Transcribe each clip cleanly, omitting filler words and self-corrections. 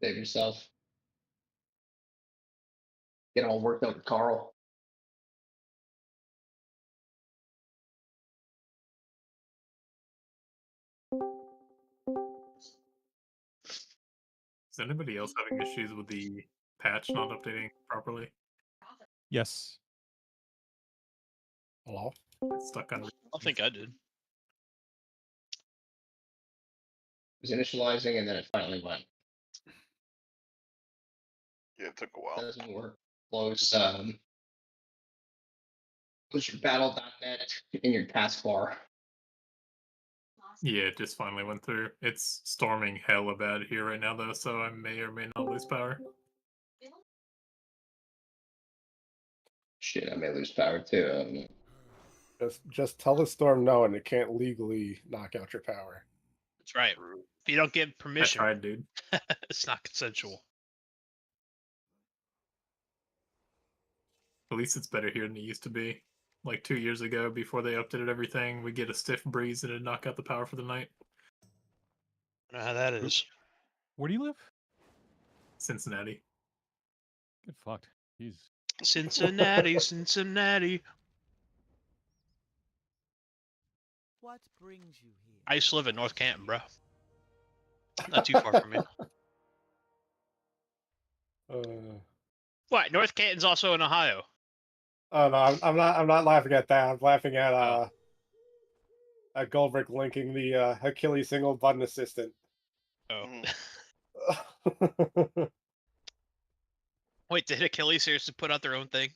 Save yourself. Get all worked up with Carl. Is anybody else having issues with the patch not updating properly? Yes. Hello? It's stuck on. I think I did. It was initializing and then it finally went. Yeah, it took a while. Doesn't work. Close close your battle.net in your taskbar. Yeah, it just finally went through. It's storming hella bad here right now, though, so I may or may not lose power. Shit, I may lose power too. Just tell the storm no, and it can't legally knock out your power. That's right. If you don't give permission, I tried, dude. it's not consensual. At least it's better here than it used to be. Like 2 years ago, before they updated everything, we get a stiff breeze and it'd knock out the power for the night. I know how that is. Where do you live? Cincinnati. Get fucked. Jeez. Cincinnati, Cincinnati. What brings you here? I used to live in North Canton, bro. Not too far from me. What? North Canton's also in Ohio. Oh no, I'm not laughing at that. I'm laughing at Goldberg linking the Achilles single button assistant. Oh. Mm. Wait, did Achilles seriously put out their own thing?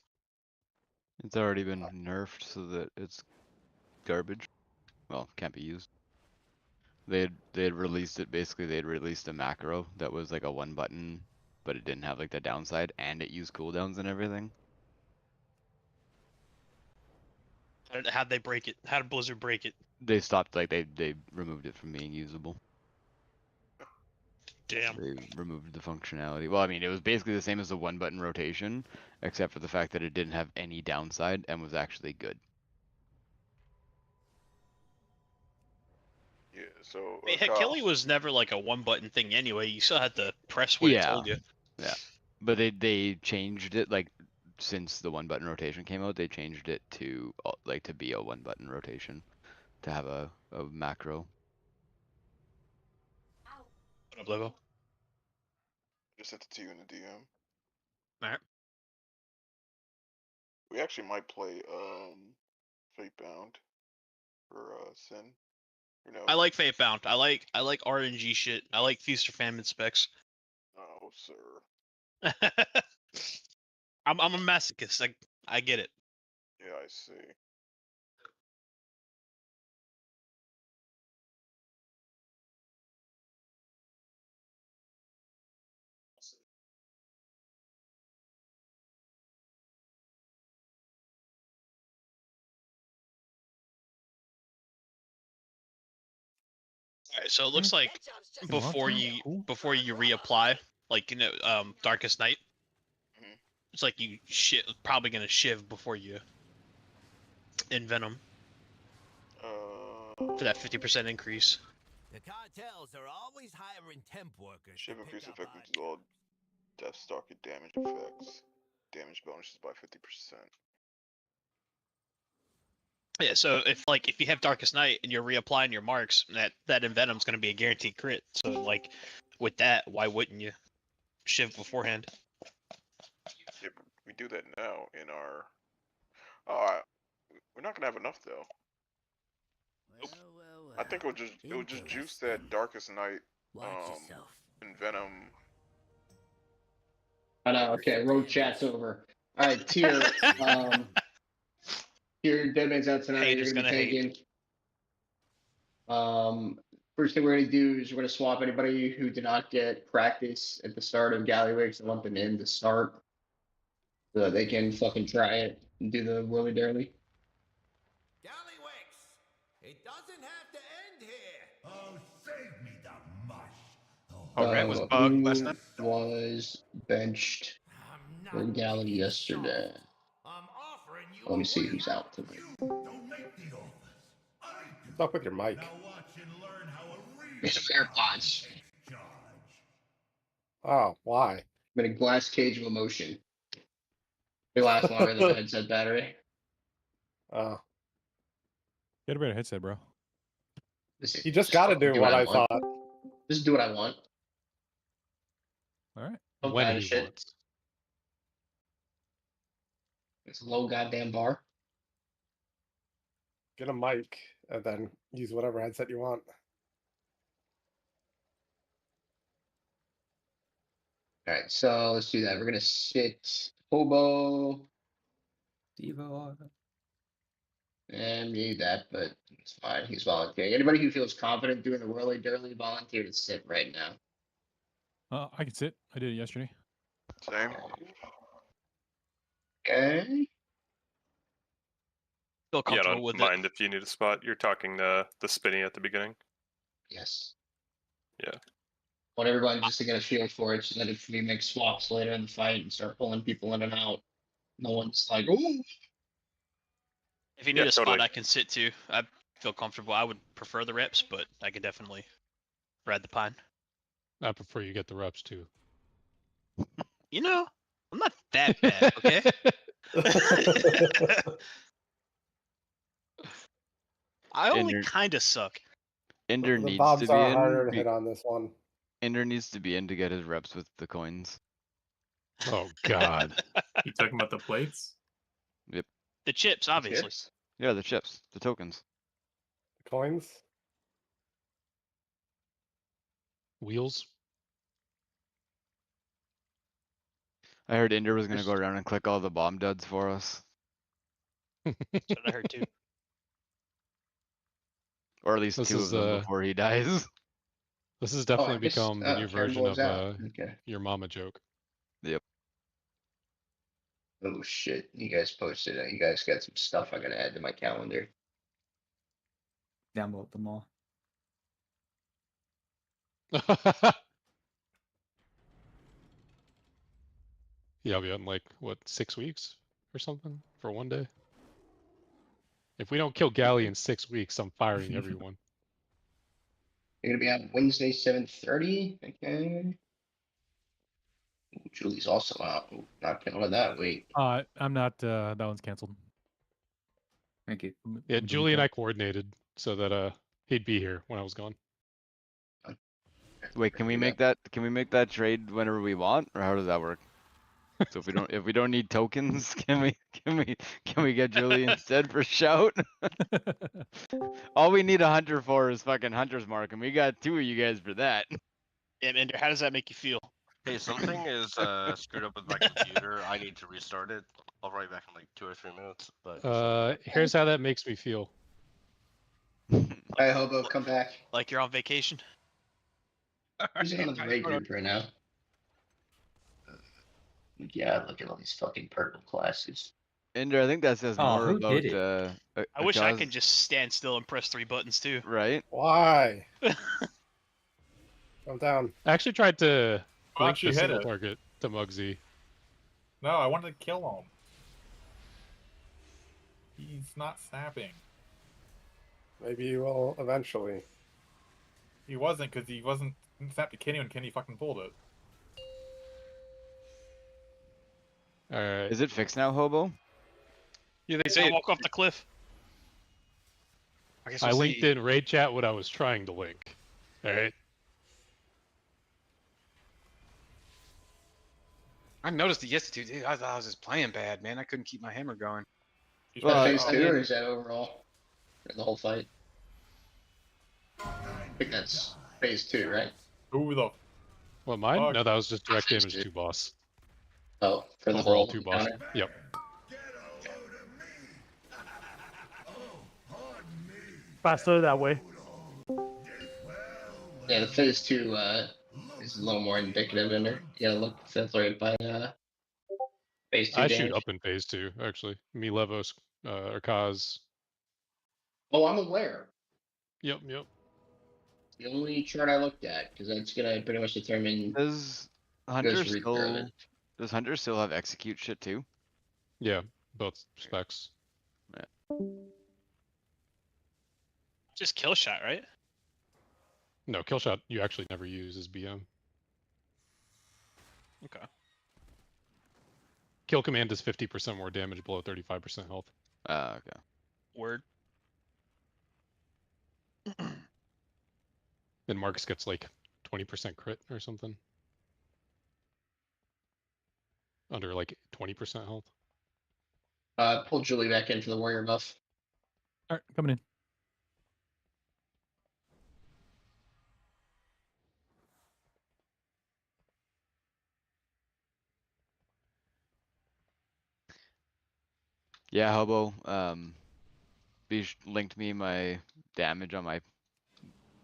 It's already been nerfed so that it's garbage. Well, can't be used. They had released it. Basically, they had released a macro that was like a one button, but it didn't have like the downside, and it used cooldowns and everything. How'd they break it? How did Blizzard break it? They stopped, like they removed it from being usable. Damn. They removed the functionality. Well, I mean, it was basically the same as the one button rotation, except for the fact that it didn't have any downside and was actually good. Yeah, so I mean, Achilles was never like a one button thing anyway. You still had to press what it told you. Yeah, but they changed it, like, since the one button rotation came out, they changed it to like to be a one button rotation, to have a macro. What up, Levo? Just sent it to you in the DM. Alright. We actually might play Fatebound for Sin. You know. I like Fatebound. I like RNG shit. I like Feast or Famine specs. Oh, sir. I'm a masochist. I get it. Yeah, I see. Alright, so it looks like before you reapply, like, you know, Darkest Night, it's like you probably gonna shiv before you Venom for that 50% increase. The cartels are always hiring temp workers. Shiv increase effective to all Deathstalker damage effects. Damage bonuses by 50%. Yeah, so if you have Darkest Night and you're reapplying your marks, that Envenom's gonna be a guaranteed crit. So like with that, why wouldn't you shiv beforehand? Yeah, but we do that now in our. Oh, we're not gonna have enough though. I think it would just juice that Darkest Night and Venom. I know. Okay, road chat's over. All right, tier. Tier Deadman's out tonight. Haters You're gonna gonna be taking. First thing we're gonna do is we're gonna swap anybody who did not get practice at the start of Gallywix and lump them in to start, so that they can fucking try it and do the whirly dirly. Gallywix, it doesn't have to end here. Oh, save me the mush. Oh, Rat was bugged last night. Was benched for Galley yesterday. Let me see who's out tonight. Stop with your mic. Get some AirPods. Oh, why? I'm in a glass cage of emotion. They last longer than a headset battery. Oh, Get a better headset, bro. Listen, you just got to fucking do what I want. thought. Just do what I want. All right. Don't When bad he shit. wants. It's a low goddamn bar. Get a mic and then use whatever headset you want. All right, so let's do that. We're gonna sit Hobo and mute that, but it's fine. He's volunteering. Anybody who feels confident doing the whirly dirly volunteer to sit right now. I can sit. I did it yesterday. Same. Okay. Feel Yeah, I comfortable don't with mind if you need a spot. You're talking the spinny at the beginning. Yes. Yeah. I want everybody just to get a feel for it, so that if we make swaps later in the fight and start pulling people in and out, no one's like, "Ooh." If you need Yeah, a spot, totally. I can sit too. I feel comfortable. I would prefer the reps, but I could definitely ride the pine. I prefer you get the reps too. You know, I'm not that bad, okay? I only Ender- kind of suck. Ender The needs bobs to be are in. harder to hit on this one. Ender needs to be in to get his reps with the coins. Oh God. You talking about the plates? The chips, obviously. Chips? Yeah, the chips, the tokens. Coins? Wheels. I heard Ender was gonna go around and click all the bomb duds for us. That's what I heard too. Or at least This two is of them before he dies. This has Oh, definitely I guess, become the new Karen version blows of out. Okay. your mama joke. Yep. Oh shit! You guys posted it. You guys got some stuff I gotta add to my calendar. Download them all. Yeah, I'll be on like what 6 weeks or something for one day. If we don't kill Galley in 6 weeks, I'm firing everyone. You're gonna be on Wednesday, 7:30. Okay. Ooh, Julie's also out. Ooh, not counting that. Wait. I'm not. That one's canceled. Thank you. Yeah, Julie and I coordinated so that he'd be here when I was gone. Wait, can we make that? Can we make that trade whenever we want, or how does that work? So if we don't need tokens, can we get Julie instead for shout? All we need a hunter for is fucking hunter's mark, and we got 2 of you guys for that. Yeah, Ender, how does that make you feel? Hey, something is screwed up with my computer. I need to restart it. I'll be right back in like 2 or 3 minutes. But Here's how that makes me feel. Hi, Hobo, come back. Like you're on vacation? Who's in the raid group right now? Yeah, look at all these fucking purple classes. Ender, I think that says Oh, more who about. did it? I wish I could just stand still and press 3 buttons too. Right? Why? I'm down. I actually tried to Why link don't you the hit single it? target to Muggsy. No, I wanted to kill him. He's not snapping. Maybe you will eventually. He wasn't, because he wasn't snapped to Kenny when Kenny fucking pulled it. Alright. Is it fixed now, Hobo? Yeah, they say walk off the cliff. I guess we'll linked see. in raid chat what I was trying to link. Alright. I noticed it yesterday, dude. I thought I was just playing bad, man. I couldn't keep my hammer going. Is that phase 2 or is that overall? Or the whole fight? I think that's phase 2, right? Who the? What, mine? Fuck. No, that was just direct damage to boss. Oh, for the Overall whole 2 boss. encounter? Yep. Faster that way. Yeah, the phase 2 is a little more indicative in there. You gotta look filtered by phase 2 I damage. shoot up in phase 2, actually. Me, Levos, or Kaz. Oh, I'm aware. Yep. The only chart I looked at, because that's gonna pretty much determine. Does Hunter still have execute shit too? Yeah, both specs. Just kill shot, right? No, kill shot you actually never use as BM. Okay. Kill command is 50% more damage below 35% health. Okay. Word. Then Marcus gets like 20% crit or something. Under like 20% health. Pull Julie back in for the warrior buff. All right, coming in. Yeah, Hobo. Linked me my damage on my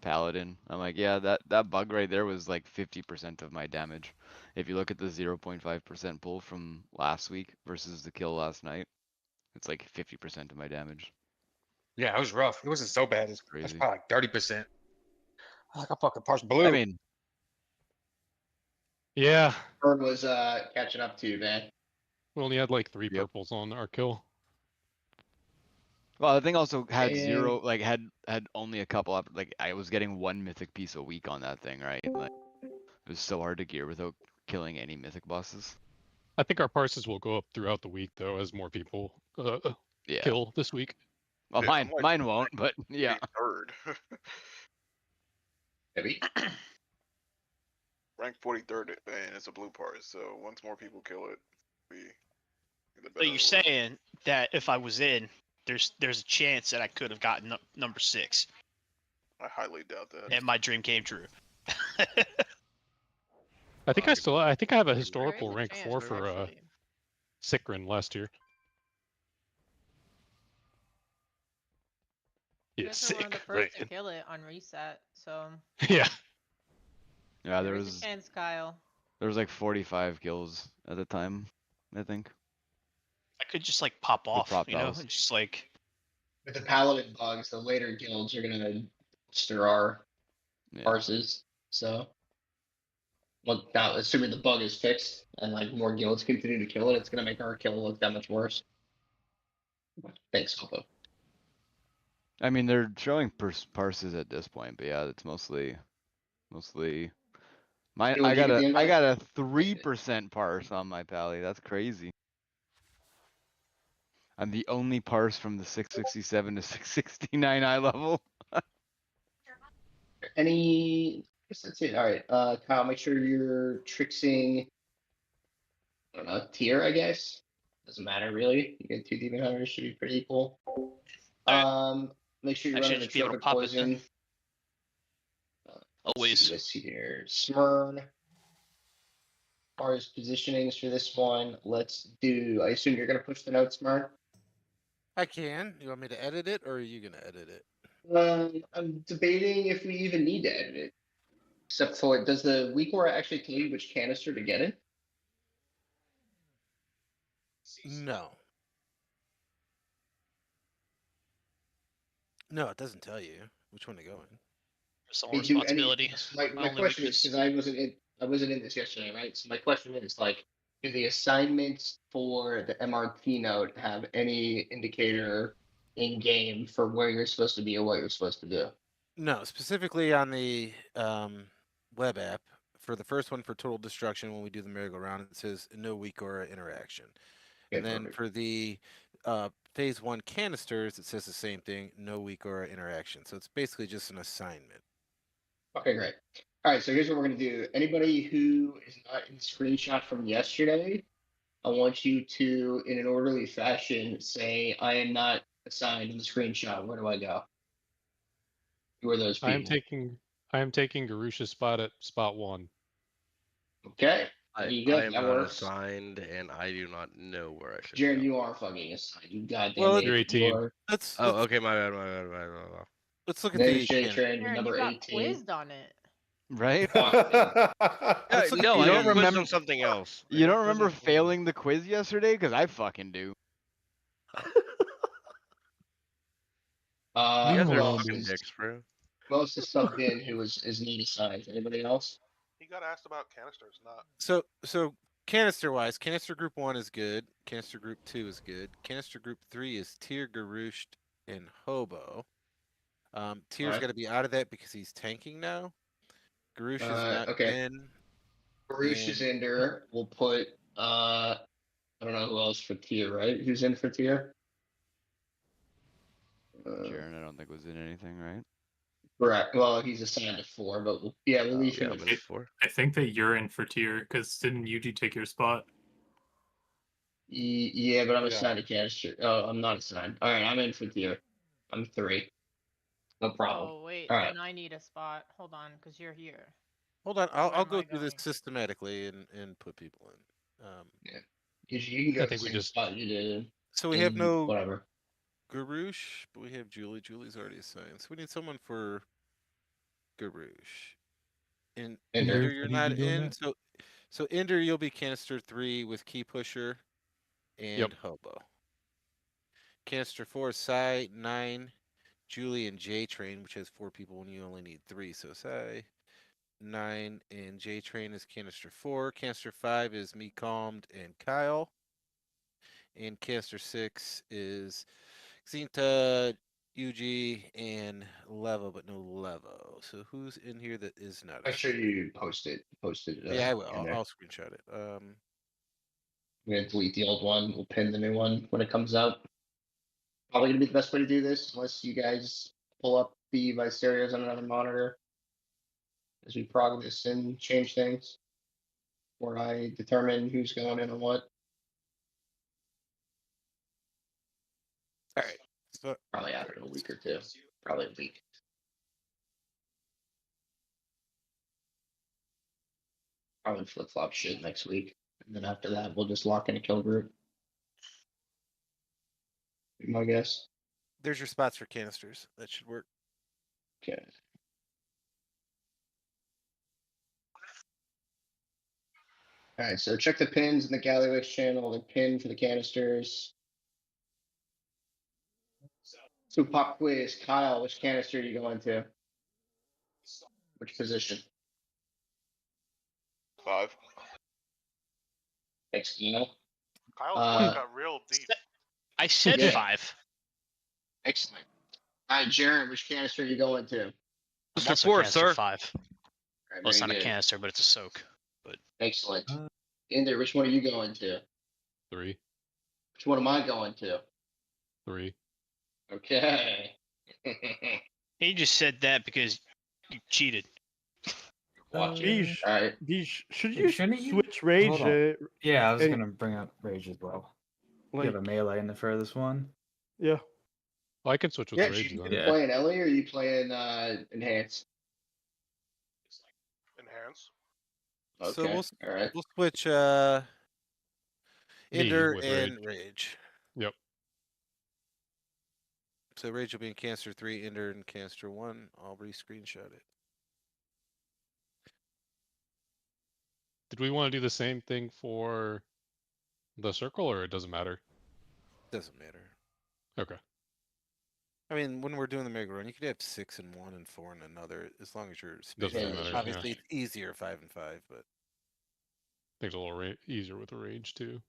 paladin. I'm like, yeah, that bug right there was like 50% of my damage. If you look at the 0.5% pull from last week versus the kill last night, it's like 50% of my damage. Yeah, it was rough. It wasn't so bad. It's Crazy. probably like 30%. Like I fucking parsed blue. I mean, yeah. Bird was catching up to you, man. We only had like 3 purples on our kill. Well, the thing also had Yeah. zero, like had only a couple up. Like I was getting 1 mythic piece a week on that thing, right? Like it was so hard to gear without killing any mythic bosses. I think our parses will go up throughout the week though, as more people kill this week. Well, Yeah, mine won't, but yeah. Third. Maybe. Rank 43rd, and it's a blue parse. So once more people kill it, be the So you're saying that if I was in, there's a chance that I could have gotten number 6. I highly doubt that. And my dream came true. I think I think I have a historical rank 4 for Sikrin last year. You Yeah, guys were one of the sick. first to kill it on reset, so. Yeah. Yeah, there is a chance, Kyle. There was like 45 kills at the time, I think. I could just like pop off, prop you know, house. just like. With the paladin bugs, the later guilds are gonna stir our parses. So, well, now assuming the bug is fixed and like more guilds continue to kill it, it's gonna make our kill look that much worse. Thanks, Hobo. I mean, they're showing parses at this point, but yeah, it's mostly. Mine. Hey, I did you get the got invite? a 3% parse on my pally. That's crazy. I'm the only parse from the 667 to 669 eye level. Any? I guess that's it. All right, Kyle, make sure you're trixing. I don't know, tier, I guess. Doesn't matter really. You get 2 demon hunters, should be pretty equal. Make sure you're I should running the just be able to trophic pop it poison. then. Always. Let's see here. Smyrn. As far as positionings for this one, let's do. I assume you're gonna push the note, Smyrn. I can. You want me to edit it, or are you gonna edit it? I'm debating if we even need to edit it. Except for, does the weak aura actually tell you which canister to get in? No. No, it doesn't tell you which one to go in. Some They do responsibility. My question is, because I wasn't in this yesterday, right? So my question is, like, do the assignments for the MRT note have any indicator in game for where you're supposed to be or what you're supposed to do? No, specifically on the web app, for the first one for total destruction, when we do the merry-go-round, it says no weak aura interaction. And then for the phase 1 canisters, it says the same thing, no weak aura interaction. So it's basically just an assignment. Okay, great. All right, so here's what we're gonna do. Anybody who is not in the screenshot from yesterday, I want you to, in an orderly fashion, say, I am not assigned in the screenshot. Where do I go? Who are those people? I am taking Garusha's spot at spot 1. Okay. I There you go. am That not works. assigned, and I do not know where I should Jared, go. you are fucking assigned. You goddamn Well, idiot. You're 18. You are- Oh, okay, my bad. Let's look at No the shit, can- Trend, Aaron, number you got 18. quizzed on it. Right? Oh, Let's look No, at I the, got quizzed on something else. You don't remember failing the quiz yesterday? Because I fucking do. You guys Who are else fucking is dicks, bro. who else is subbed in who is need assigned? Anybody else? he got asked about canisters, not. so canister wise, canister group 1 is good. Canister group 2 is good. Canister group 3 is Tyr, Garusht, and Hobo. Tyr's got to be out of that because he's tanking now. Garush is not okay. in. Garush is in there. We'll put I don't know who else for tier, right? Who's in for tier? Jaren, I don't think was in anything, right? Correct. Well, he's assigned to 4, but we'll leave him. Yeah, I think that you're in for tier because didn't Yuji take your spot? Yeah, but I'm assigned to canister. Oh, I'm not assigned. All right, I'm in for tier. I'm 3. No problem. Oh wait, All right. then I need a spot. Hold on, because you're here. Hold on, Where I'll am go I through this going? systematically and put people in. Yeah. You can go I to the think we same just spot you did. So we have no whatever. Garush, but we have Julie. Julie's already assigned. So we need someone for Garush. And Ender, you're not in. So Ender, you'll be canister 3 with Key Pusher and Hobo. Canister 4, Psy 9, Julie and J Train, which has 4 people when you only need 3. So Psy 9 and J Train is canister 4. Canister 5 is Me Calmed and Kyle. And canister 6 is Xinta, Yuji, and Levo, but no Levo. So who's in here that is not? Make sure you post it. Yeah, I will. in there. I'll screenshot it. We're gonna delete the old one. We'll pin the new one when it comes out. Probably gonna be the best way to do this, unless you guys pull up the Vicerias on another monitor as we prog this and change things, where I determine who's going in and what. All right. So probably after a week or 2. Probably a week. Probably flip flop shit next week, and then after that, we'll just lock in a kill group. My guess. There's your spots for canisters. That should work. Okay. All right, so check the pins in the Gallywix channel. The pin for the canisters. So pop quiz, Kyle, which canister are you going to? Which position? 5. Thanks, Kyle. Kyle's voice got real deep. I said Yeah. 5. Excellent. All right, Jaron, which canister are you going to? I'm also canister 5. Right, Well, it's not very a good. canister, but it's a soak. But Excellent. Inder, which one are you going to? 3. Which one am I going to? 3. Okay. he just said that because you cheated. Beesh, All right. Beesh, should you Shouldn't you? switch rage? Hold on. Yeah, I was and- gonna bring up rage as well. Like, You have a melee in the furthest one. Yeah. Well, I can switch with Yeah, the rage you then. playing Ellie or are you playing Enhance? Enhance. Okay. So we'll all right. we'll switch Me Ender with and Rage. Yep. So Rage will be in canister 3, Ender in canister 1. I'll re-screenshot it. Did we want to do the same thing for the circle, or it doesn't matter? Doesn't matter. Okay. I mean, when we're doing the merry-go-round, you could have 6 in one and 4 in another, as long as you're Doesn't spaced. matter, Obviously, yeah. it's easier 5 and 5, but Things a little easier with the rage too.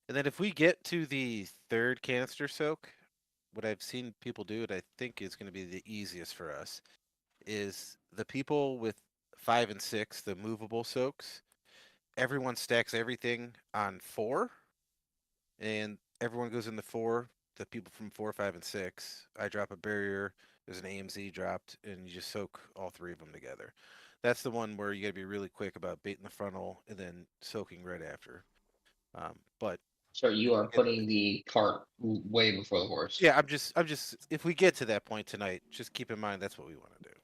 and then if we get to the 3rd canister soak, what I've seen people do, and I think is going to be the easiest for us, is the people with 5 and 6, the movable soaks. Everyone stacks everything on 4, and everyone goes into 4. The people from 4, 5, and 6. I drop a barrier. There's an AMZ dropped, and you just soak all 3 of them together. That's the one where you got to be really quick about baiting the frontal and then soaking right after. But So you are putting the cart way before the horse. yeah, I'm just. If we get to that point tonight, just keep in mind that's what we want to do.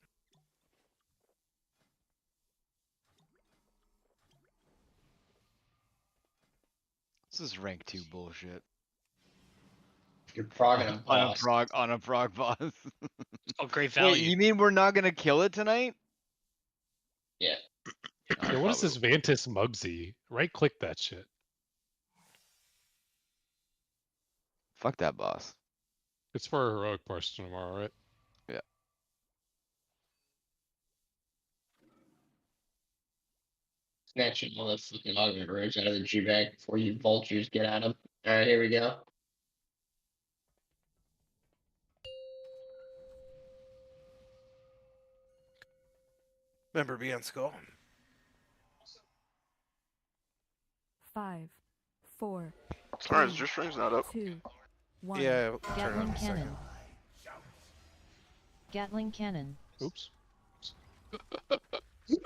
This is rank 2 bullshit. You're progging a boss. On a prog boss. Oh, great value. Wait, you mean we're not gonna kill it tonight? Yeah. Yeah, what is this Vantis Mugsy? Right click that shit. Fuck that boss. It's for a heroic person tomorrow, right? Yeah. Snatching all that fucking augment rage out of the G bag before you vultures get at him. All right, here we go. Member be on skull. 5, 4. Sorry, is your stream's not up? 2, 1. Yeah, turn on Gatling in a second. cannon. Gatling cannon. Oops.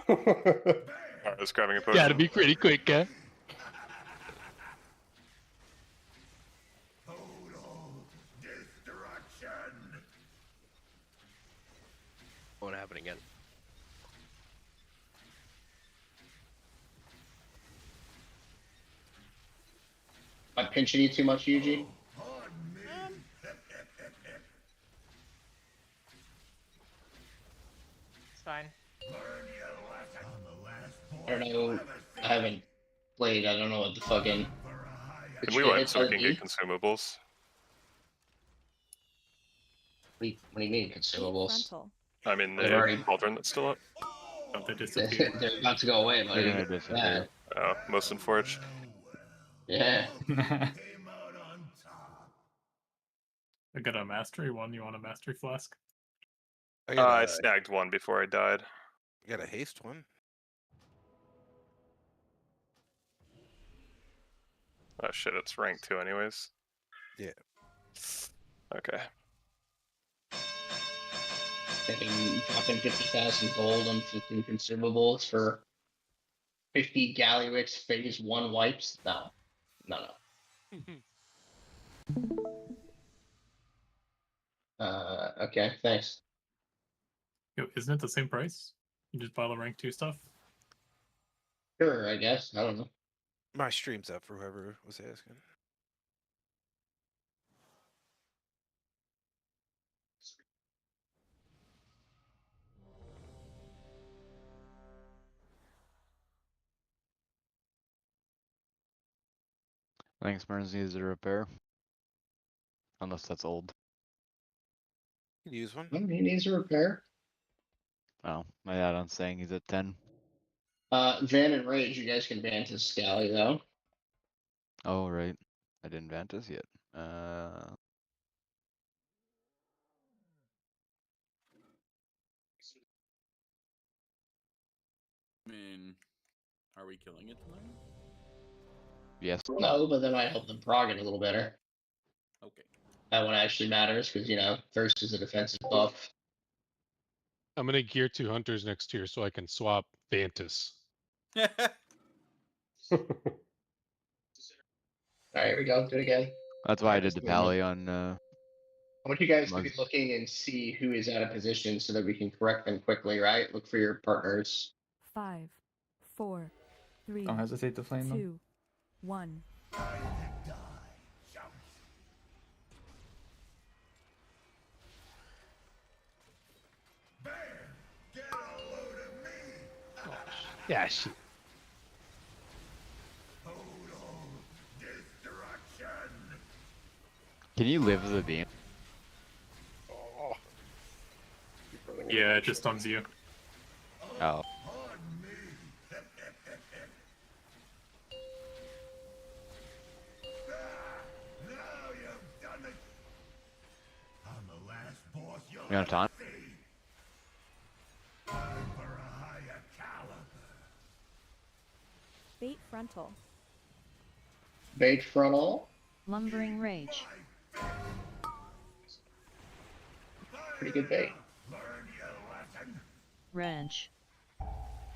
Alright, let's grabbing a potion. Gotta be pretty quick, huh? Won't happen again. Am I pinching you too much, Yuji? It's fine. I don't know. I haven't played. I don't know what the fucking. Can we wipe so we can get consumables? What do you mean consumables? I mean, They've the already- cauldron that's still up. Oh, they disappeared. They're about to go away, buddy. They're gonna disappear. Oh, most unfortunate. Yeah. I got a mastery one. You want a mastery flask? I snagged one before I died. I got a haste one. Oh shit, it's rank 2 anyways. Yeah. Okay. Dropping 50,000 gold on 15 consumables for 50 Gallywix phase 1 wipes? No. Okay, thanks. Yo, isn't it the same price? You just buy the rank 2 stuff? Sure, I guess. I don't know. My stream's up for whoever was asking. I think Smurns needs a repair. Unless that's old. You can use one. He needs a repair. Oh, my add-on's saying he's at 10. Van and Rage, you guys can ban to Scally though. Oh, right. I didn't Vantis yet. I mean, are we killing it tonight? Yes. No, but that might help them prog it a little better. Okay. That one actually matters because, you know, first is a defensive buff. I'm gonna gear 2 hunters next year so I can swap Vantis. Alright, here we go. Do it again. That's why I did the pally on. I want you guys to Mug. be looking and see who is out of position so that we can correct them quickly, right? Look for your partners. 5, 4, 3. Don't hesitate to flame them. 2, 1. Yeah, shit. Can you live the beam? Yeah, it just stuns you. Oh. You got a taunt? Bait frontal. Bait frontal. Lumbering rage. Pretty good bait. Wrench.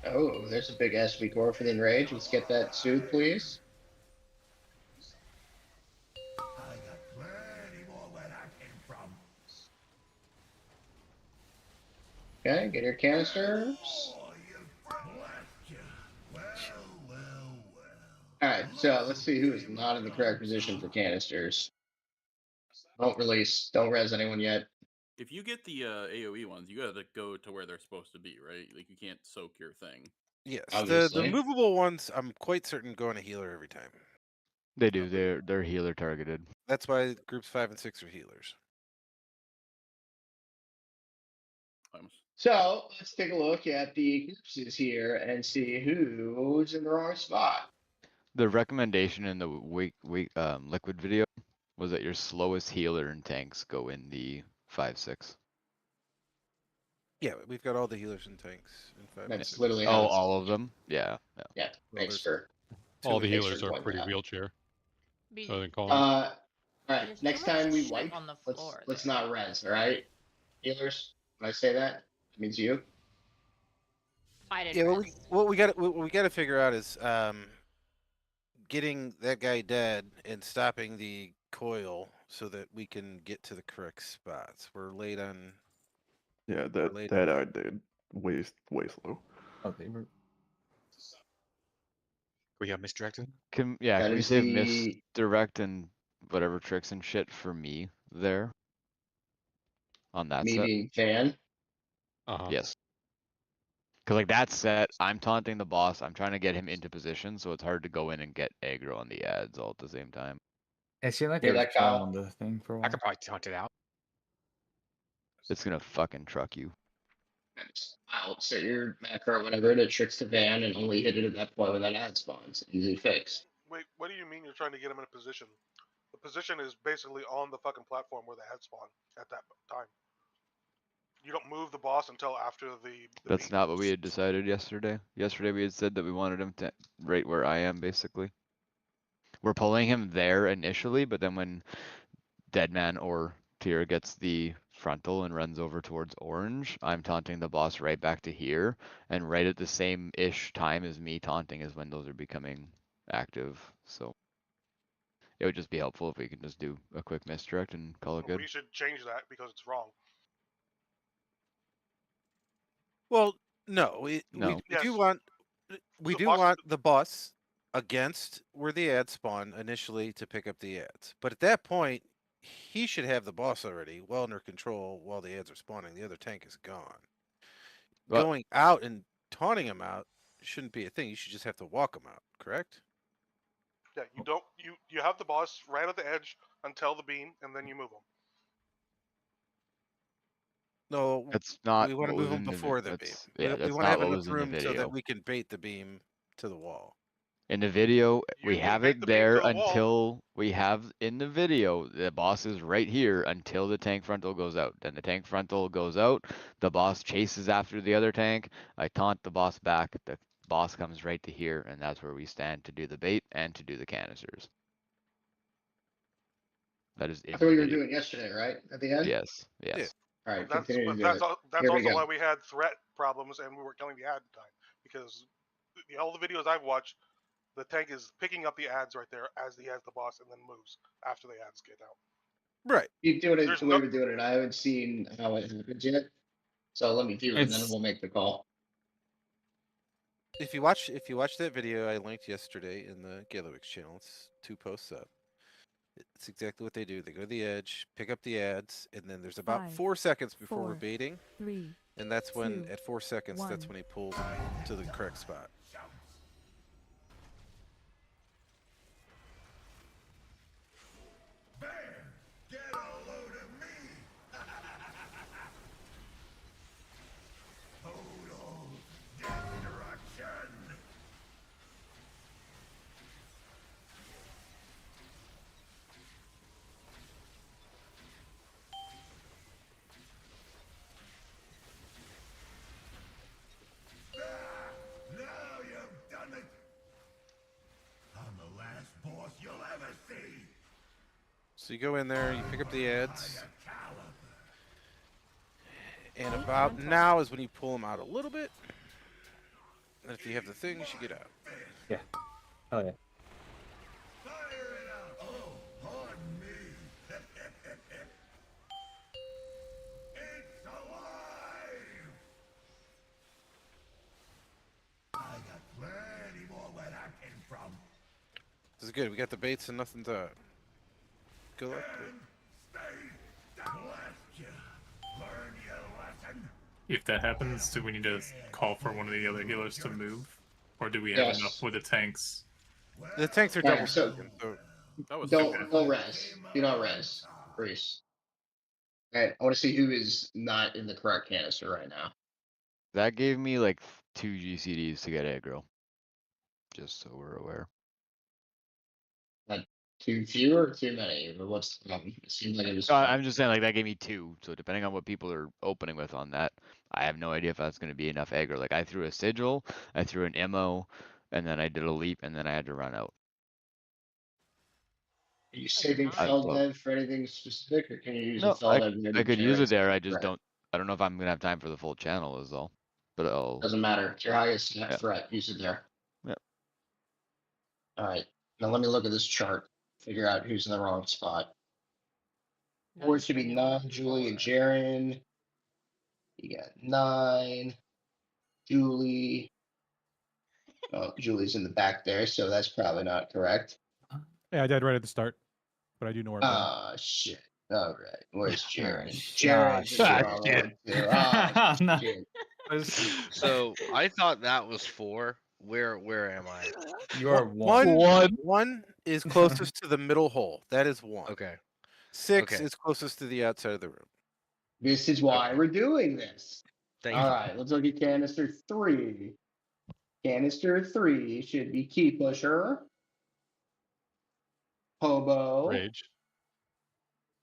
Oh, there's a big SV core for the enrage. Let's get that soothed, please. Okay, get your canisters. Alright, so let's see who is not in the correct position for canisters. Don't release, don't res anyone yet. If you get the AoE ones, you gotta go to where they're supposed to be, right? Like you can't soak your thing. Yes, the Obviously. movable ones, I'm quite certain go on a healer every time. They do. They're healer targeted. That's why groups 5 and 6 are healers. So let's take a look at the corpses here and see who's in the wrong spot. The recommendation in the liquid video was that your slowest healer and tanks go in the 5-6. Yeah, we've got all the healers and tanks in 5 and That's 6. literally Oh, how it's all of them? Yeah. Yeah, Well, thanks there's for All the thanks healers for are pointing pretty that out. wheelchair. Be- So they call Uh, them. all right. There's Next too much time we shit wipe, on the let's floor not res. All right, healers. When I say that, it means you. I didn't Yeah, res. what we got to figure out is getting that guy dead and stopping the coil so that we can get to the correct spots. We're late on. Yeah, late that I did way slow. Oh, they were. We got misdirected. Can we is save the- misdirect and whatever tricks and shit for me there? On that set? Meaning Van. Yes. Cause like that set, I'm taunting the boss, I'm trying to get him into position, so it's hard to go in and get aggro on the ads all at the same time. It seemed like Hear they were that, chilling Kyle? on the thing for a I while. could probably taunt it out. It's gonna fucking truck you. I'll set your macro whenever it tricks to Van and only hit it at that point when that ad spawns. Easy fix. Wait, what do you mean you're trying to get him in a position? The position is basically on the fucking platform where the head spawn at that time. You don't move the boss until after the That's beat. not what we had decided yesterday. Yesterday we had said that we wanted him to right where I am, basically. We're pulling him there initially, but then when Deadman or Tyr gets the frontal and runs over towards orange, I'm taunting the boss right back to here, and right at the same-ish time as me taunting is when those are becoming active, so it would just be helpful if we can just do a quick misdirect and call it good. We should change that because it's wrong. Well, no, No. we do want the boss against where the ads spawn initially to pick up the ads, but at that point he should have the boss already well under control while the ads are spawning. The other tank is gone. But going out and taunting him out shouldn't be a thing. You should just have to walk him out, correct? Yeah, you don't. You have the boss right at the edge until the beam, and then you move him. No, That's not we want to what move was him in the before the beam. that's yeah, We that's want to not have what enough was in the room so that video. we can bait the beam to the wall. In the video, we can have bait it the beam to there the wall. until we have in the video, the boss is right here until the tank frontal goes out. Then the tank frontal goes out, the boss chases after the other tank, I taunt the boss back, the boss comes right to here, and that's where we stand to do the bait and to do the canisters. That is in That's the what you were video. doing yesterday, right? At the end. Yes, yes. All right, That's continue to do that's it. that's Here we also go. why we had threat problems and we weren't killing the ad time because all the videos I've watched, the tank is picking up the ads right there as he has the boss and then moves after the ads get out. Right. Keep doing it There's the way we're doing it. I haven't seen how it happens yet, so let me do it, and then It's- we'll make the call. If you watch that video I linked yesterday in the Galowix channel, it's 2 posts up. It's exactly what they do. They go to the edge, pick up the ads, and then there's about 5, 4 seconds before we're 4, baiting. 3, And that's when, 2, at 4 seconds, that's 1. when he pulls them to the correct spot. Get a load of me! Total destruction! Now you've done it! I'm the last boss you'll ever see! So you go in there, you pick up the ads. And about now is when you pull them out a little bit. And if you have the thing, you should get out. Yeah. Oh yeah. It's alive! I got plenty more where that came from. This is good. We got the baits and nothing to. Good luck. Bless you. Learn your lesson. If that happens, do we need to call for one of the other healers to move, or do we have Yes. enough with the tanks? The tanks are All right, double so taken, so don't res. Do not res, Reese. All right, I want to see who is not in the correct canister right now. That gave me like 2 GCDs to get aggro. Just so we're aware. That Too few or too many? But what's the problem? It seems like it was. I'm just saying, like, that gave me 2. So depending on what people are opening with on that, I have no idea if that's going to be enough aggro. Like, I threw a sigil, I threw an MO, and then I did a leap, and then I had to run out. Are you saving I Fell love- Dev for anything specific, or can you use a No, Fell Dev? I could use it there. I just don't. I don't know if I'm gonna have time for the full channel, is all. But I'll. Doesn't matter. It's your highest net Yeah. threat. Use it there. Yep. All right. Now let me look at this chart. Figure out who's in the wrong spot. Or it should be 9, Julie and Jaren. You got 9, Julie. Oh, Julie's in the back there, so that's probably not correct. Yeah, I died right at the start, but I do know where I'm going. Ah, shit. All right. Where's Jaren? shit. Jaren's in the wrong one, too. Ah, No. shit. So I thought that was 4. Where am I? You are one. One is closest to the middle hole. That is 1. Okay. 6 Okay. is closest to the outside of the room. This is why we're doing this. Thank All you. right, let's look at canister 3. Canister 3 should be Key Pusher. Hobo. Rage.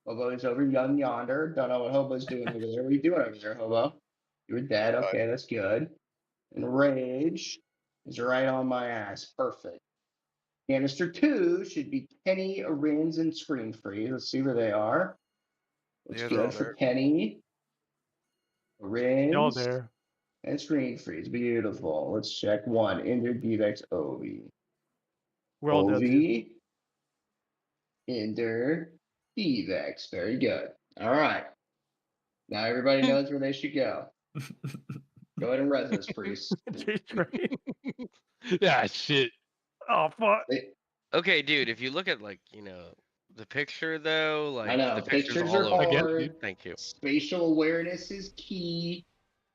Hobo is over yonder. Don't know what Hobo's doing over there. What are you doing over there, Hobo? You were dead. Okay, that's good. And Rage is right on my ass. Perfect. Canister 2 should be Penny, Arins, and Screen Free. Let's see where they are. Looks Yeah, they're all good for there. Penny. Arins. Y'all there. And Screen Freeze. Beautiful. Let's check 1. Ender, Devex, Ovi. We're all dead. Too. Ovi. Ender, Devex. Very good. All right. Now everybody knows where they should go. Go ahead and res this, priest. Yeah, shit. Oh fuck. Okay, dude. If you look at the picture though, like I know. the picture's Pictures all are over. hard. Thank you. Spatial awareness is key.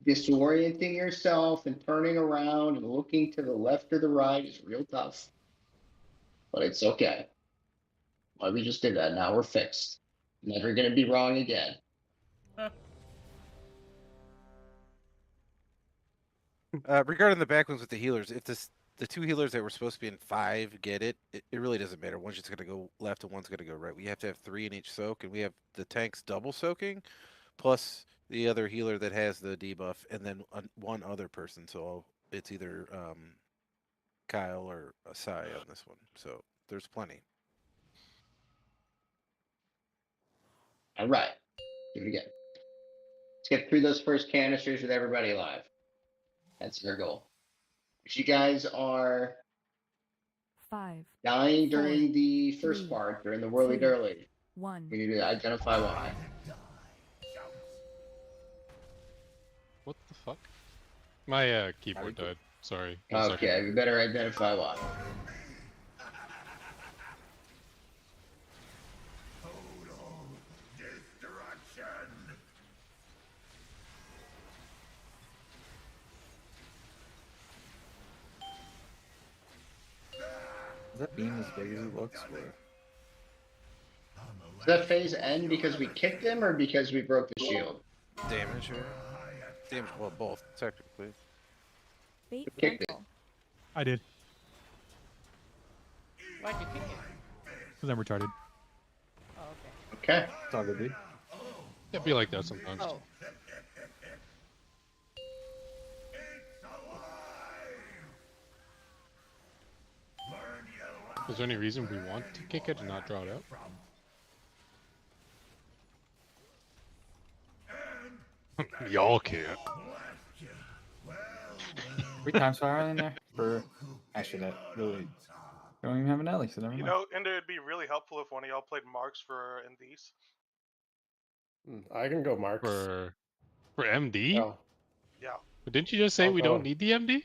Disorienting yourself and turning around and looking to the left or the right is real tough. But it's okay. Well, we just did that. Now we're fixed. Never going to be wrong again. Regarding the back ones with the healers, if the 2 healers that were supposed to be in 5 get it, it really doesn't matter. One's just going to go left and one's going to go right. We have to have 3 in each soak, and we have the tanks double soaking, plus the other healer that has the debuff, and then one other person. So it's either Kyle or Asai on this one. So there's plenty. All right. Do it again. Let's get through those first canisters with everybody alive. That's their goal. If you guys are 5, dying during 4, the first 3, part, during the whirly 2, dirly, 1. we need to identify why. What the fuck? My keyboard died. Sorry. 1 second. Okay, we better identify why. Is that beam as big as it looks? Or... Does that phase end because we kicked him or because we broke the shield? Damage or damage? Well, both technically. Bait Kicked it. frontal. I did. Why'd you kick it? Because I'm retarded. Oh, okay. Okay. It's all good, dude. It'd be like that sometimes. Oh. Is there any reason we want to kick it and not draw it out? Y'all can't. 3 times fire in there for. Actually, that really. I don't even have an alley, so never You mind. know, and it'd be really helpful if one of y'all played Marks for NDs. I can go Marks. For MD? No. Yeah. But didn't you just say I'll we go. don't need the MD?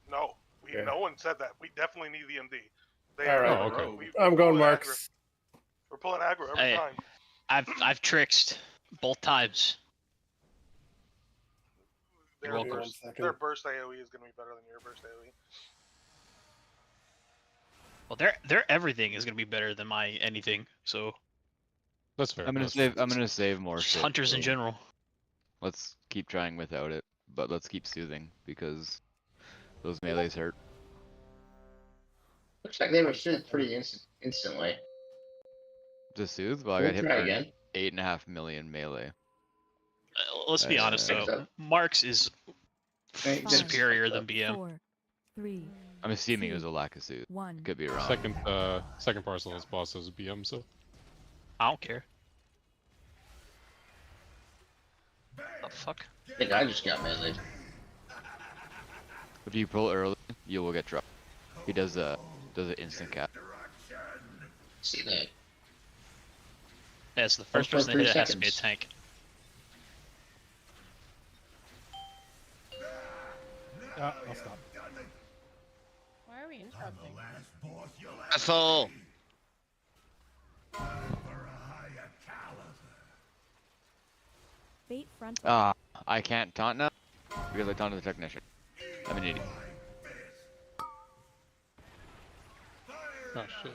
No, Okay. no one said that. We definitely need the MD. They All right. Oh, okay. I'm going pulling Marks. aggro. We're pulling aggro every Hey. time. I've tricked both times. Their welcome. burst, their burst AoE is going to be better than your burst AoE. Well, their everything is gonna be better than my anything. So That's fair. I'm gonna save more just shit, hunters in so general. Let's keep trying without it, but let's keep soothing because those melees hurt. Looks like they were shit pretty instantly. To soothe? Well, I We'll got hit try for again. 8.5 million melee. Let's be honest though. Marks is Thanks. superior than BM. 4, 3, I'm assuming it was 2, a lack of suit. 1. Could be wrong. Second parcel is boss as BM, so I don't care. The fuck? I think I just got melee. If you pull early, you will get dropped. He does an instant cap. See that? Yeah, so the first for person to 3 hit it has to be a seconds. tank. I'll stop. Why are we interrupting? Asshole. Bait frontal. Ah, I can't taunt now because I taunted the technician. I'm an idiot. oh shit.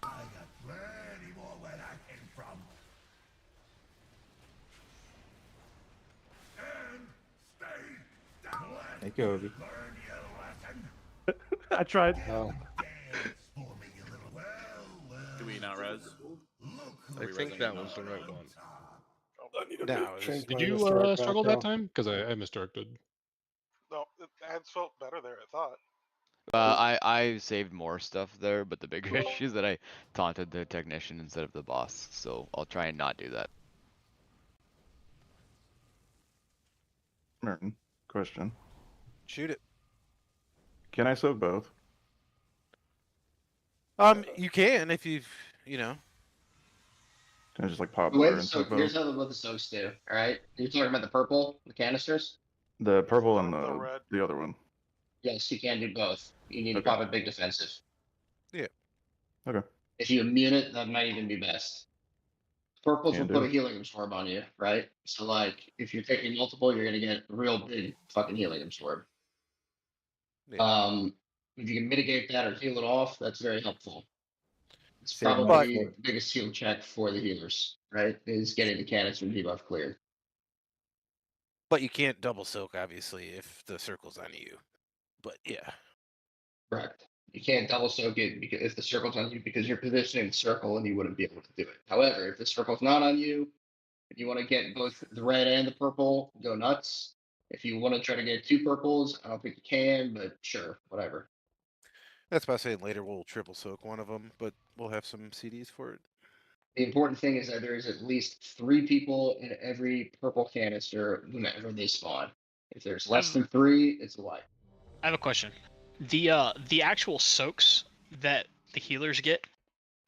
I got plenty more where that came from. And stay down. Thank you, Obi. Learn your lesson. I tried. Oh. Do we not res? I think that was the right one. I need to No, it change was- my Did you misdirect struggle macro. that time? Because I misdirected. No, the ads felt better there, I thought. I saved more stuff there, but the bigger issue is that I taunted the technician instead of the boss, so I'll try and not do that. Merton, question. Shoot it. Can I soak both? You can if you know. Can I just like pop The way water the and soak soak, here's both? how what the soaks do. All right, you're talking about the purple, the canisters. The purple and The red. the other one. Yes, you can do both. You need to Okay. pop a big defensive. Yeah. Okay. If you immune it, that might even be best. Purples will Can put do. a healing absorb on you, right? So like, if you're taking multiple, you're gonna get a real big fucking healing absorb. Yeah. If you can mitigate that or heal it off, that's very helpful. It's Save more probably for- the biggest heal check for the healers, right? Is getting the canister debuff cleared. But you can't double soak, obviously, if the circle's on you. But yeah. Correct. You can't double soak it because if the circle's on you because you're positioning the circle and you wouldn't be able to do it. However, if the circle's not on you, if you want to get both the red and the purple, go nuts. If you want to try to get 2 purples, I don't think you can, but sure, whatever. That's why I say later we'll triple soak one of them, but we'll have some CDs for it. The important thing is that there is at least 3 people in every purple canister whenever they spawn. If there's less than 3, it's a wipe. I have a question. The actual soaks that the healers get,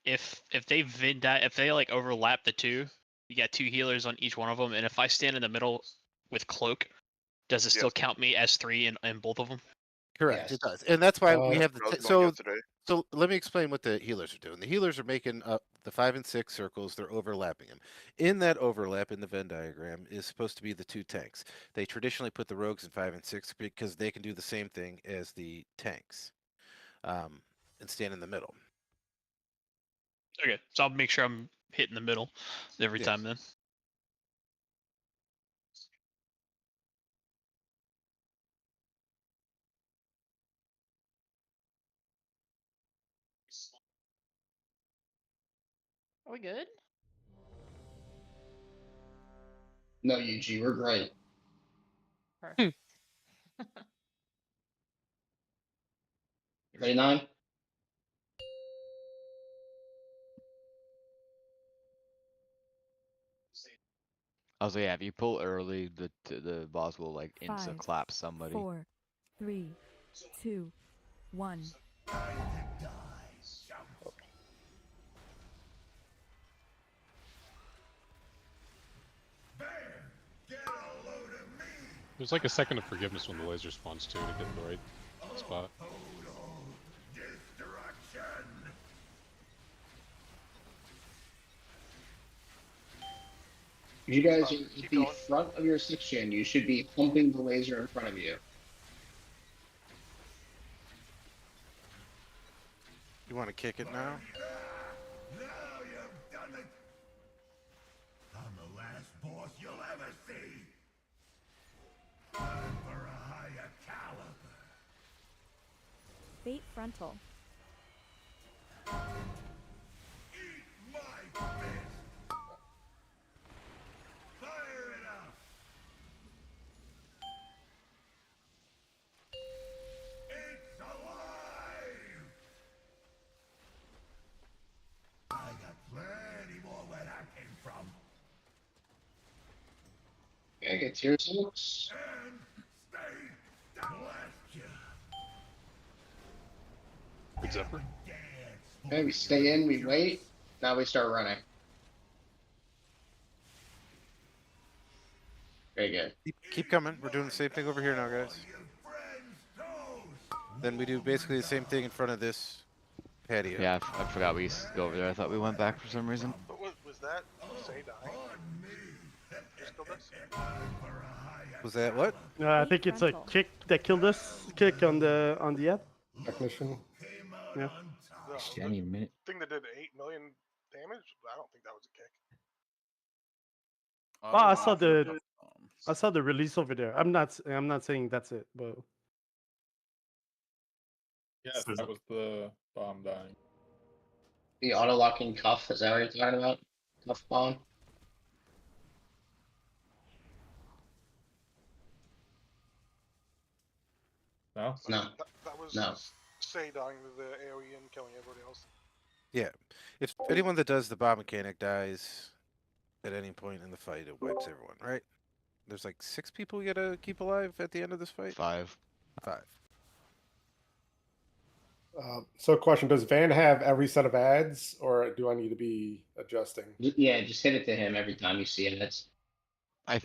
if they if they like overlap the two, you got 2 healers on each one of them, and if I stand in the middle with cloak, does it still count me as 3 in both of them? Correct, it does, and that's why we have the I was going yesterday. So let me explain what the healers are doing. The healers are making the 5 and 6 circles. They're overlapping them. In that overlap in the Venn diagram is supposed to be the 2 tanks. They traditionally put the rogues in 5 and 6 because they can do the same thing as the tanks, and stand in the middle. Okay, so I'll make sure I'm hitting the middle every time then. Are we good? No, UG, we're great. Perfect. Ready, 9? Also, yeah, if you pull early, the boss will like insta 5, clap somebody. 4, 3, 2, 1. There's like a second of forgiveness when the laser spawns too to get the right spot. You guys are at the front of your 6-gen. You should be humping the laser in front of you. You want to kick it now? Now you've done it. I'm the last boss you'll ever see. Bait frontal. Fire it up! It's alive! I got plenty more where that came from. Okay, get your six. And stay blast you. Good Zephyr. Okay, we stay in, we wait. Now we start running. Very good. Keep coming. We're doing the same thing over here now, guys. Then we do basically the same thing in front of this patio. Yeah, I forgot we used to go over there. I thought we went back for some reason. But was that Say dying? Just killed us? Was that what? I think it's a kick that killed us. Kick on the head. Technician. Yeah. The Shit, I need a minute. thing that did 8 million damage? I don't think that was a kick. Oh, I saw the release over there. I'm not saying that's it, but Yes, that was the bomb dying. The auto-locking cuff, is that what you're talking about? Cuff bomb? No? No. That was No. Say dying to the AoE and killing everybody else. Yeah. If anyone that does the bomb mechanic dies at any point in the fight, it wipes everyone, right? There's like 6 people you gotta keep alive at the end of this fight? 5. 5. So question, does Van have every set of ads, or do I need to be adjusting? Yeah, just hit it to him every time you see it. That's I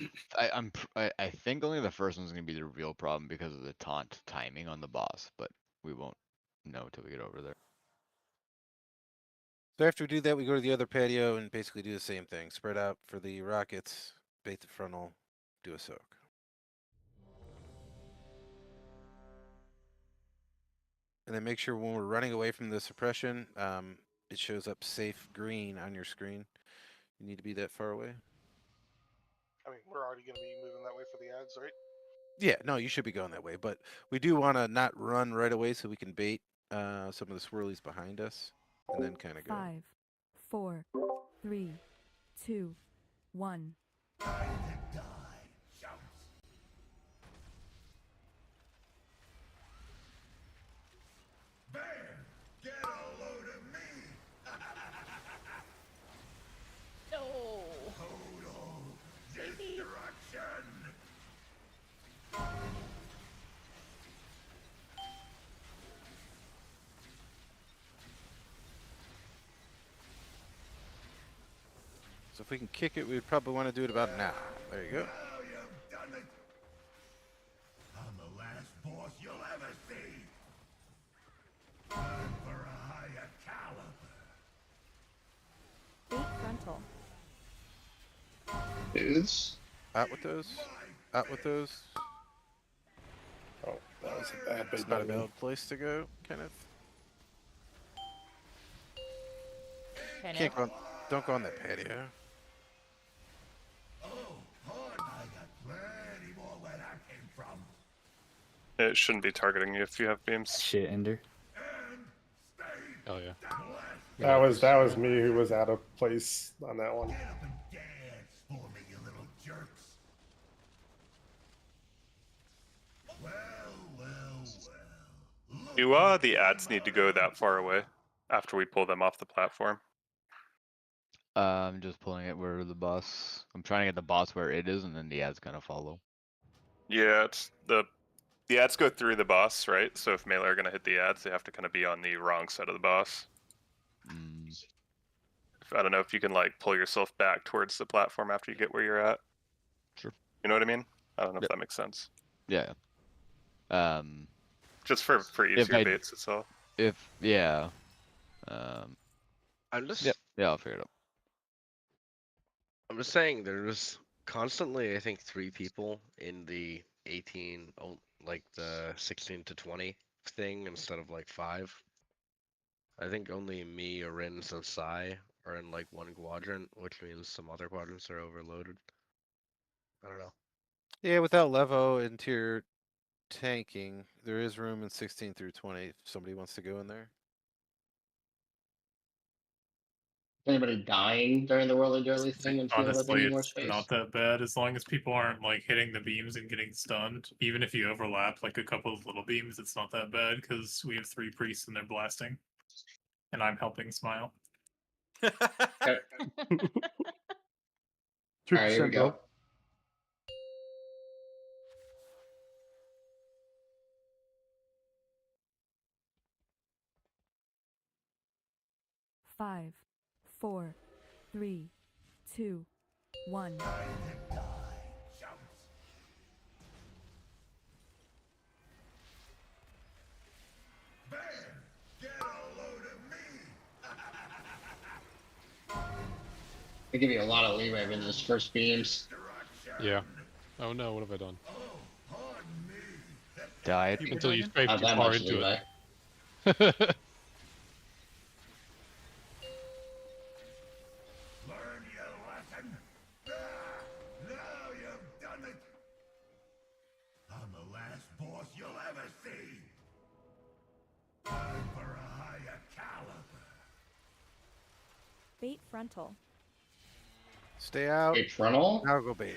think only the first one's gonna be the real problem because of the taunt timing on the boss, but we won't know till we get over there. So after we do that, we go to the other patio and basically do the same thing. Spread out for the rockets, bait the frontal, do a soak. And then make sure when we're running away from the suppression, it shows up safe green on your screen. You need to be that far away. I mean, we're already going to be moving that way for the ads, right? Yeah, no, you should be going that way, but we do want to not run right away so we can bait some of the swirlies behind us and then kind of go. 5, 4, 3, 2, 1. Get a load of me! No. Total destruction! So if we can kick it, we'd probably want to do it about now. There you go. Now you've done it! I'm the last boss you'll ever see! Time for a higher caliber! Bait frontal. boots. Out with those. Out with those. Oh, that was a bad It's bait. not a bad place to go, kind of. Can't go on, don't go on that patio. Oh, hard! I got plenty more where that came from. It shouldn't be targeting you if you have beams. Shit, Ender. Oh yeah. That was me who was out of place on that one. Get up and dance for me, you little jerks. Well, well, well. Do the ads need to go that far away after we pull them off the platform? I'm just pulling it where the boss. I'm trying to get the boss where it is, and then the ad's gonna follow. Yeah, it's the ads go through the boss, right? So if melee are gonna hit the ads, they have to kind of be on the wrong side of the boss. I don't know if you can like pull yourself back towards the platform after you get where you're at. Sure. You know what I mean? I don't know if that makes sense. Yeah. Just for easier baits itself. Yeah. I'm just. Yeah, I'll figure it out. I'm just saying there's constantly, I think, 3 people in the 18, like the 16 to 20 thing instead of like 5. I think only me, Arins, and Sai are in like one quadrant, which means some other quadrants are overloaded. I don't know. Yeah, without Levo in tier tanking, there is room in 16 through 20 if somebody wants to go in there. Anybody dying during the Whirly Dirly thing and feel like they Honestly, need more it's space? not that bad as long as people aren't like hitting the beams and getting stunned. Even if you overlap like a couple of little beams, it's not that bad because we have 3 priests and they're blasting, and I'm helping Smile. Okay. All 3%, right, here we bro. go. Five, 4, 3, 2, 1. They give you a lot of leeway with those first beams. Yeah. Oh no, what have I done? Died. Until you scrape Not too that far much into leeway. it. Learn your lesson. Now you've done it. I'm the last boss you'll ever see. Time for a higher caliber. Bait frontal. Stay out. Bait frontal? Now go bait.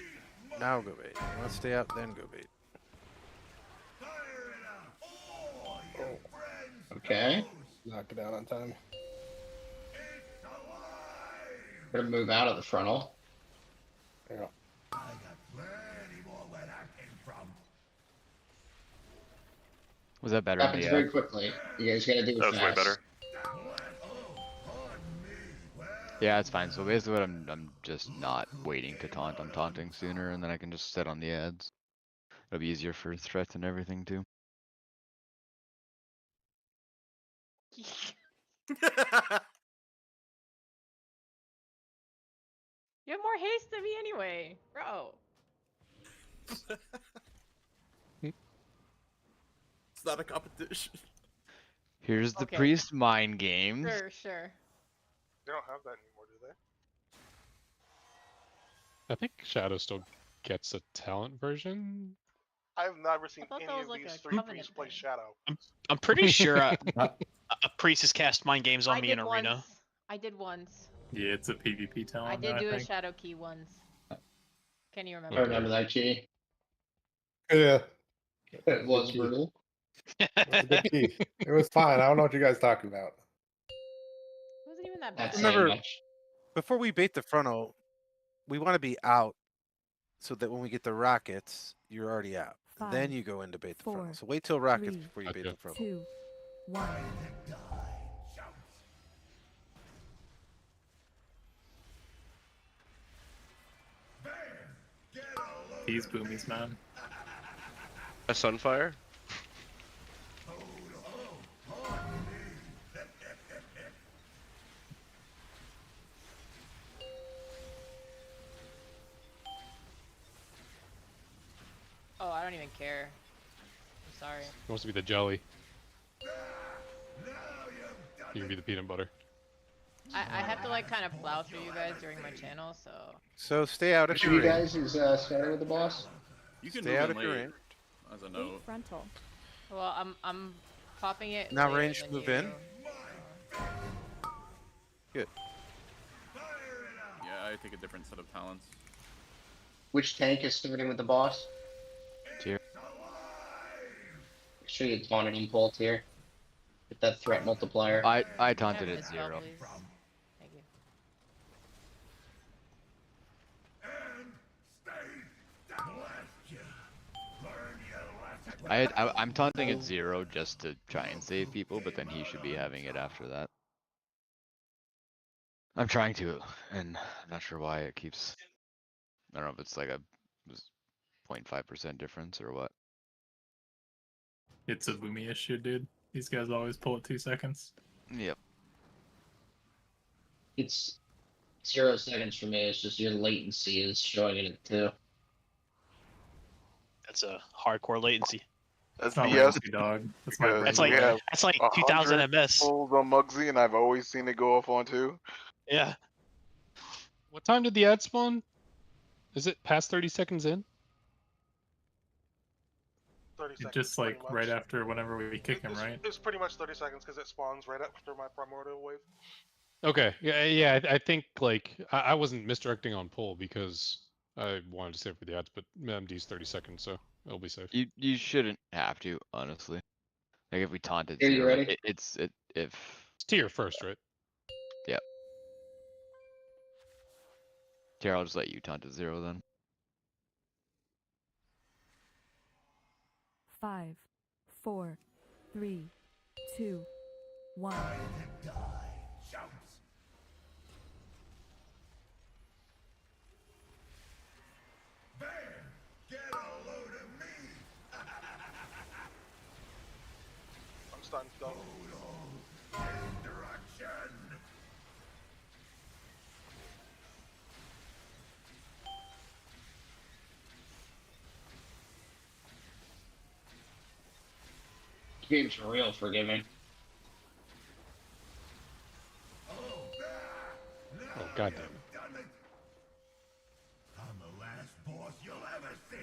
Now go bait. You want to stay out, then go bait. Okay. Knocked it out on time. Better move out of the frontal. Yeah. I got plenty more where that came from. Was that better? Happens Yeah. very quickly. You guys gotta do it That was way fast. better. Yeah, it's fine. So basically, what I'm just not waiting to taunt. I'm taunting sooner, and then I can just sit on the ads. It'll be easier for threats and everything too. You have more haste than me anyway, bro. It's not a competition. Here's the Okay. priest mind games. Sure. They don't have that anymore, do they? I think Shadow still gets a talent version. I have never seen thought any that was of like these a 3 covenant priests play thing. Shadow. I'm pretty sure a priest has cast mind games on I me did in once. arena. I did once. Yeah, it's a PvP talent. I did now, do a think. shadow key once. Can you I remember? remember that key. Yeah. It was Good key. brutal. It was a good key. It was fine. I don't know what you guys talking about. It wasn't even that bad. That's saying Remember, much. before we bait the frontal, we want to be out so that when we get the rockets, you're already out. Then 5, you go in to bait the 4, frontal. So wait till rockets 3, before you bait the frontal. 2, 1. These boomies, man. A Sunfire? Oh, I don't even care. I'm sorry. He wants to be the jelly. You can be the peanut butter. I have to like kind of plow through you guys during my channel, so. So stay out if Which of you're you in. guys is starting with the boss? You can Stay move out in if you're late, in. as a Bait note. frontal. Well, I'm popping it. Now later range than move you. in. Good. Yeah, I take a different set of talents. Which tank is starting with the boss? Tier. Make sure you taunt an impulse here. Get that threat multiplier. I taunted Have at this spell, 0. please. Thank you. I'm taunting at 0 just to try and save people, but then he should be having it after that. I'm trying to, and I'm not sure why it keeps. I don't know if it's like a 0.5% difference or what. It's a boomy issue, dude. These guys always pull at 2 seconds. Yep. It's 0 seconds for me. It's just your latency is showing it at 2. That's a hardcore latency. That's Not BS. latency, dog. That's my Because brain That's like we have 2000 100 ms. pulls on Muggsy, and I've always seen it go off on 2. Yeah. What time did the ad spawn? Is it past 30 seconds in? 30 seconds. Just like pretty right much. after whenever we kick him, right? It's pretty much 30 seconds because it spawns right after my primordial wave. Okay, yeah. I think like I wasn't misdirecting on pull because I wanted to save for the ads, but MD's 30 seconds, so it'll be safe. You shouldn't have to, honestly. Like if we taunt at Are you 0, ready? if It's tier first, right? Yep. Here, I'll just let you taunt at 0 then. 5, 4, 3, 2, 1. I'm stunned though. Game's real forgiving. Oh goddamn. I'm the last boss you'll ever see.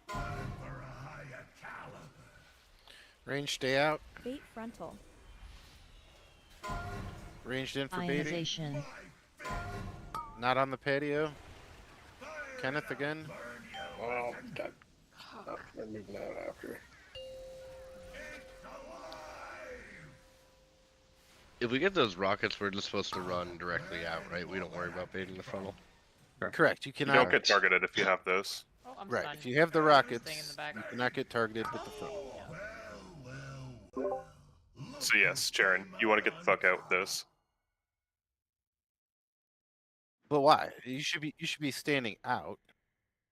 Time for a higher caliber. Range, stay out. Bait frontal. Ranged in for baiting. Ionization. Not on the patio. Kenneth again. Well, God. Oh, they're moving out after. If we get those rockets, we're just supposed to run directly out, right? We don't worry about baiting the frontal. Correct. You You cannot. don't get targeted if you have those. Oh, I'm Right. stunned. If you have the I'm rockets, staying in the back. you cannot get targeted with the front. So yes, Jaren, you want to get the fuck out with those. But why? You should be standing out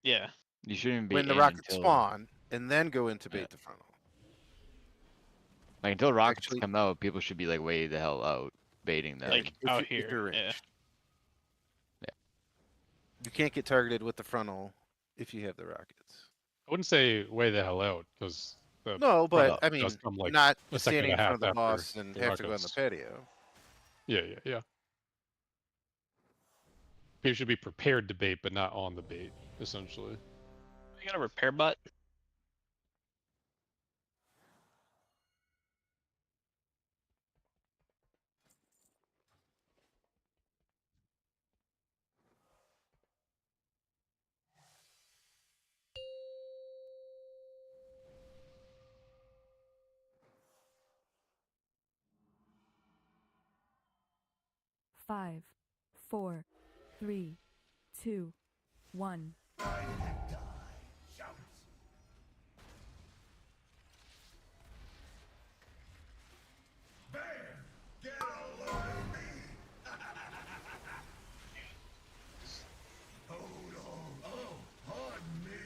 Yeah. You shouldn't be when the in rockets until, spawn, and then go into bait Yeah. the frontal. like until rockets Actually- come out, people should be like way the hell out baiting them. Like If out you- if here. you're Yeah. ranged. You can't get targeted with the frontal if you have the rockets. I wouldn't say way the hell out because No, but I mean, does come, like, not a second standing in and a front of the half boss after and the have to go on the rockets. patio. Yeah. People should be prepared to bait, but not on the bait, essentially. You got a repair butt? Five, 4, 3, 2, 1. Get a load of me! Hold on. Oh, pardon me.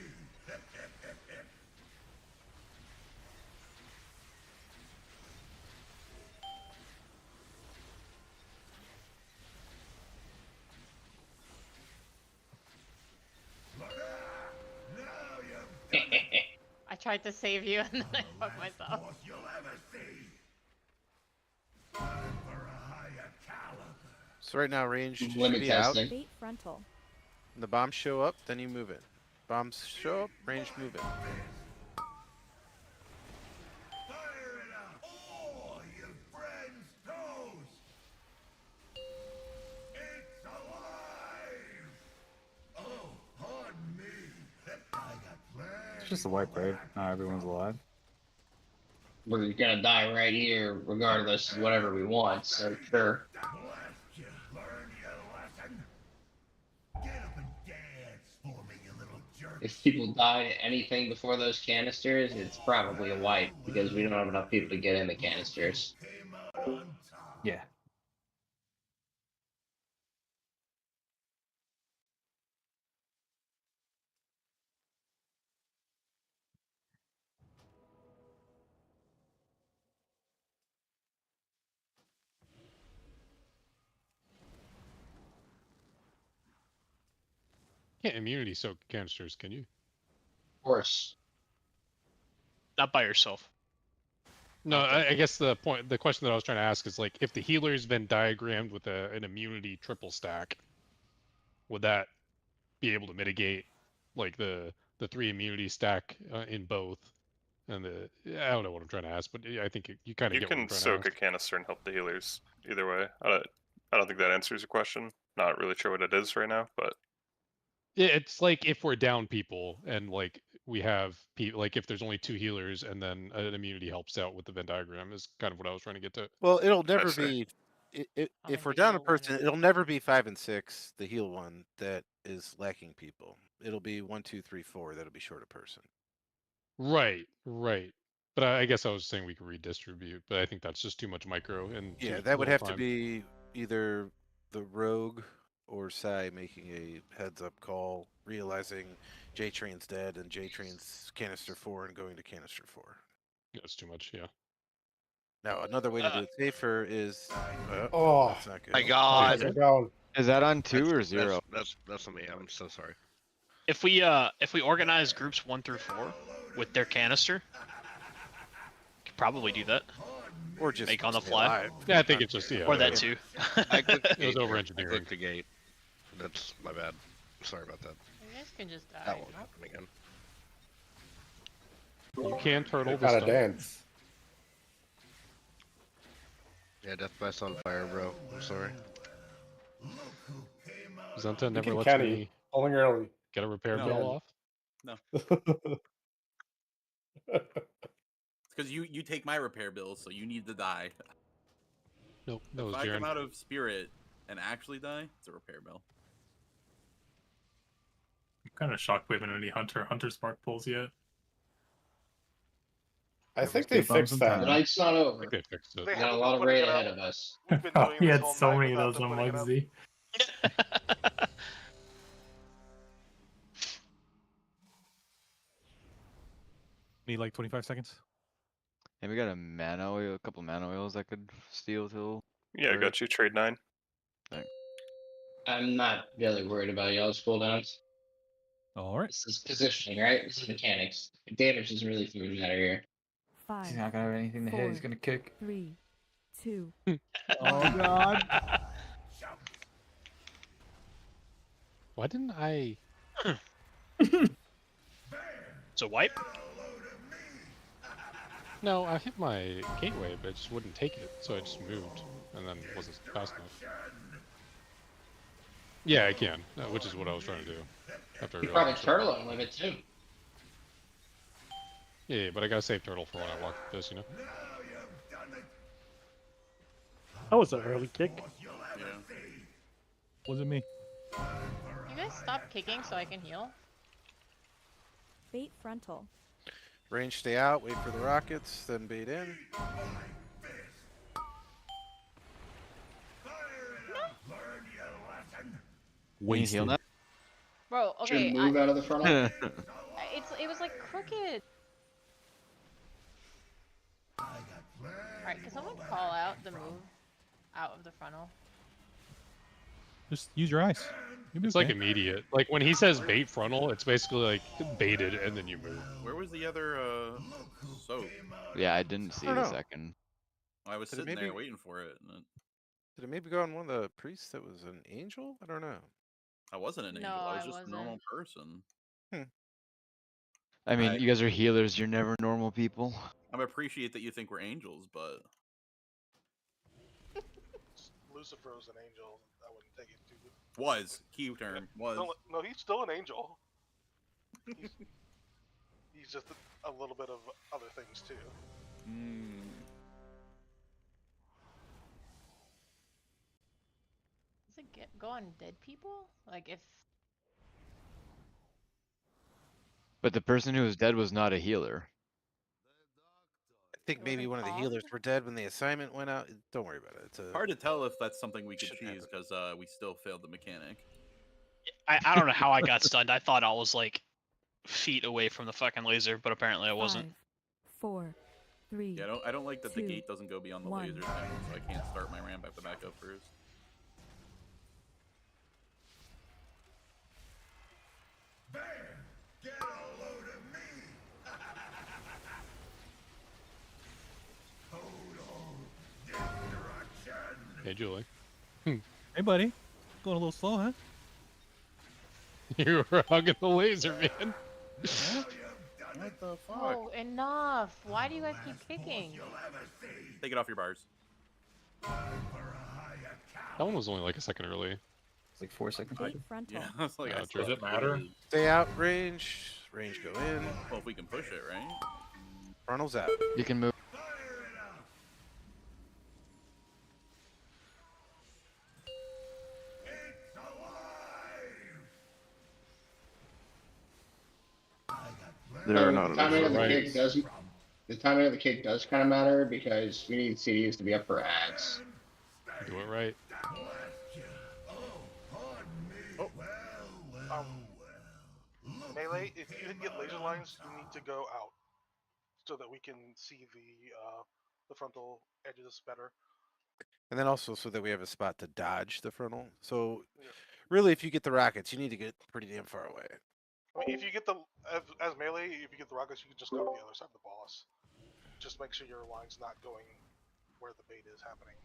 I tried to save you and then I fucked myself. Boss you'll ever see. Time for a higher caliber. So right now, range should Limit be out. testing. Bait frontal. When the bombs show up, then you move in. Bombs show up, range move in. Fire it up. Oh, your friend's toast. It's alive. Oh, pardon me. I got plans. It's just a white bird. Not everyone's alive. We're gonna die right here, regardless of whatever we want. So sure. Blast you. Learn your lesson. Get up and dance for me, you little jerk. If people die to anything before those canisters, it's probably a wipe because we don't have enough people to get in the canisters. Came out on top. Yeah. Can't immunity soak canisters, can you? Of course. Not by yourself. No, I guess the question that I was trying to ask is like, if the healer's been diagrammed with an immunity triple stack, would that be able to mitigate like the the 3 immunity stack in both. And I don't know what I'm trying to ask, but I think you kind of You get what I'm can trying soak to a ask. canister and help the healers either way. I don't think that answers your question. Not really sure what it is right now, but Yeah, it's like if we're down people and like we have like if there's only 2 healers and then an immunity helps out with the Venn diagram is kind of what I was trying to get to. Well, it'll I never see. be. If we're down a person, it'll never be 5 and 6, the heal one that is lacking people. It'll be 1, 2, 3, 4 that'll be short a person. Right, right. But I guess I was saying we could redistribute, but I think that's just too much micro and Yeah, too that would little have to time. be either the rogue or Sai making a heads-up call, realizing J-Train's dead and J-Train's canister 4 and going to canister 4. That's too much, yeah. Now, another way to do it safer is. Oh, that's not good. My God. How's it going? Is that on 2 or 0? That's on me. I'm so sorry. If we organize groups 1 through 4 with their canister, could probably do that. Or just make on the stay fly. alive. Yeah, I think it's just or that too. I clicked the It was gate. over I engineering. clicked the gate. That's my bad. Sorry about that. You guys can just die. That won't happen again. You can turtle Gotta this dance. Yeah, death by sunfire, bro. I'm sorry. Zenta Look never at lets Kenny, me pulling early. get a repair No. bill off. No. It's because you take my repair bills, so you need to die. Nope, that was If I come Jaren. out of spirit and actually die, it's a repair bill. I'm kind of shocked we haven't had any Hunter's Mark pulls yet. I think they fixed that. The night's not I over. think they fixed it. They We got a haven't lot been of putting raid it ahead out. of us. We've been doing He this had all so night many of without those them on putting it out. Mugsy. Need like 25 seconds. And we got a mana oil, a couple mana oils I could steal till. yeah, I got you. Trade 9. Thanks. I'm not really worried about y'all's cooldowns. All right. This is positioning, right? This is mechanics. Damage doesn't really throw me out of here. 'Cause he's 5, not gonna have anything to hit. He's 4, gonna kick. 3, 2. Oh God. Why didn't I? So wipe. No, I hit my gateway, but it just wouldn't take it, so I just moved, and then wasn't fast enough. Yeah, I can, which is what I was trying to do. After I You probably realized- turtle on limit too. Yeah, but I gotta save turtle for when I walk this, you know. That was an early kick. Yeah. Wasn't me. You guys stop kicking so I can heal? Bait frontal. Range stay out, wait for the rockets, then bait in. Wasted. Heal now? Bro, okay. Should move out of the frontal. It was like crooked. Alright, can someone call out the move out of the frontal? Just use your eyes. You'll be It's like okay. immediate. Like when he says bait frontal, it's basically like baited and then you move. Where was the other soap? Yeah, I didn't see I don't the know. second. I was Did it sitting there maybe- waiting for it. And Did it maybe go on one of the priests that was an angel? I don't know. I wasn't an No, angel. I was I just a normal wasn't. person. I mean, I- you guys are healers. You're never normal people. I appreciate that you think we're angels, but Lucifer was an angel. I wouldn't take it too. was key term was. No, he's still an angel. He's just a little bit of other things too. Does it go on dead people? Like if But the person who was dead was not a healer. I think maybe one of the healers were dead when the assignment went out. Don't worry about it. It's a Hard to tell if that's something we could choose because we still failed the mechanic. I don't know how I got stunned. I thought I was like feet away from the fucking laser, but apparently I wasn't. 5, 4, 3. Yeah, I don't like that the 2, gate doesn't go beyond the 1. laser thing, so I can't start my ramp. I have to back up first. Hey, Julie. Hey, buddy. Going a little slow, huh? You were hugging the laser, man. What the fuck? Oh, enough! Why do you guys keep kicking? Take it off your bars. That one was only like a second early. It's like 4 seconds. Yeah, I was like, No, I true. still Does it have matter? to- Stay out range. Range go in. Well, if we can push it, right? Frontal's out. You can move. There So are the not timing enough of the rights. kick does. The timing of the kick does kind of matter because we need CDs to be up for ads. Do it right. Melee, if you get laser lines, you need to go out so that we can see the frontal edges better. And then also so that we have a spot to dodge the frontal. So really, if you get the rockets, you need to get pretty damn far away. I mean, if you get the as melee, if you get the rockets, you can just go to the other side of the boss. Just make sure your line's not going where the bait is happening.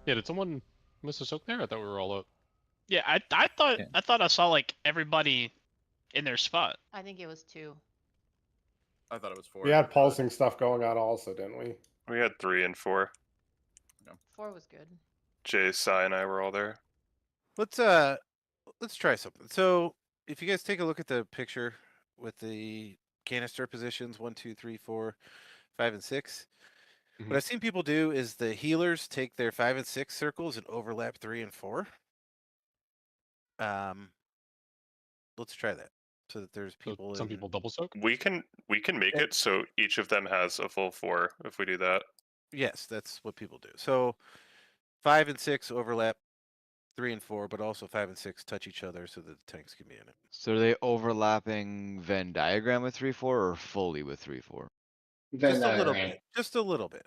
Yeah, did someone miss a soak there? I thought we were all up. Yeah, I thought I saw like everybody in their spot. I think it was 2. I thought it was 4. We had pulsing stuff going on also, didn't we? We had 3 and 4. 4 was good. Jay, Sai, and I were all there. Let's try something. So if you guys take a look at the picture with the canister positions 1, 2, 3, 4, 5, and 6. What I've seen people do is the healers take their 5 and 6 circles and overlap 3 and 4. Let's try that so that there's people. Some people double soak. We can make it so each of them has a full 4 if we do that. Yes, that's what people do. So 5 and 6 overlap 3 and 4, but also 5 and 6 touch each other so that the tanks can be in it. So are they overlapping Venn diagram with 3-4 or fully with 3-4? Just a little bit. Just a little bit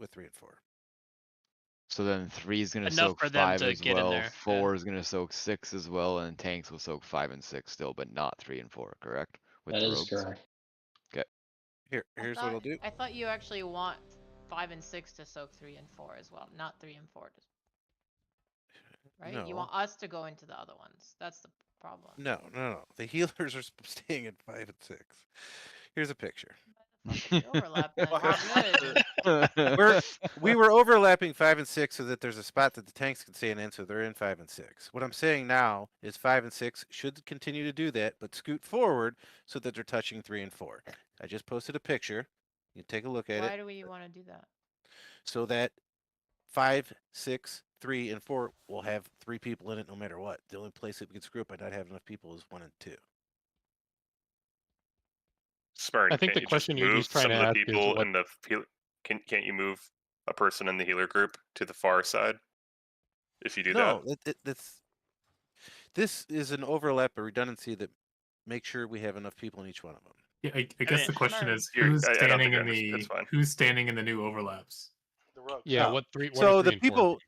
with 3 and 4. So then 3 is gonna Enough soak for them 5 to as get in well. there, 4 is gonna soak 6 as well, and tanks will soak 5 and 6 still, but not 3 and 4. Correct? With That the is rogues? correct. Okay. Here's what I'll do. I thought you actually want 5 and 6 to soak 3 and 4 as well, not 3 and 4. Right? You No. want us to go into the other ones. That's the problem. No. The healers are staying at 5 and 6. Here's a picture. Overlap then. We were overlapping 5 and 6 so that there's a spot that the tanks can stand in, so they're in 5 and 6. What I'm saying now is 5 and 6 should continue to do that, but scoot forward so that they're touching 3 and 4. I just posted a picture. You can take a look at it. Why do we want to do that? So that 5, 6, 3, and 4 will have 3 people in it no matter what. The only place that we can screw up by not having enough people is 1 and 2. Smart. I think the question you're just trying to ask is people what- in the can't you move a person in the healer group to the far side if you do that? No, this is an overlap, a redundancy that makes sure we have enough people in each one of them. Yeah, I guess the question is You're- who's I don't standing think in I understand. That's fine. who's standing in the new overlaps? The rugs. Yeah, No. what three? What So are 3 the and 4?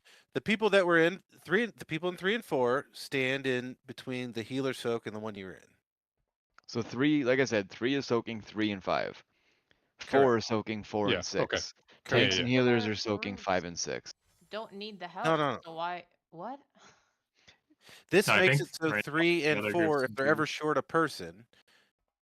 people that were in 3, the people in 3 and 4 stand in between the healer soak and the one you're in. So 3, like I said, 3 is soaking 3 and 5. 4 is soaking 4 Yeah, and 6. okay. Tanks Yeah, and yeah. healers are soaking 5 and 6. Don't need the help. no. So why? What? This No, I makes think it so right, 3 the and other 4, groups if they're can ever short a person,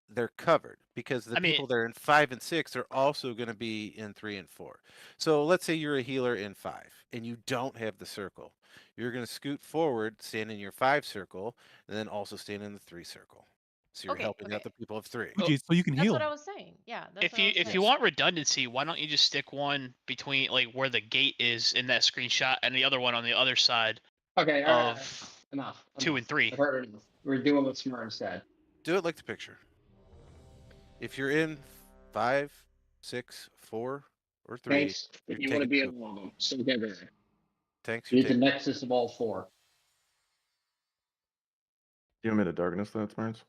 they're covered because the I mean- people that are in 5 and 6 are also going to be in 3 and 4. So let's say you're a healer in 5 and you don't have the circle. You're going to scoot forward, stand in your 5 circle, and then also stand in the 3 circle. So you're Okay, helping out the people of 3. Fuji, so you can That's heal. what I was saying. Yeah. That's If what I you was if saying. you want redundancy, why don't you just stick one between like where the gate is in that screenshot and the other one on the other side Okay, all right. of Enough. 2 and 3? I've heard enough. We're doing what Smart said. Do it like the picture. If you're in 5, 6, 4, or 3, Tanks, if you want to be in one of them, so get there. tanks, You you need the take. nexus of all 4. You want me to darkness that, Smarts?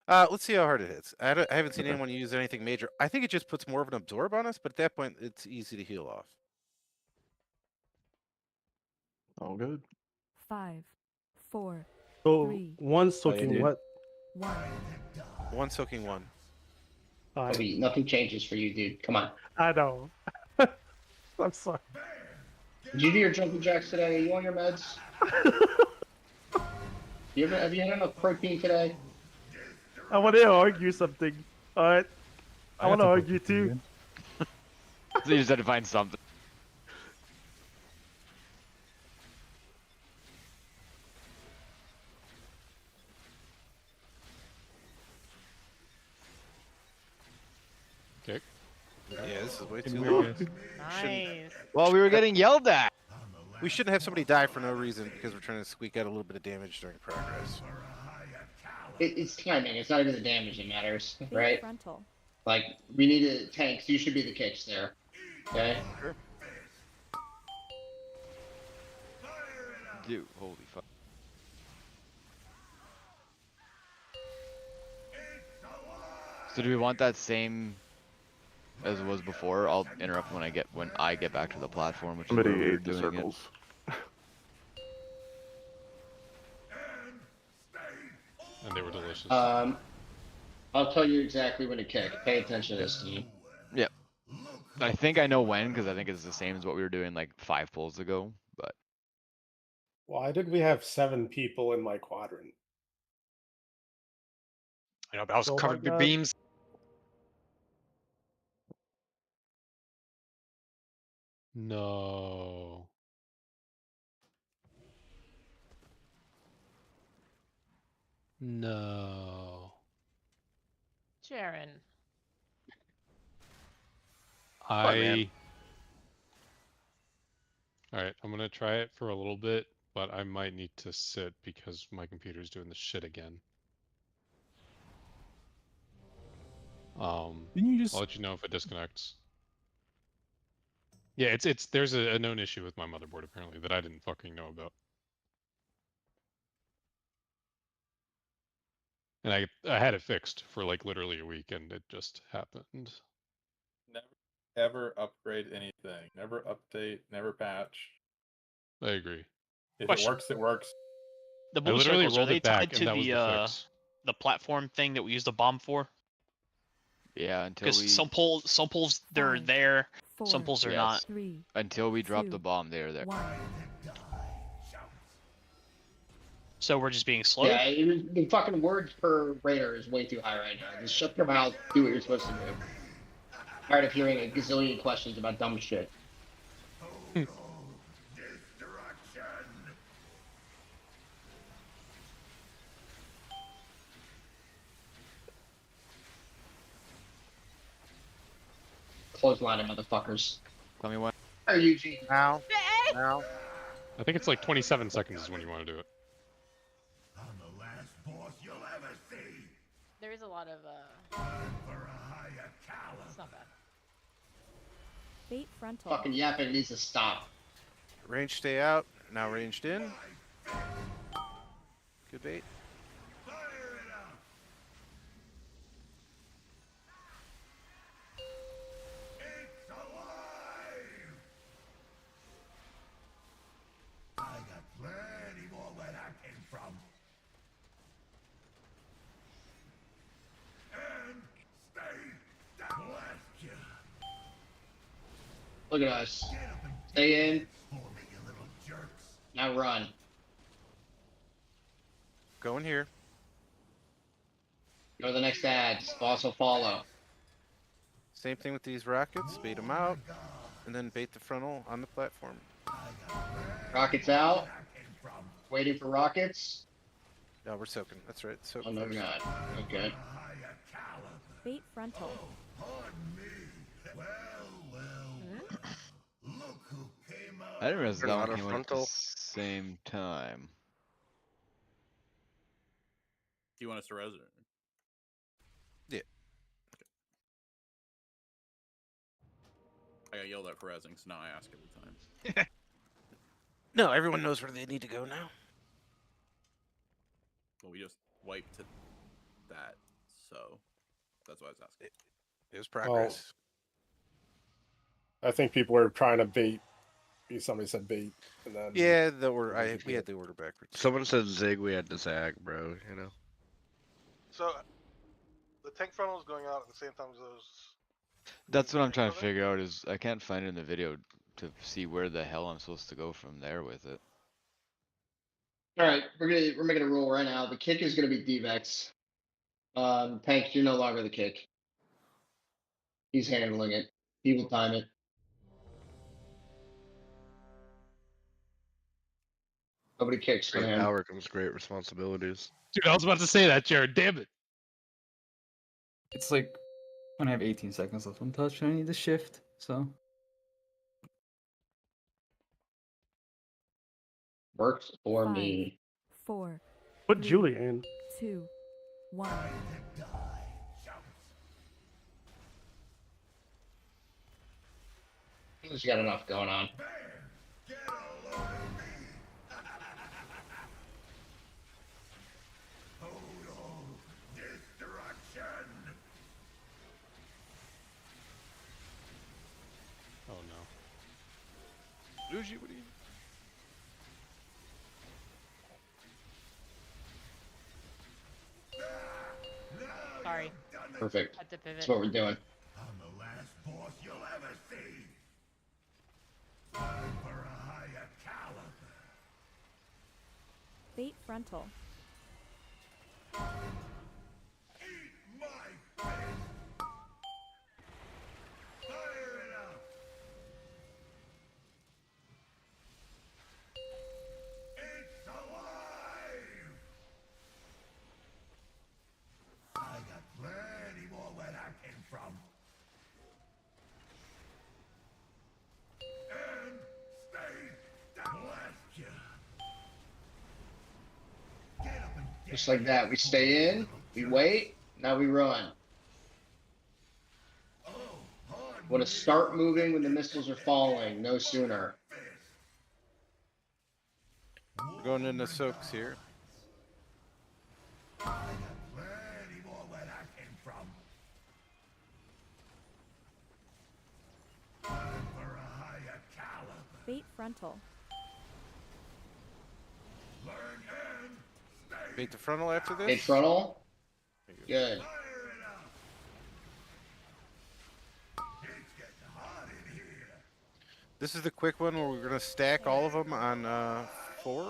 Let's see how hard it hits. I haven't seen anyone use anything major. I think it just puts more of an absorb on us, but at that point, it's easy to heal off. All good. 5, 4, So 3, one soaking dude. what? 1. One soaking 1. Nothing changes for you, dude. Come on. I know. I'm sorry. Did you do your jumping jacks today? Are you on your meds? Have you had enough protein today? I want to argue something. All right. I want to argue too. So you just had to find something. Okay. Yeah, this is way Getting too weird, long. guys. Nice. Well, we were getting yelled at. We shouldn't have somebody die for no reason because we're trying to squeak out a little bit of damage during progress. It's timing. It's not even the damage that matters, right? Frontal. Like, we need a tanks. You should be the kicks there. Okay? Sure. Dude, holy fuck. So do we want that same as it was before? I'll interrupt when I get back to the platform, which Somebody is where we were ate the doing circles. And they were delicious. I'll tell you exactly when to kick. Pay attention to this team. Yep. I think I know when, because I think it's the same as what we were doing like 5 pulls ago, but Why did we have 7 people in my quadrant? I know, but I was Oh my covered with God. beams. No. No. Jaren. man. Alright, I'm gonna try it for a little bit, but I might need to sit because my computer's doing this shit again. Didn't you just? I'll let you know if it disconnects. Yeah, there's a known issue with my motherboard apparently that I didn't fucking know about. And I had it fixed for like literally a week and it just happened. Never ever upgrade anything. Never update. Never patch. I agree. If Question. it works, it works. The I blue literally circles, are rolled they it back tied to and that was the fix. the platform thing that we use the bomb for? yeah, until Because we some polls they're 5, there, 4, some polls are Yes. not. 3, until we drop the 2, bomb, they're there. 1. So we're just being slow. Yeah, the fucking words per raider is way too high right now. Just shut your mouth, do what you're supposed to do. Tired of hearing a gazillion questions about dumb shit. Clothesline motherfuckers. Tell me when. Are you Eugene? Now. Now. I think it's like 27 seconds is when you want to do it. I'm the last boss you'll ever see. There is a lot of For a higher caliber. It's not bad. Fate frontal. Fucking yapping needs to stop. Range stay out. Now ranged in. Good bait. I got plenty more where that came from. And stay down. Blast you. Look at us. Stay in. For me, you little jerks. Now run. Going here. Go to the next ads. Boss will follow. Same thing with these rockets. Bait them out. And then bait the frontal on the platform. Rockets out. Waiting for rockets. No, we're soaking. That's right. Soak Oh, no, first. we're not. Okay. Fate frontal. I didn't realize that Not one a came out at the frontal. same time. Do you want us to res it? Yeah. I got yelled at for resing, so now I ask every time. No, everyone knows where they need to go now. Well, we just wiped that, so that's why I was asking. It was progress. I think people were trying to bait. Somebody said bait, and then Yeah, we had the order backwards. Someone said zig, we had to zag, bro. You know. So the tank frontal is going out at the same time as those. That's what I'm trying to figure out is I can't find it in the video. to see where the hell I'm supposed to go from there with it. All right, we're making a rule right now. The kick is gonna be D-Vex. Tank, you're no longer the kick. He's handling it. He will time it. Nobody kicks for Great him. power comes great responsibilities. Dude, I was about to say that, Jared. Damn it. It's like when I have 18 seconds left on touch, I need to shift. So Works for 5, me. 4, Put 3, Julie in. 2, 1. He's got enough going on. Oh no. Luigi, what are you? Sorry. Perfect. Had to pivot. That's what we're doing. I'm the last boss you'll ever see. Time for a higher caliber. Fate frontal. Eat my fist. Fire it up. It's alive. I got plenty more where that came from. And stay down. Blast ya. Get up and get Just like that. We stay in, we wait, now we run. Want to start moving when the missiles are falling, no sooner. We're going into soaks here. I got plenty more where that came from. Time for a higher caliber. Fate frontal. Learn and stay. Bait the frontal after this. Hey, frontal. Good. Fire it up. It's getting hot in here. This is the quick one where we're gonna stack all of them on 4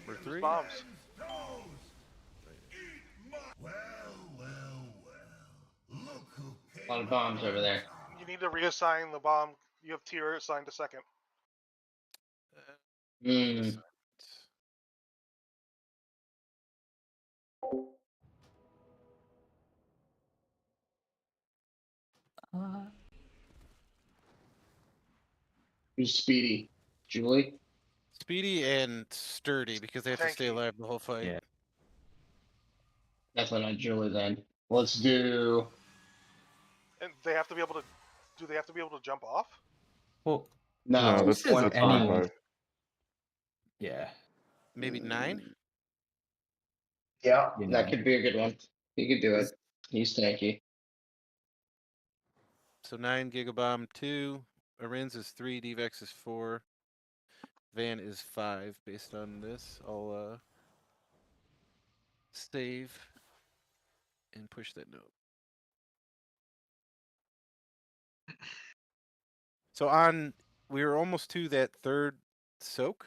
or 3. Bombs. Look who A lot of bombs over there. You need to reassign the bomb. You have tier assigned to second. Hmm. Who's Speedy? Julie? Speedy and sturdy because they have to stay alive the whole fight. Yeah. Definitely not Julie then. Let's do. And they have to be able to. Do they have to be able to jump off? Well, No, it that's says point anyone. five. Yeah. Maybe 9. Yeah, You that know. could be a good one. He could do it. He's tanky. So 9 Gigabomb 2. Arins is 3. Dvex is 4. Van is 5 based on this. I'll save and push that note. So we were almost to that third soak.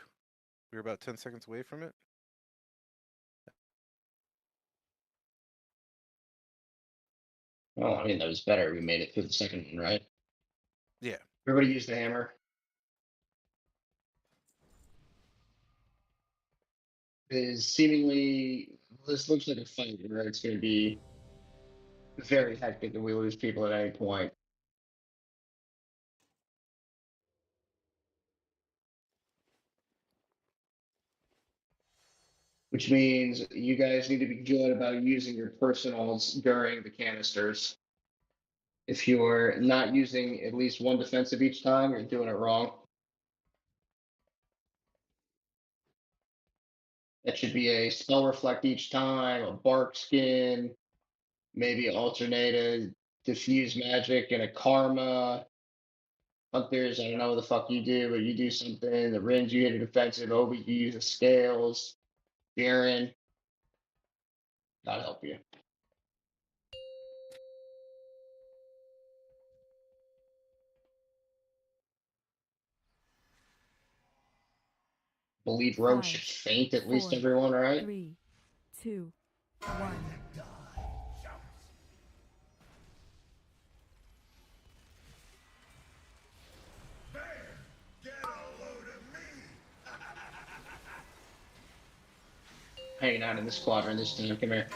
We were about 10 seconds away from it. Oh, I mean, that was better. We made it through the second one, right? Yeah. Everybody use the hammer. This looks like a fight where it's going to be very hectic if we lose people at any point. Which means you guys need to be good about using your personals during the canisters. If you're not using at least one defensive each time, you're doing it wrong. That should be a spell reflect each time, a bark skin, maybe alternate a diffuse magic and a karma. Hunters, I don't know what the fuck you do, but you do something. The Rins, you hit a defensive. Obi, you use the scales. Baron, God help you. believe Rogue should faint at least everyone, right? 3, 2, 1. Hanging out in this quadrant this time. Come here.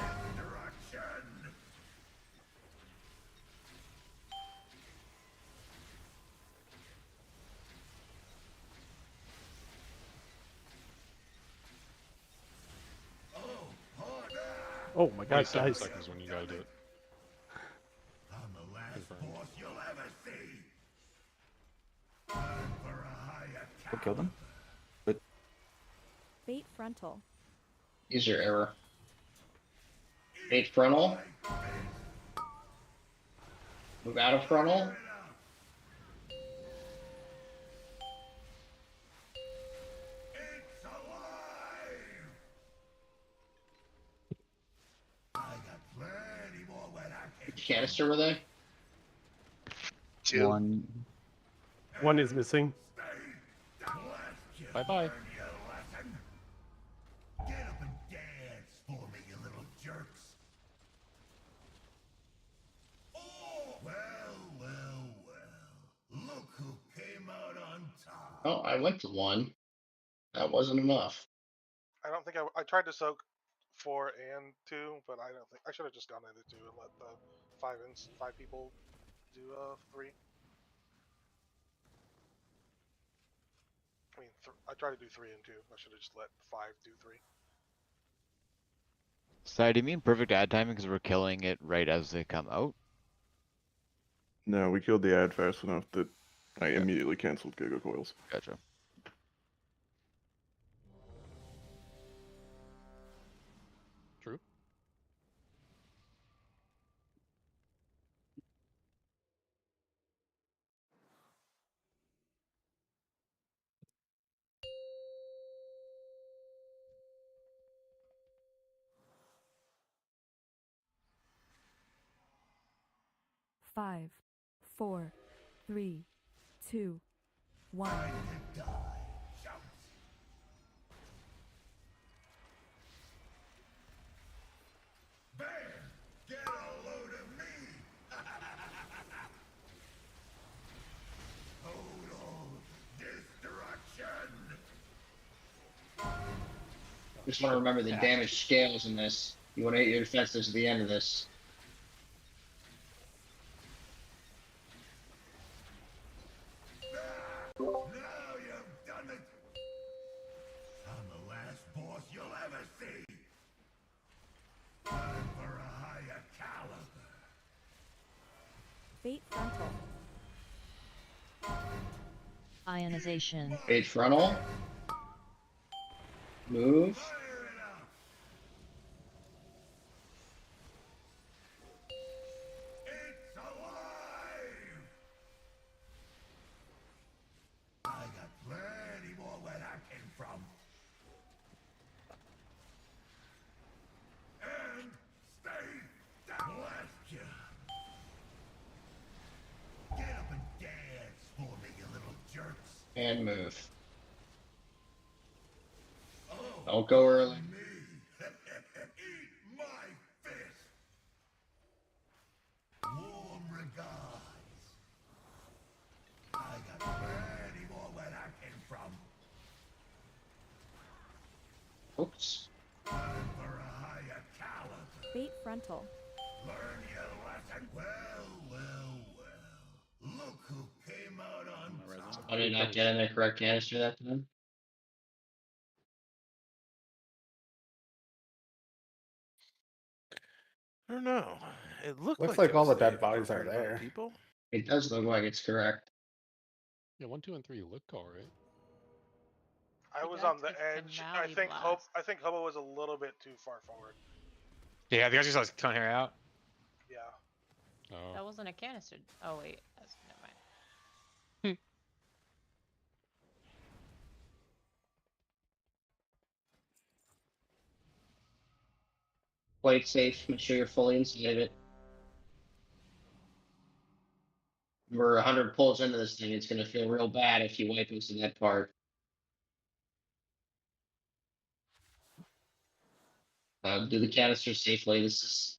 Oh my god, 27 guys. seconds when you gotta do it. I'm the last Confirmed. boss you'll ever see. Time for a higher We'll kill them. But Fate frontal. Use your error. 8 frontal. Move out of frontal. It's alive. I got plenty more where I came Which canister were they? 2. one. One is missing. Bye bye. Get up and dance for me, you little jerks. Oh, well. Look who came out on top. Oh, I went to 1. That wasn't enough. I don't think I tried to soak 4 and 2, but I don't think I should have just gone into 2 and let the 5 people do 3. I mean, I tried to do 3 and 2. I should have just let 5 do 3. So do you mean perfect ad timing because we're killing it right as they come out? No, we killed the ad fast enough that I immediately canceled Giga Coils. Gotcha. True. Five, 4, 3, 2, 1. Bam! Get a load of me. Total destruction. Just want to remember the damage scales in this. You want to hit your defenses at the end of this. Now you've done it. I'm the last boss you'll ever see. Time for a higher caliber. Fate frontal. Ionization. 8 frontal. Move. It's alive. I got plenty more where that came from. And stay down. Blast you. Get up and dance for me, you little jerks. And move. Oh, Don't go early. me. Eat my fist. Warm regards. I got plenty more where that came from. Oops. Time for a higher caliber. Fate frontal. Learn your lesson. Well. Look who came out on top. I did not get in the correct canister that time. I don't know. It looked Looks like like all the there was dead bodies are there. people. It does look like it's correct. Yeah, 1, 2, and 3 look alright. I was that's on the with edge. Finale Blast. I think Hobo was a little bit too far forward. Yeah, the guys just like cutting hair out. Yeah. Oh. That wasn't a canister. Oh wait, that's never mind. Play it safe. Make sure you're fully inside it. We're 100 pulls into this thing. It's going to feel real bad if you wipe us in that part. Do the canister safely. This is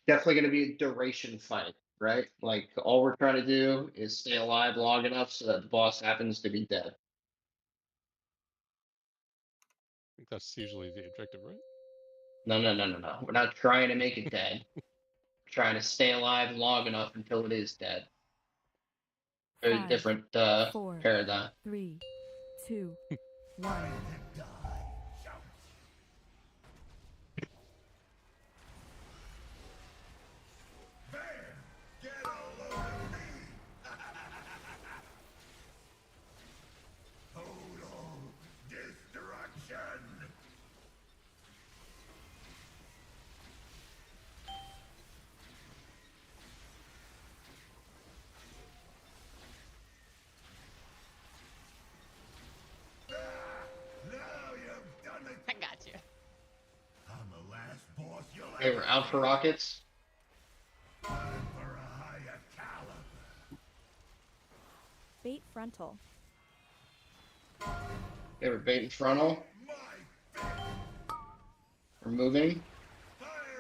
definitely going to be a duration fight, right? Like all we're trying to do is stay alive long enough so that the boss happens to be dead. I think that's usually the objective, right? No. We're not trying to make it dead. We're trying to stay alive long enough until it is dead. Very 5, different 4, paradigm. 3, 2, 1. Total destruction. I got you. I'm the last boss you'll Okay, ever we're out for rockets. for a higher caliber. Bait frontal. Okay, we're baiting frontal. We're moving.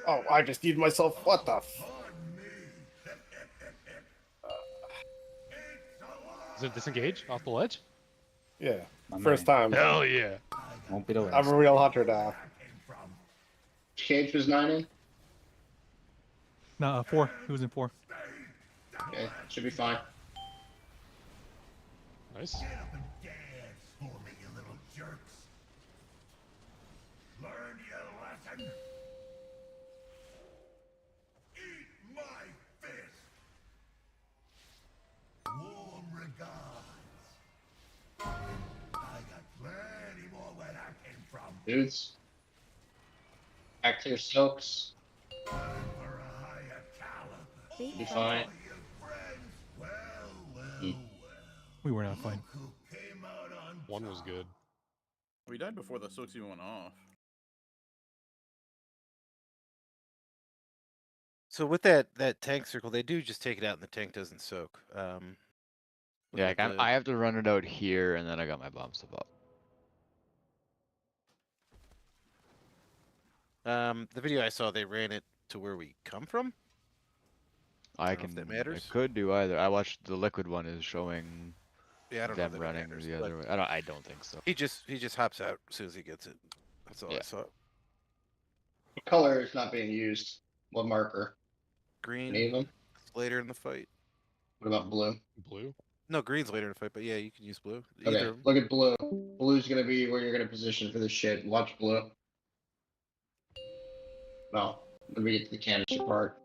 Oh, I just need myself. What the? Is it disengage off the ledge? Yeah, My first man. time. Hell yeah. Won't be the last. I'm a real hunter now. Cage was 9 in. No, 4. He was in 4. Okay, should be fine. Nice. Get up and dance for me, you little jerks. Learn your lesson. Eat my fist. Warm regards. I got plenty more where that came from. Dudes. Back to your soaks. For a higher caliber. Bait Be frontal. fine. We were not fine. One was good. We died before the soaks even went off. So with that tank circle, they do just take it out and the tank doesn't soak. Yeah, like I have to run it out here, and then I got my bomb stuff up. The video I saw, they ran it to where we come from. I don't know if can. that matters. I could do either. I watched the liquid one is showing. Yeah, I don't know if them that running matters, the but other way. I don't think so. He just hops out as soon as he gets it. That's all I saw. What color is not being used? What marker? Green. Any of them? Later in the fight. What about blue? Blue? No, green's later in the fight, but yeah, you can use blue. Okay, Either. look at blue. Blue's gonna be where you're gonna position for this shit. Watch blue. Well, let me get to the canister part.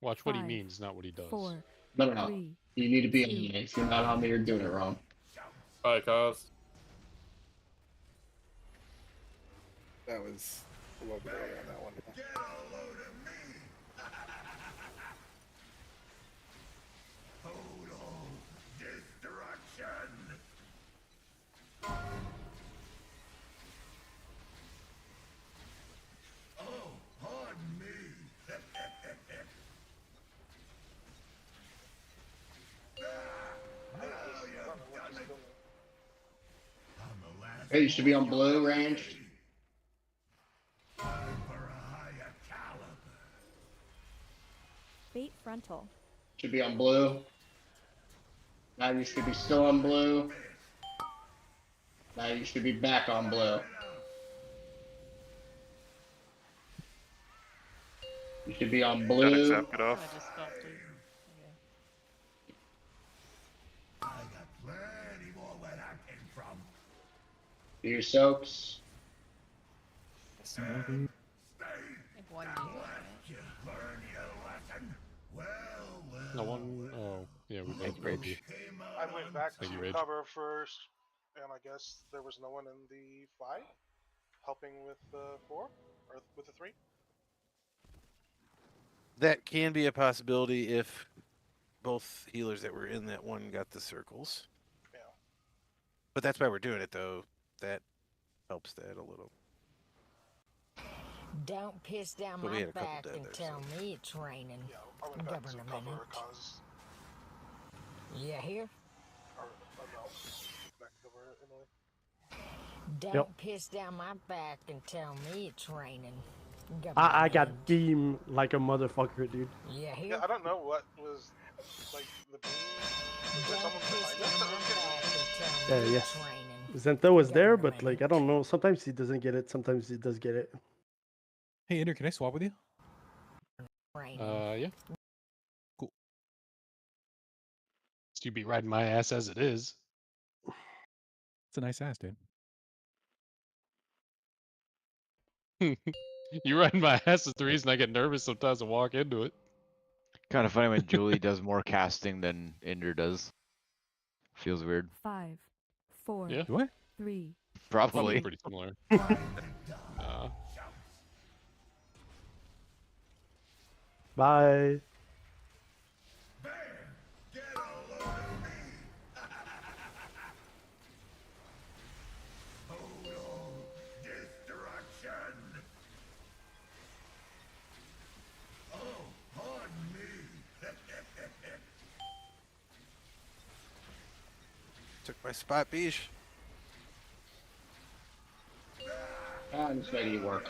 Watch what he 5, means, not what he does. 4, No. 3, You need to be 2. on me. If you're not on me, you're doing it wrong. Alright, cuz. That was a little bit early on that one. Get a load of me. Total destruction. Oh, pardon me. Now you've done it. I'm the last Hey, you should be on blue range. for a higher caliber. Bait frontal. Should be on blue. Now you should be still on blue. Now you should be back on blue. You should be on Gotta blue. zap it off. I just felt it. I got plenty more where that came from. Do your soaks. Like one Let you learn your lesson. Well. No one. Oh, yeah, we both Bridge. I went back Thank you, to Rage. cover first, and I guess there was no one in the 5 helping with the 4 or with the 3. That can be a possibility if both healers that were in that one got the circles. Yeah. But that's why we're doing it, though. That helps that a little. Don't piss down But we my had a couple back dead and there, tell me it's raining. Yeah, I went back to Govern a cover minute. cause Yeah, here? or no, over here, Emily. Don't piss down my back and tell me it's raining. I got steam like a motherfucker, dude. Yeah, Yeah, I don't know what was like the beam. Was there someone behind us that was getting it? Yes. Zentho was there, but like I don't know. Sometimes he doesn't get it. Sometimes he does get it. Hey, Ender, can I swap with you? Yeah. Cool. You be riding my ass as it is. It's a nice ass, dude. You riding my ass is the reason I get nervous sometimes to walk into it. Kind of funny when Julie does more casting than Inder does. Feels weird. 5, 4, Yeah. What? 3. Probably. Pretty similar. Bye. Destruction! Oh, pardon me. Took my spot, Beesh. I'm just making it work.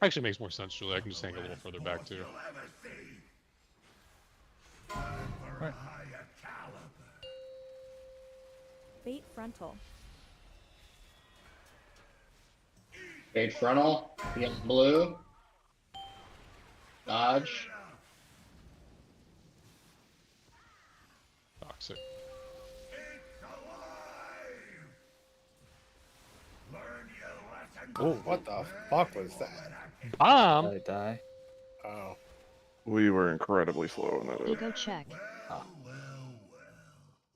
Actually makes more sense, Julie. I can just hang a little further back too. Right. Bait frontal. Bait frontal. Yellow blue. Dodge. Toxic. Oh, what the fuck was that? Bomb. Did I die? Oh. We were incredibly slow on that. Ego check.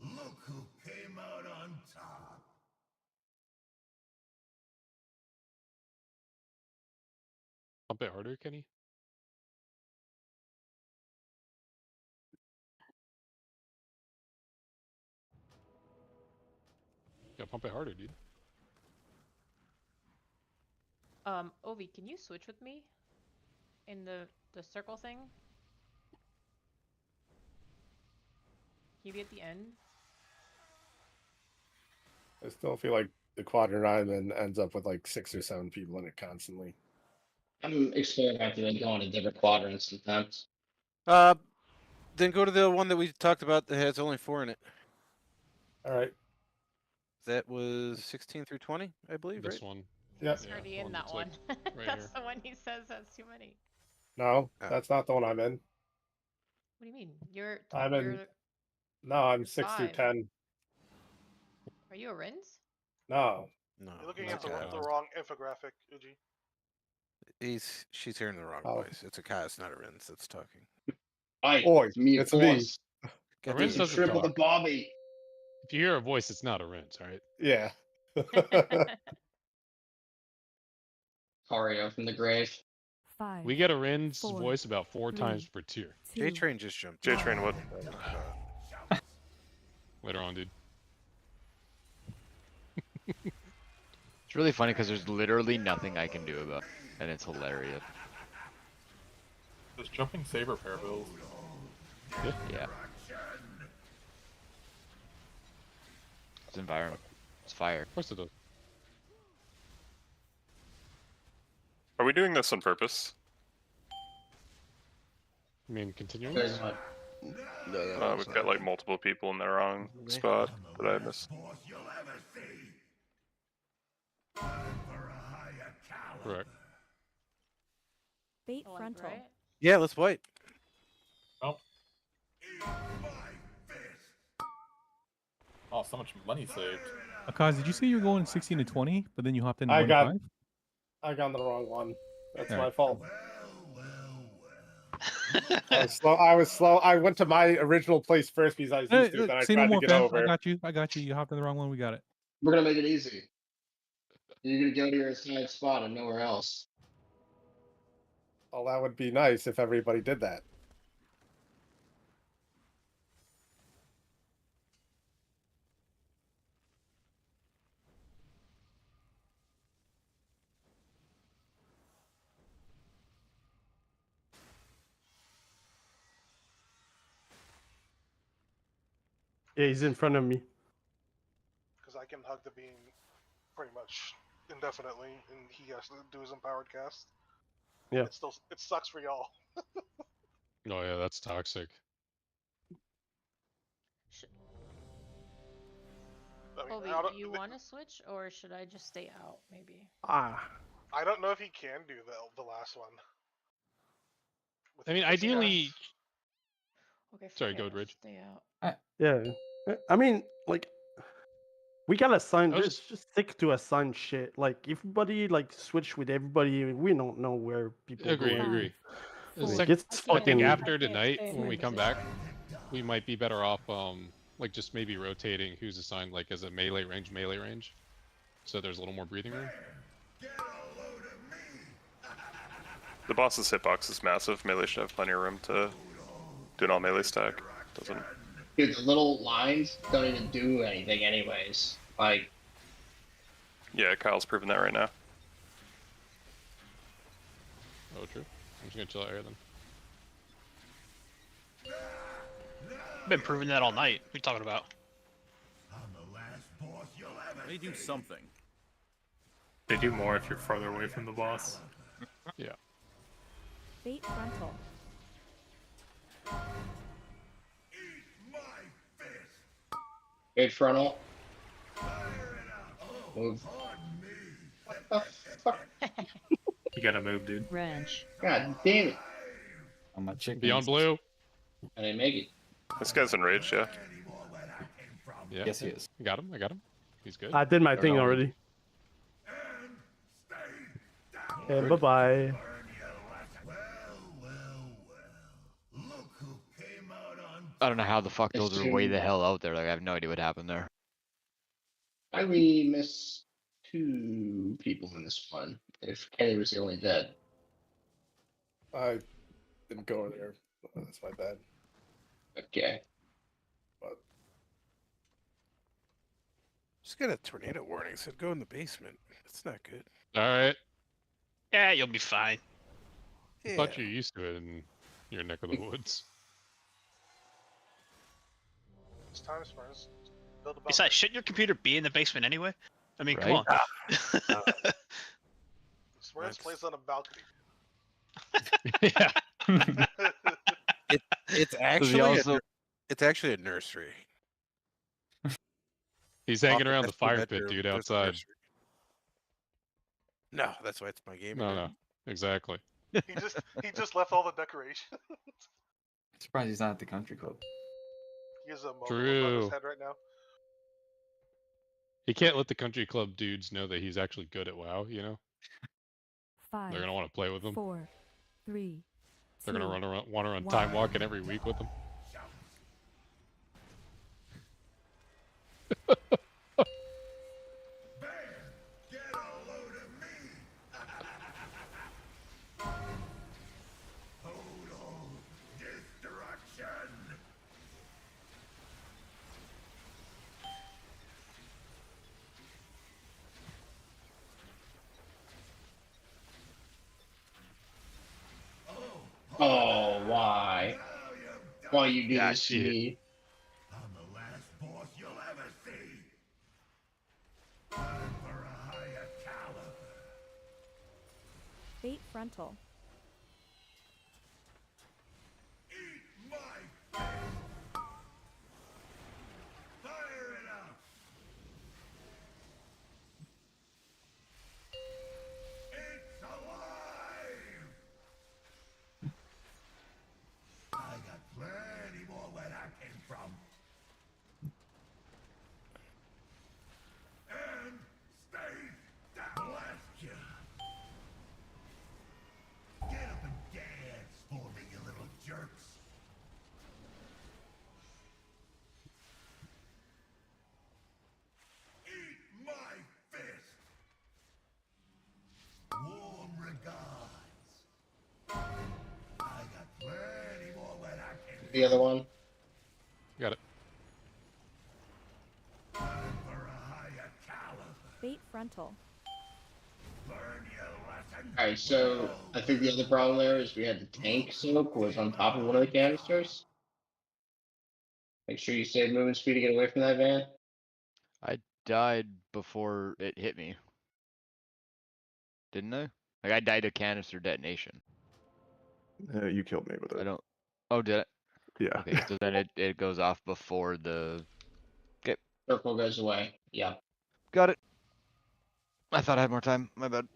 Look who came out on top. Pump it harder, Kenny. Yeah, pump it harder, dude. Ovi, can you switch with me in the circle thing? Can you be at the end? I still feel like the quadrant I'm in ends up with like 6 or 7 people in it constantly. I'm experimenting and going to different quadrants sometimes. Then go to the one that we talked about that has only 4 in it. All right. That was 16 through 20, I believe, This right? one. Yep. He's already in that that's one. like right That's here. the one he says has too many. No, that's not the one I'm in. What do you mean? You're I'm in. No, I'm 6 through 5. 10. Are you a Rins? No. No. You're looking it's at the a wrong infographic, Uji. She's hearing the wrong voice. It's a Kaz, not a Rins that's talking. Oi, me it's me. A Rins doesn't triple talk. the Bobby. If you hear a voice, it's not a Rins, alright? Yeah. Ario from the grave. 5. We get a Rins 4, voice about 4 3, times per tier. J Train just jumped. J Train what? Later on, dude. It's really funny because there's literally nothing I can do about it, and it's hilarious. Does jumping saber pair bills? Yeah. It's environment. It's fire. Of course it does. Are we doing this on purpose? I mean, continuing. There's one. We've got like multiple people in the wrong spot that I missed. Correct. Bait frontal. Yeah, let's wait. Oh. Oh, so much money saved. Akaz, did you say you were going 16 to 20, but then you hopped into I 1 got. to 5? I got the wrong one. That's All my right. fault. I was slow. I went to my original place first because I was used to it. Then I Say tried no more, to get fam. over. I got you. I got you. You hopped in the wrong one. We got it. We're gonna make it easy. You're gonna go to your assigned spot and nowhere else. Well, that would be nice if everybody did that. Yeah, he's in front of me. I can hug the beam pretty much indefinitely, and he has to do his empowered cast. Yeah. It sucks for y'all. Oh yeah, that's toxic. I mean, Colby, you want to switch, or should I just stay out? Maybe. I don't know if he can do the last one. I mean, ideally. Okay. Sorry, go Ridge. Stay out. Yeah. I mean, like, we gotta assign. I was Just stick to assign shit. Like, everybody like switch with everybody. We don't know where people Agree, go. agree. Like, it's I fucking. think after tonight, when we come back, we might be better off, like just maybe rotating who's assigned like as a melee range, so there's a little more breathing room. The boss's hitbox is massive. Melee should have plenty of room to do an all melee stack. Doesn't. Dude, the little lines don't even do anything anyways. Like. Yeah, Kyle's proving that right now. Oh, true. I'm just gonna chill out here then. I've been proving that all night. What are you talking about? They do something. They do more if you're farther away from the boss. Yeah. Bait frontal. Bait frontal. Move. What the fuck? You gotta move, dude. Wrench. God damn it. On my chicken. Beyond blue. I didn't make it. This guy's enraged, yeah. Yeah. Yes, he is. I got him. He's good. I did my thing already. And bye-bye. I don't know how the fuck those are way the hell out there. Like I have no idea what happened there. We missed 2 people in this one. If Kenny was the only dead. I didn't go there. That's my bad. Okay. But just got a tornado warning. It said go in the basement. That's not good. All right. Yeah, you'll be fine. I thought you're used to it in your neck of the woods. It's time, Spurs. Build a bunker. Besides, shouldn't your computer be in the basement anyway? I mean, come on. Spurs plays on a balcony. Yeah. It's actually it's actually a nursery. He's hanging Off around the next fire pit, bedroom, dude, there's a outside. nursery. No, that's why it's my game. No, exactly. He just left all the decorations. Surprised he's not at the country club. He has a mobile above True. his head right now. He can't let the country club dudes know that he's actually good at WoW, you know? 5. They're gonna want to play with him. 4, 3. They're gonna 2, want to run 1. time walking every week with him. Oh, why? Why you do this to me? I'm the last boss you'll ever see. Time for a higher caliber. Bait frontal. Eat my fist. Fire it up. It's alive. I got plenty more where that came from. And stay down. Blast you. Get up and dance for me, you little jerks. Eat my fist. Warm regards. I got plenty more where I came The other one. Got it. Time for a higher caliber. Bait frontal. Learn your lesson. Alright, so I think the other problem there is we had the tank soak was on top of one of the canisters. Make sure you save movement speed to get away from that van. I died before it hit me. Didn't I? Like I died of canister detonation. You killed me with it. I don't. Oh, did it? Yeah. Okay, so then it goes off before the. Okay. Circle goes away. Yeah. Got it. I thought I had more time. My bad.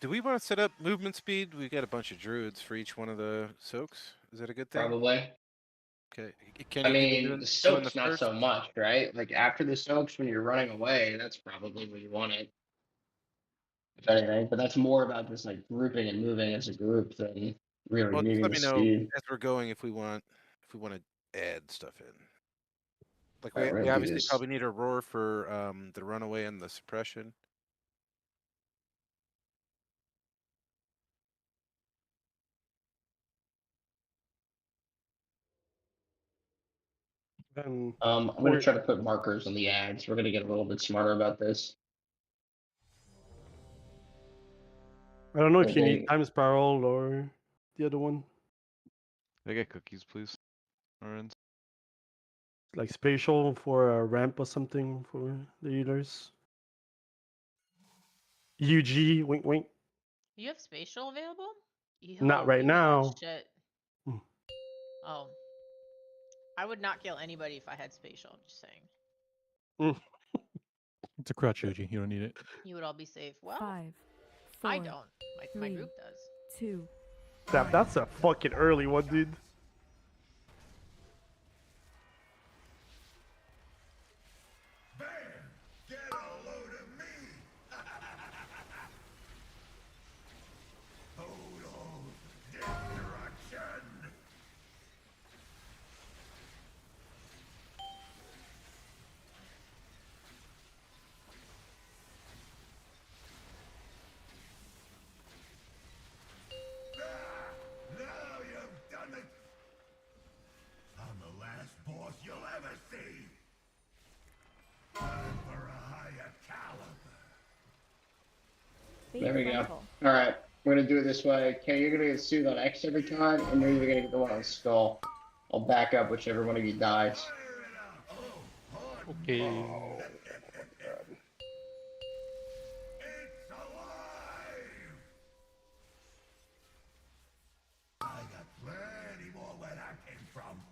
Do we want to set up movement speed? We got a bunch of druids for each one of the soaks. Is that a good thing? Probably. Okay. Can I you keep mean, doing the the soaks not first? so much, right? Like after the soaks, when you're running away, that's probably where you want it. If anything, but that's more about just like grouping and moving as a group than really Well, just needing let the me know speed. as we're going if we want to add stuff in. Like All right, we're we gonna do obviously this. probably need a roar for the runaway and the suppression. Then I'm gonna try to put markers on the ads. We're gonna get a little bit smarter about this. I don't know if you need Thinking- time spiral or the other one, Can I get cookies, please? Orange. like spatial for a ramp or something for the healers. UG, wink, wink. You have spatial available? Not right you hot now. Shit. Hmm. Oh. I would not kill anybody if I had spatial. I'm just saying. It's a crutch, Uji. You don't need it. You would all be safe. Well, 5, I 4, don't. My 3, group does. 2. That's a fucking early one, dude. Get a load of me! Total destruction! Now you've done it! I'm the last boss you'll ever see! Time for a higher caliber! There we go. Frontal. All right, we're gonna do it this way. Okay, you're gonna get sued on X every time, and you're either gonna get the one on Skull. I'll back up whichever one of you dies. Okay. It's alive! I got plenty more where that came from.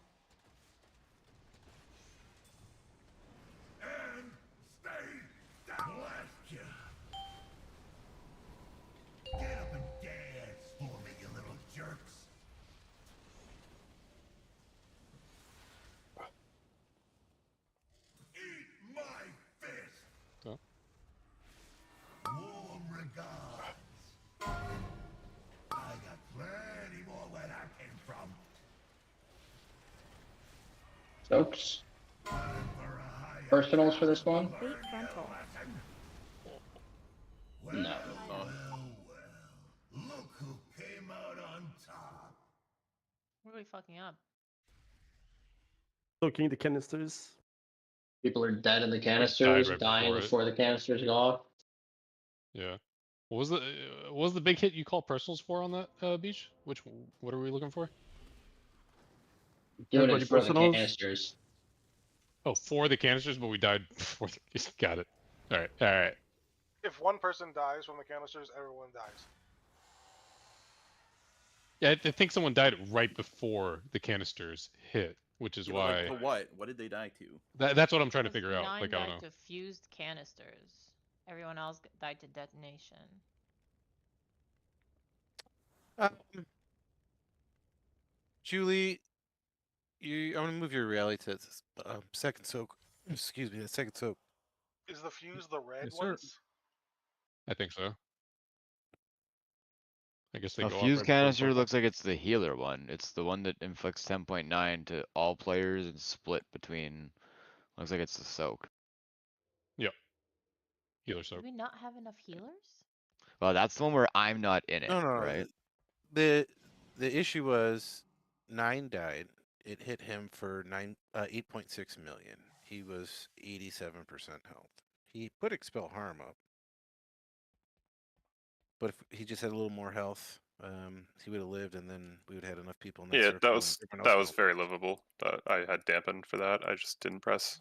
And stay down. Blast you! Get up and dance for me, you little jerks! Eat my fist! Oh. Warm regards. I got plenty more where that came from. Soaks. Personals for this one? 8 frontal. No. Look who came out on top. What are we fucking up? Soaking the canisters. People are dead in the Died canisters, right dying before it. before the canisters go off. Yeah. What was the big hit you called personals for on that beach? What are we looking for? Doing Everybody it for the personals? canisters. Oh, for the canisters, but we died before. Got it. All right. All right. If one person dies from the canisters, everyone dies. Yeah, I think someone died right before the canisters hit, which is Yeah, but, why. like, to what? What did they die to? That's what I'm trying to Because figure out. 9 Like, I don't died know. to fused canisters. Everyone else died to detonation. Julie, I'm gonna move your reality to second soak. Excuse me, the second soak. Is the fuse the red Yes, sir. ones? I think so. I guess they A go off fuse right before the canister purple. looks like it's the healer one. It's the one that inflicts 10.9 to all players and split between. Looks like it's the soak. Yep. Healer Do soak. we not have enough healers? Well, that's the one where I'm not in it, No, right? The issue was 9 died. It hit him for 8.6 million. He was 87% health. He put expel harm up, but if he just had a little more health, he would have lived, and then we would have had enough people in that Yeah, circle. that and was everyone else would very livable. I had dampened for that. I just didn't press.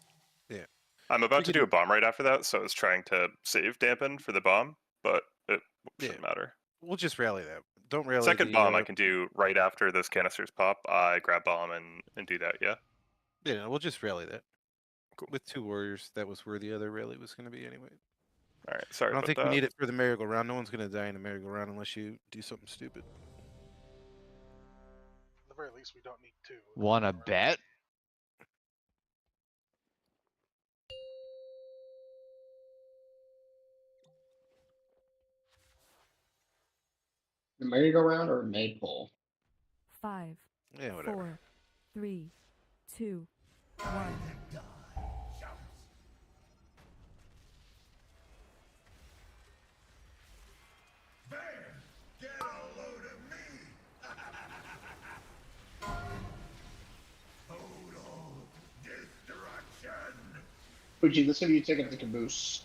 Yeah. I'm We about to could do a bomb right after that, so I was trying to save dampen for the bomb, but it shouldn't matter. We'll just rally that. Don't rally Second the. bomb I can do right after those canisters pop. I grab bomb and do that. Yeah. Yeah, we'll just rally that. Cool. With 2 warriors, that was where the other rally was going to be anyway. All right. Sorry I don't about think that. we need it for the merry-go-round. No one's going to die in a merry-go-round unless you do something stupid. At the very least, we don't need 2. Wanna bet? The merry-go-round or maypole? 5, Yeah, whatever. 4, 3, 2, 1. Get a load of me! Total destruction! Fuji, let's have you take up the caboose.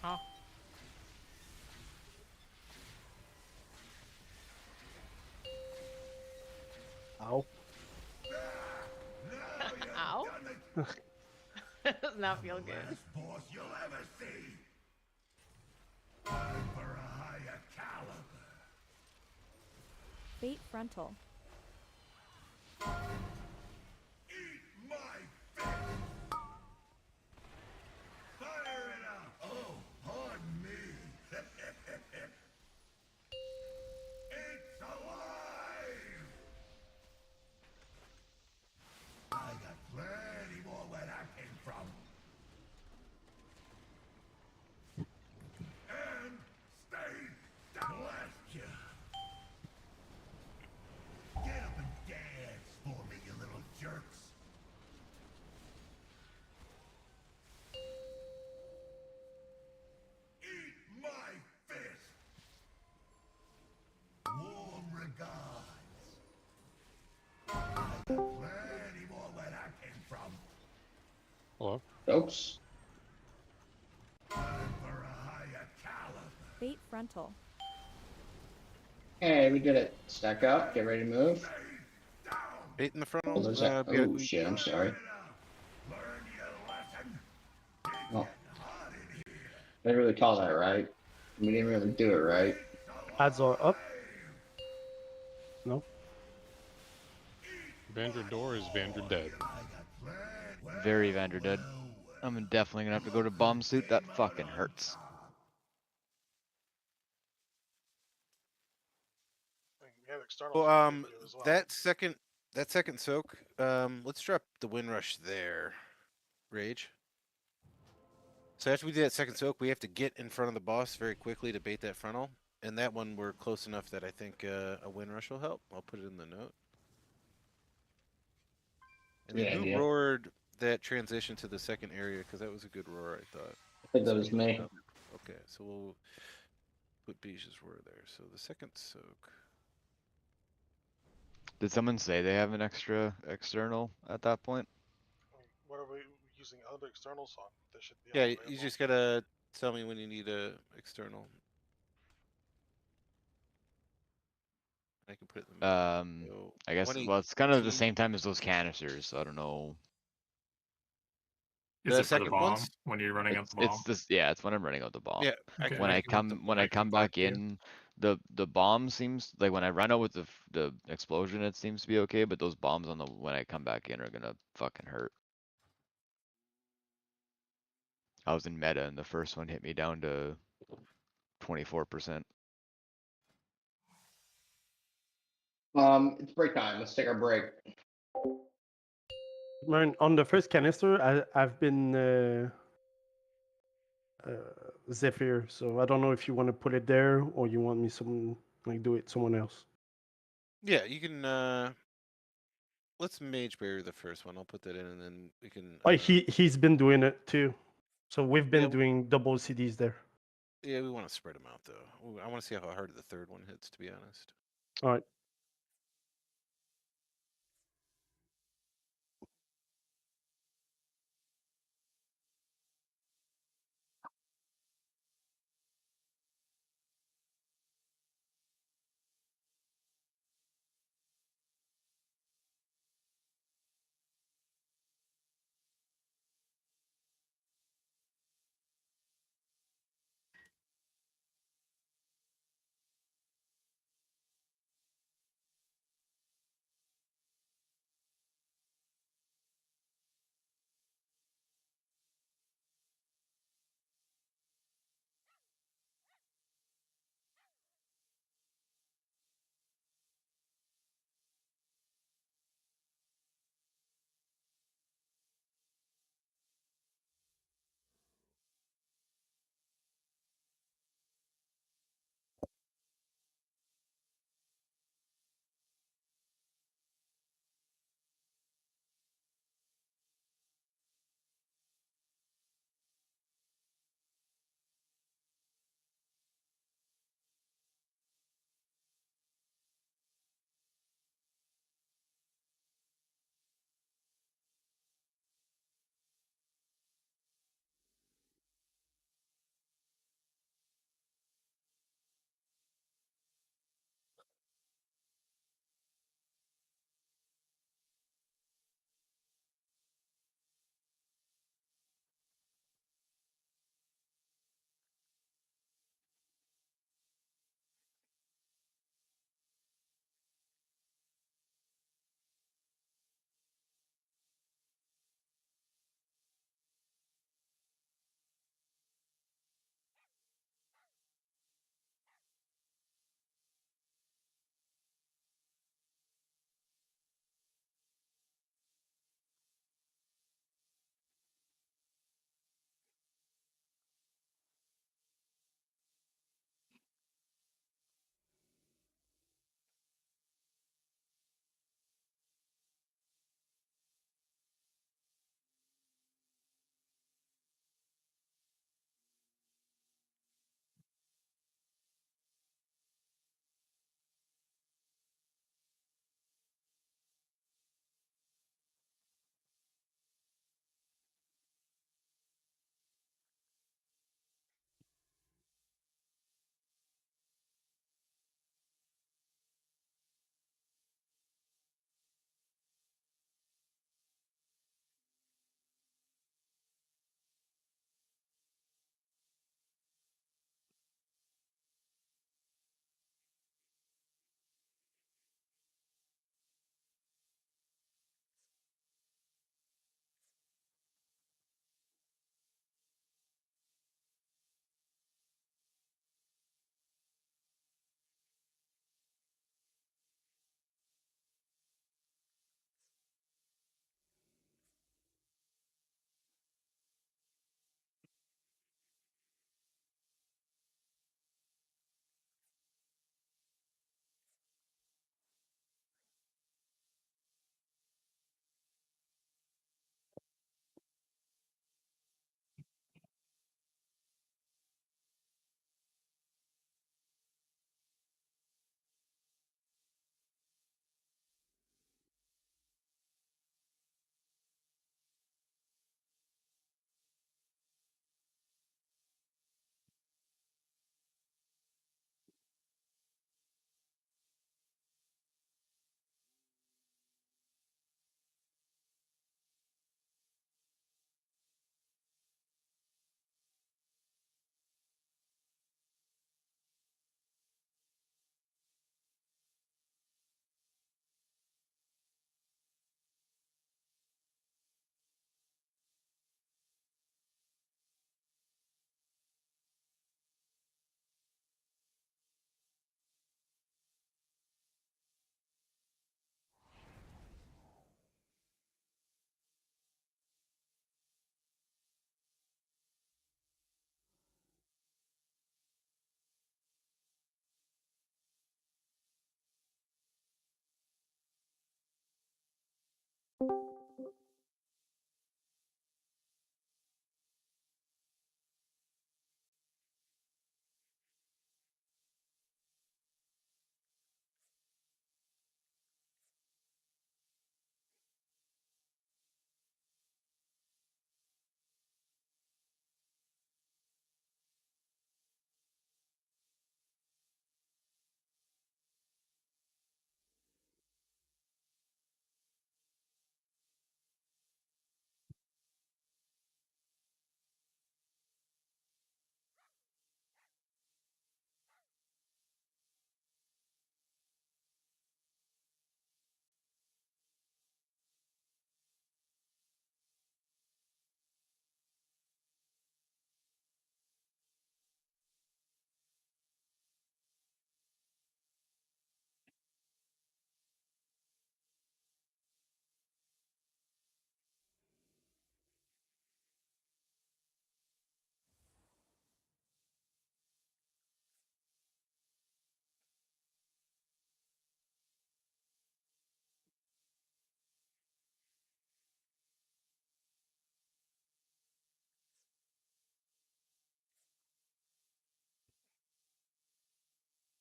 Huh? Ow. Ow. Does not feel good. Boss you'll ever see! Time for a higher caliber! Fate frontal. Eat my fist! Fire it up! Oh, pardon me! It's alive! I got plenty more where that came from. And stay down. Blast you! Get up and dance for me, you little jerks! Eat my fist! Warm regards! I got plenty more where that came from. Hello? Folks. Time for a higher caliber. Fate frontal. Hey, we did it. Stack up. Get ready to move. 8 in the front. Oh, there's that. Oh, shit. I'm sorry. Oh. I didn't really call that right. We didn't really do it right. Odds are up. No. Vander Door is Vander dead. Very Vander dead. I'm definitely gonna have to go to bomb suit. That fucking hurts. We have external. Well, that second soak. Let's drop the wind rush there. Rage. So after we do that second soak, we have to get in front of the boss very quickly to bait that frontal. And that one we're close enough that I think a wind rush will help. I'll put it in the note. And then who roared that transition to the second area? Because that was a good roar, I thought. I think that was me. Okay, so we'll put Bij's roar there. So the second soak. Did someone say they have an extra external at that point? What are we using other externals on? They should be. Yeah, you just gotta tell me when you need a external. I can put it in the I guess, well, it's kind of the same time as those canisters, so I don't know. Is The it for the second bomb ones? when you're running out the bomb? It's this, yeah, it's when I'm running out the bomb. Yeah, I can- When I I can put come, the- I come back in, the bomb seems like when I run out with the explosion, it seems to be okay, but those bombs on the when I come back in are gonna fucking hurt. I was in meta and the first one hit me down to 24%. It's break time. Let's take our break. Man, on the first canister, I've been Zephyr, so I don't know if you want to put it there or you want me do it someone else. Yeah, you can. Let's mage barrier the first one. I'll put that in, and then we can. Oh, he's been doing it too, so we've been Yeah. doing double CDs there. Yeah, we want to spread them out though. I want to see how hard the third one hits. To be honest. All right.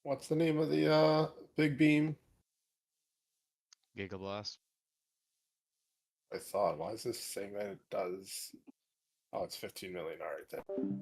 What's the name of the big beam? Gigablast. I thought. Why is this saying that it does? Oh, it's 15 million. All right then.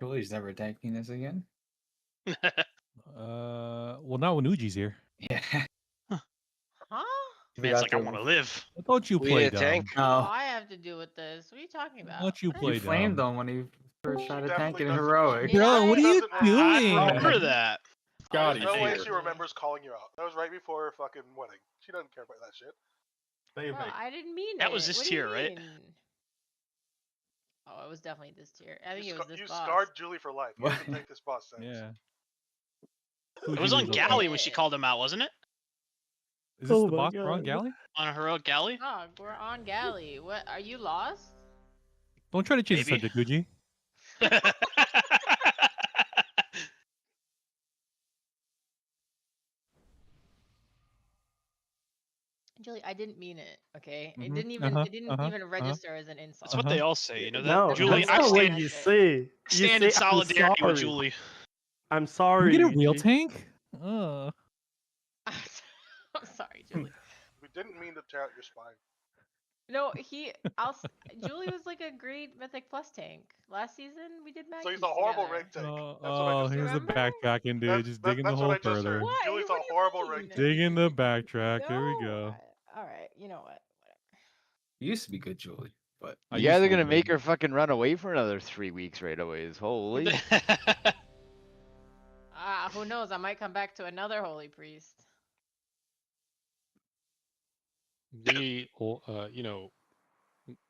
Julie's never attacking this again. Well, not when Uji's here. Yeah. Huh? Man's like, I want to live. Why don't you We play need a dumb? tank. What do No. I have to do with this? What are you talking about? Why don't you What play You dumb? flamed him when he first She tried definitely attacking doesn't. heroic. Did Bro, what are you doesn't remember. I doing? remember that. Scotty, There's no way here. she remembers calling you out. That was right before her fucking wedding. She doesn't care about that shit. Save Bro, me. I didn't mean That it. was this What do you tier, right? mean? Oh, it was definitely this tier. I think You, it was this you boss. scarred Julie for life. You have to What? take this boss sentence. Yeah. It was on Galley when she called him out, wasn't it? Is this Oh the my boss we're on God. Galley? On a heroic Galley? Dog, we're on Galley. What? Are you lost? Don't try to change the Maybe. subject, Gucci. Julie, I didn't mean it. Okay, it Mhm. didn't even Uh-huh, it didn't uh-huh, even register as an insult. That's what they all say, you know that? No, Julie, that's I not what stand, you say. You stand say in solidarity I'm with sorry. Julie. I'm Can we sorry. get a real Luigi. tank? I'm sorry, Julie. We didn't mean to tear out your spine. No, Julie was like a great Mythic Plus tank. Last season we did matches So he's a horrible together. rig tank. Oh, That's what I just here's the heard. backtracking, dude. Just digging the That's what hole I just further. heard. What? Julie's What a do you horrible mean? rig tank. Digging the backtrack. There we No, go. All right, you know what? You used to be good, Julie, but I You used guys to are be gonna good. make her fucking run away for another 3 weeks right away. Holy. Who knows? I might come back to another holy priest. We, you know,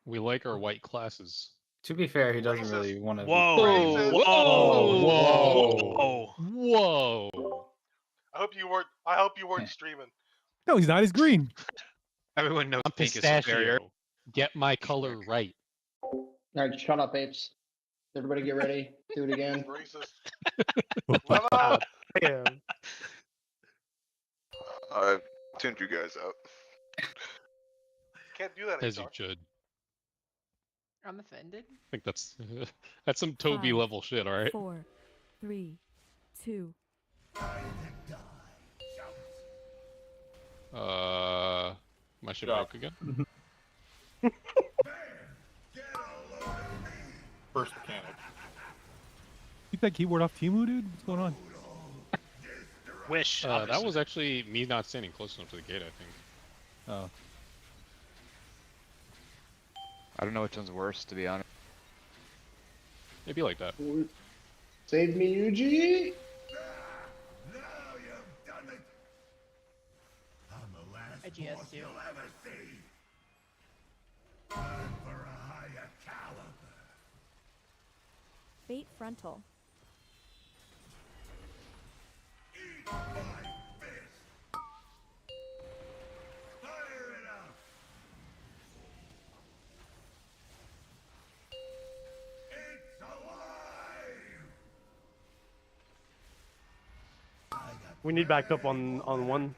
we like our white classes. to be fair, he doesn't really want to. Whoa! Whoa! Whoa! I hope you weren't streaming. No, he's not. He's green. Everyone knows I'm pink is superior. pistachio. Get my color right. All right, shut up, apes. Everybody get ready. Do it again. Racist. God damn. I've tuned you guys out. Can't do that, As you HR. should. I'm offended. I think that's that's some Toby 5, level shit. All right. 4, 3, 2. My shit broke again. First mechanic. Keep that keyboard off Timu, dude. What's going on? Wish. That obviously. was actually me not standing close enough to the gate. I think. Oh. I don't know which one's worse, to be honest. Maybe like that. Save me, Yuji. A GS2. Bait frontal. We need backup on one.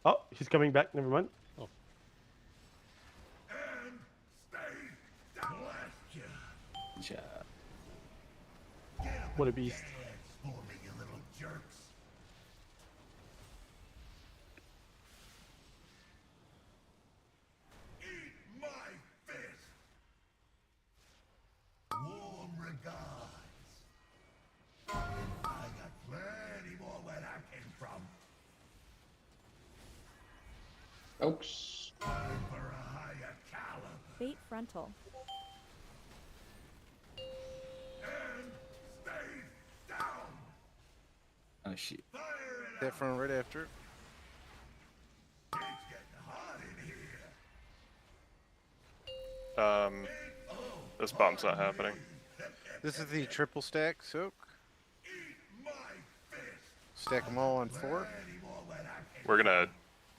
Oh, he's coming back. Never mind. Oh. What a beast. Warm regards. I got plenty more where that came from. Oops. Time for a higher caliber. Bait frontal. And stay down. Oh shit. That front right after. It's getting hot in here. This bomb's not happening. This is the triple stack soak. Stack them all on 4. We're gonna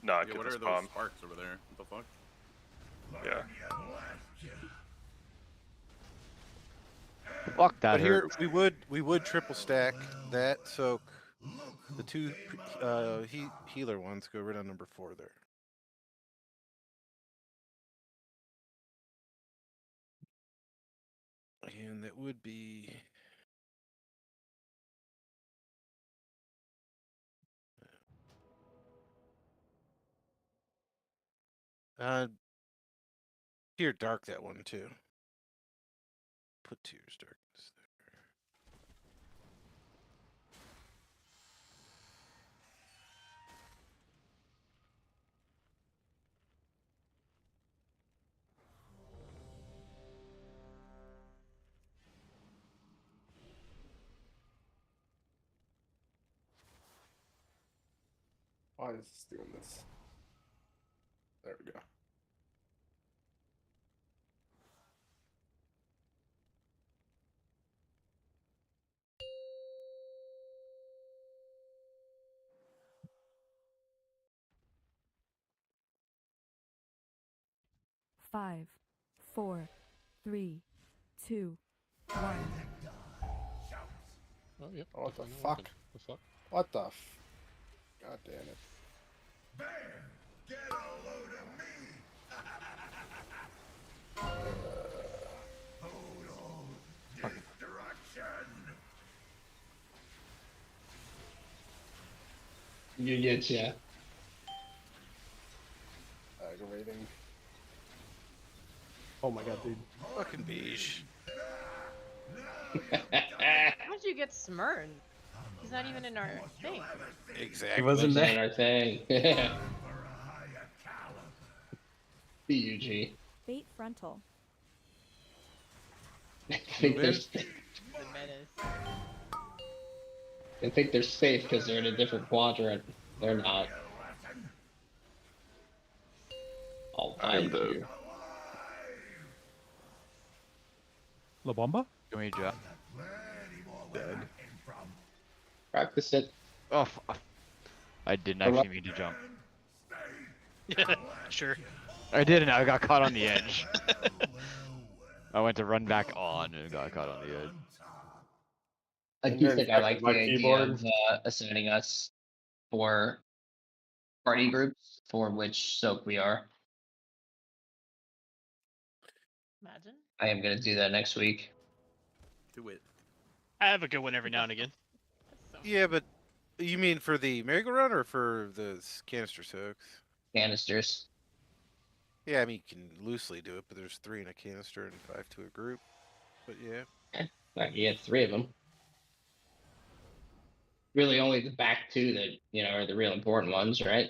not Yeah, get what this are those bomb. sparks over there? What the fuck? Yeah. Fuck that But here hurts. we would triple stack that soak. The 2 healer ones go right on number 4 there. And that would be Tear dark that one too. Put Tears darkness there. Why is this doing this? There we go. 5, 4, 3, 2, 1. Oh, yeah. What the definitely no fuck? weapon. The fuck? What the God damn it. Bear, get a load of me! Total destruction! You get ya. Aggravating. Oh my god, dude. Fucking beige. How'd you get Smurn? He's not even in our thing. Exactly. He wasn't in there. our thing. PUG. Fate frontal. I think they're, The menace. I think they're safe because they're in a different quadrant. They're not. I'll I am find dead. you. La Bomba? Can we jump? Dead. Practice it. Oh, I didn't actually mean to jump. Sure. I didn't. I got caught on the edge. I went to run back on and got caught on the edge. I And do you're think I infected like by the idea keyboard. of assigning us for party groups for which soak we are. Imagine. I am gonna do that next week. Do it. I have a good one every now and again. Yeah, but you mean for the merry-go-round or for the canister soaks? Canisters. Yeah, I mean, you can loosely do it, but there's 3 in a canister and 5 to a group. But yeah. You have 3 of them. Really, only the back 2 that are the real important ones, right?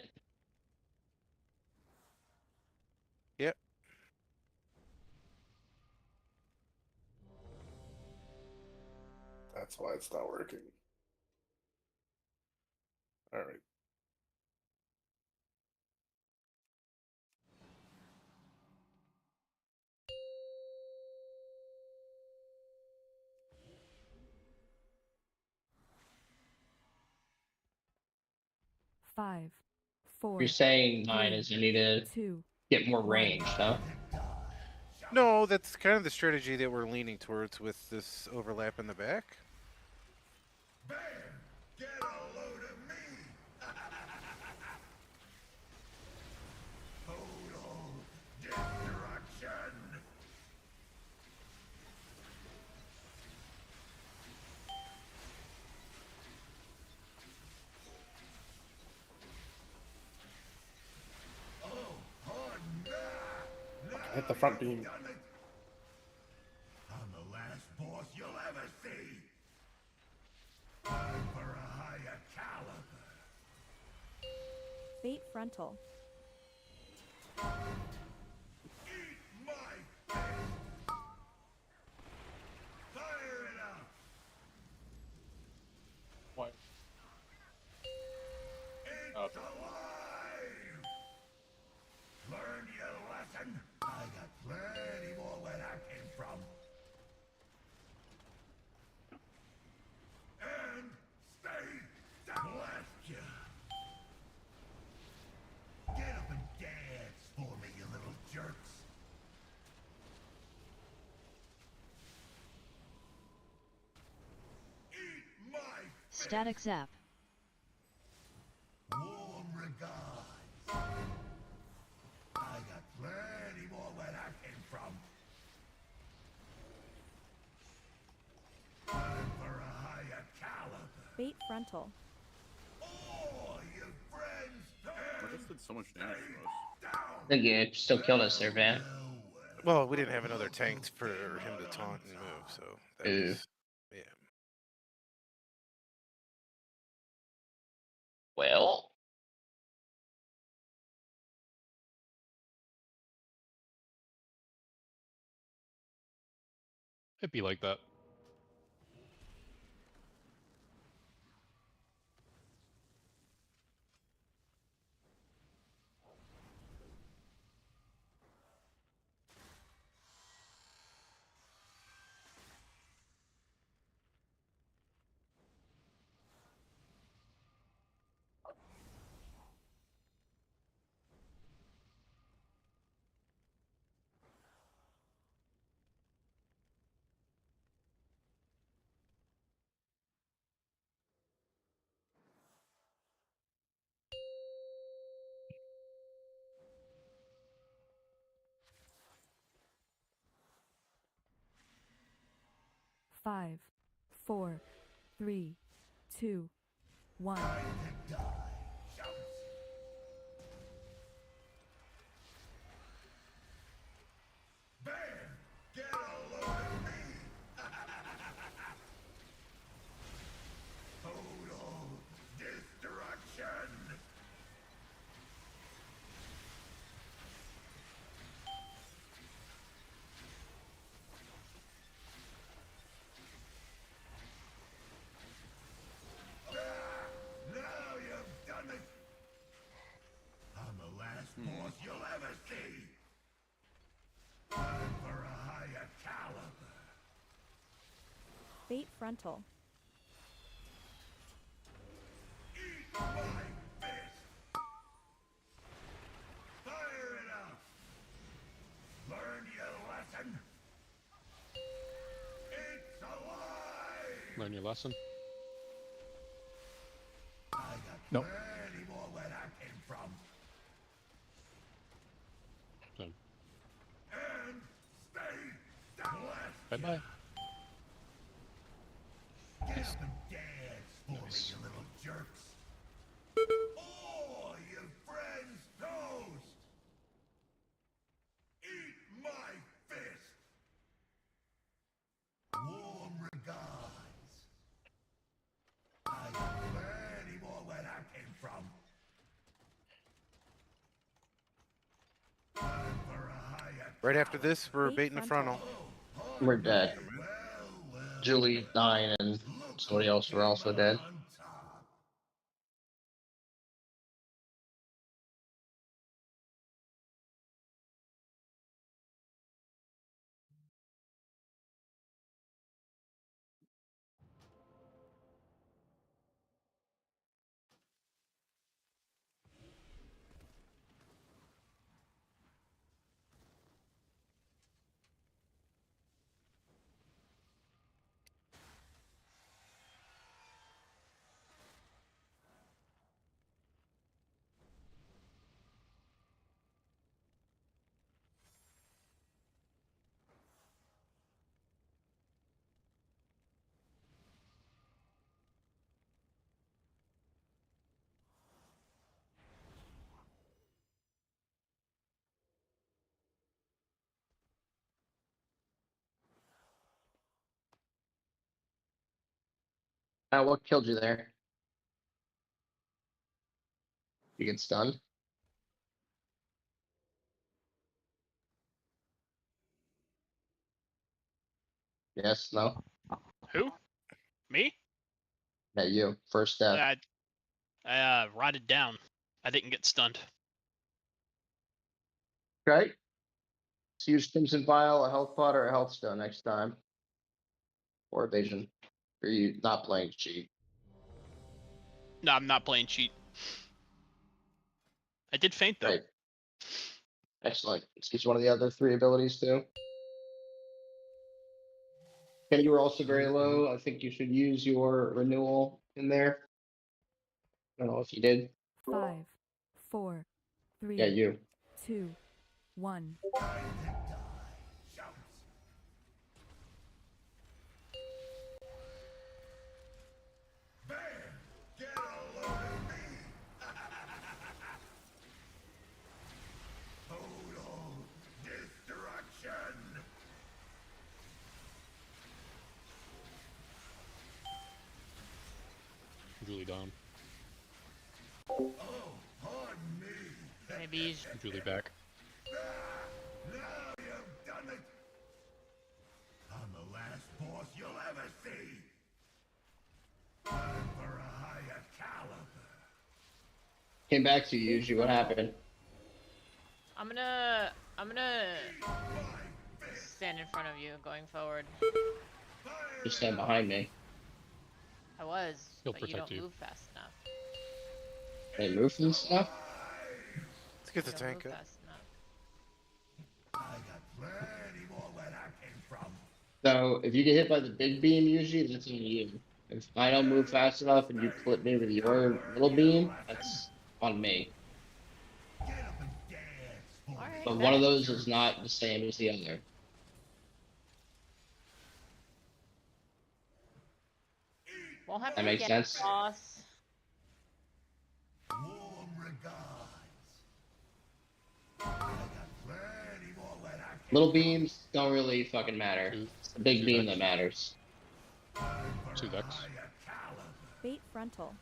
Yep. That's why it's not working. All right. Five, 4. You're saying 9 3, is you need to 2, get more 1. range, huh? No, that's kind of the strategy that we're leaning towards with this overlap in the back. Bear, get a load of me! Total destruction! Hit the front beam. I'm the last boss you'll ever see! Time for a higher caliber! Fate frontal. Eat my fist! Fire it up! What? It's Okay. alive! Learn your lesson? I got plenty more where that came from. And stay down. Blast ya! Get up and dance for me, you little jerks. Eat my Static zap. warm regards. I got plenty more where that came from. Time for a higher caliber. Fate frontal. All you friends I just did so much damage to us. I think it still killed us there, Van. Well, we didn't have another tank for him to taunt and move, so that Ooh. was, yeah. Well, It'd be like that. 5, 4, 3, 2, 1. Now you've done it! I'm the last boss you'll ever see! Time for a higher caliber! Fate frontal. Eat my fist! Fire it up! Learn your lesson! It's alive! Learn your lesson. I got Nope. plenty more where that came from. So, And stay blessed! bye-bye. Get up and dance for me, you little jerks! Oh, you friends toast! Eat my fist! Warm regards! I got plenty more where that came from. Time for a higher Right after this, we're Fate baiting the frontal. We're dead. Julie, 9, and somebody else were also dead. What killed you there? You get stunned? Yes, no? Who? Me? Yeah, you. First step. I rotted down. I didn't get stunned. Okay. So use Crimson Vial, a health pot, or a health stone next time. Or evasion. Or you not playing cheat. No, I'm not playing cheat. I did faint though. Right. Excellent. Let's use one of the other 3 abilities too. And you were also very low. I think you should use your renewal in there. I don't know if you did. 5, 4, 3, Yeah, you. 2, 1. Get a load of me! Total destruction! Julie down. Oh, pardon me! Maybe you should. Julie back. Now you've done it! I'm the last boss you'll ever see! Time for a higher caliber! Came back to you, usually what happened? I'm gonna stand in front of you going forward. Just stand behind me. I was, He'll but you protect don't you. move fast enough. They move and stuff? Let's get the You don't tank move up. fast enough. I got plenty more where that came from. So if you get hit by the big beam, usually that's on you. If I don't move fast enough and you clip me with your little beam, that's on me. Get up and dance for me. Alright, But one of bet. those is not the same as the other. Won't have That to makes get sense. boss. Warm regards. I got plenty more when I Little beams don't really fucking matter. Two- It's the big two beam decks. that matters. 2 decks. Bait frontal.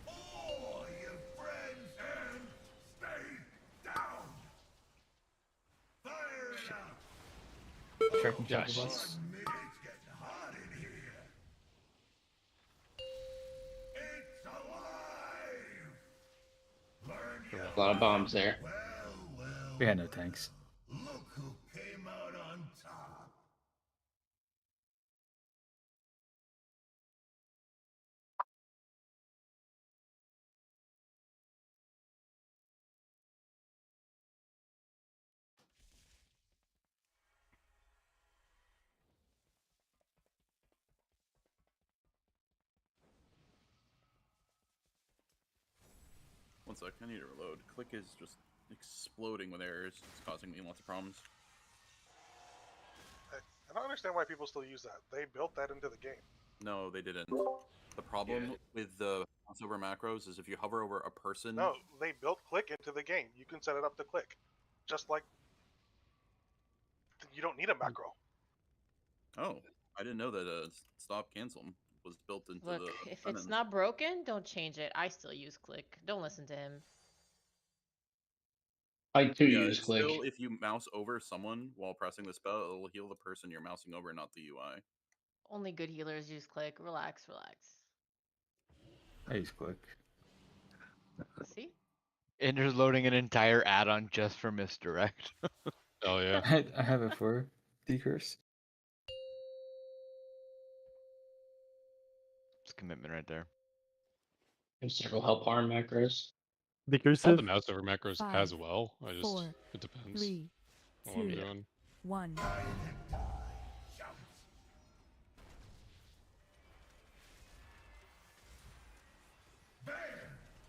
All you friends and stay down. Fire it up. Tracking Yes. chopper boss. It's getting hot in here. It's alive. Learn your A lot of bombs there. We had no tanks. Look who came out on top. One sec, I need to reload. Click is just exploding with errors. It's causing me lots of problems. I don't understand why people still use that. They built that into the game. No, they didn't. The problem with the mouse over macros is if you hover over a person. No, they built click into the game. You can set it up to click. Just like you don't need a macro. Oh, I didn't know that stop cancel was built into Look, the. if front it's end. not broken, don't change it. I still use click. Don't listen to him. I too Yeah, use it's click. still if you mouse over someone while pressing the spell, it'll heal the person you're mousing over, not the UI. Only good healers use click. Relax, relax. I use click. See? Ender's loading an entire add-on just for misdirect. Oh yeah. I have it for decurse. It's commitment right there. And circle help harm macros. I have the Decursive. mouse over macros 5, as well. I just 4, it depends 3, on what I'm 2, doing. 1.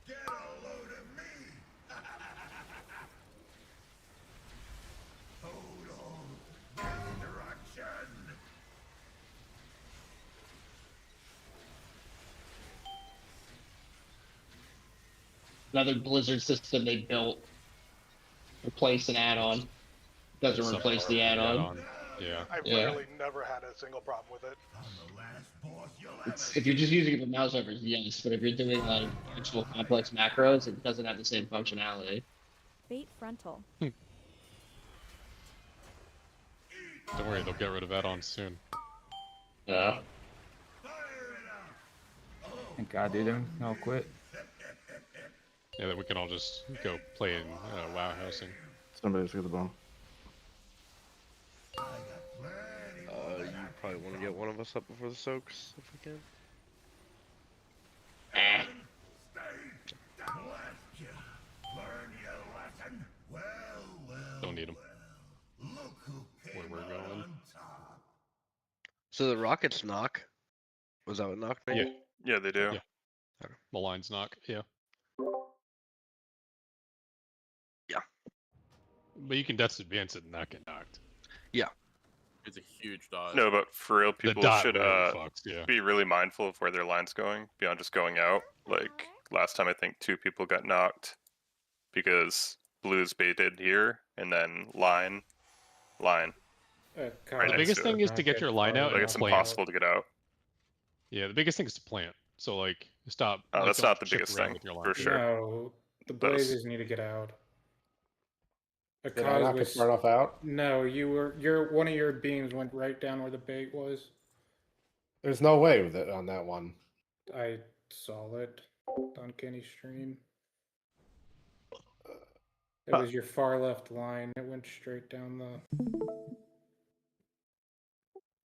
Get a load of me. Total destruction. Another Blizzard system they built. Replace an add-on. Doesn't It's replace subpar the for add-on. Yeah. I've Yeah. literally never had a single problem with it. I'm the last boss you'll If you're just using it for mouse overs, yes. But if you're doing like actual complex macros, it doesn't have the same functionality. Bait frontal. Don't worry, they'll get rid of add-ons soon. Yeah. Thank God, dude. Then I'll quit. Yeah, then we can all just go play in WoW housing. Somebody's got the bomb. You probably want to get one of us up before the soaks, if we can. Don't need them. Where we're going. So the rockets knock. Was that what knocked me? Yeah. Yeah, they do. Yeah. The lines knock. Yeah. Yeah. But you can Death's Advance it and not get knocked. Yeah. It's a huge dodge. No, but for real, people dot should really fucks, yeah. be really mindful of where their line's going beyond just going out. Like last time, I think 2 people got knocked because blues baited here and then line. Right The next biggest to thing it. is to get your line out Like and it's plant. impossible to get out. Yeah, the biggest thing is to plant. So like stop. Oh, like, that's don't not the chip biggest around thing, with your line. for sure. No, the That is- blazes need to get out. Did I not get far enough out? No, your one of your beams went right down where the bait was. There's no way with it on that one. I saw it on Kenny's stream. It was your far left line. It went straight down the.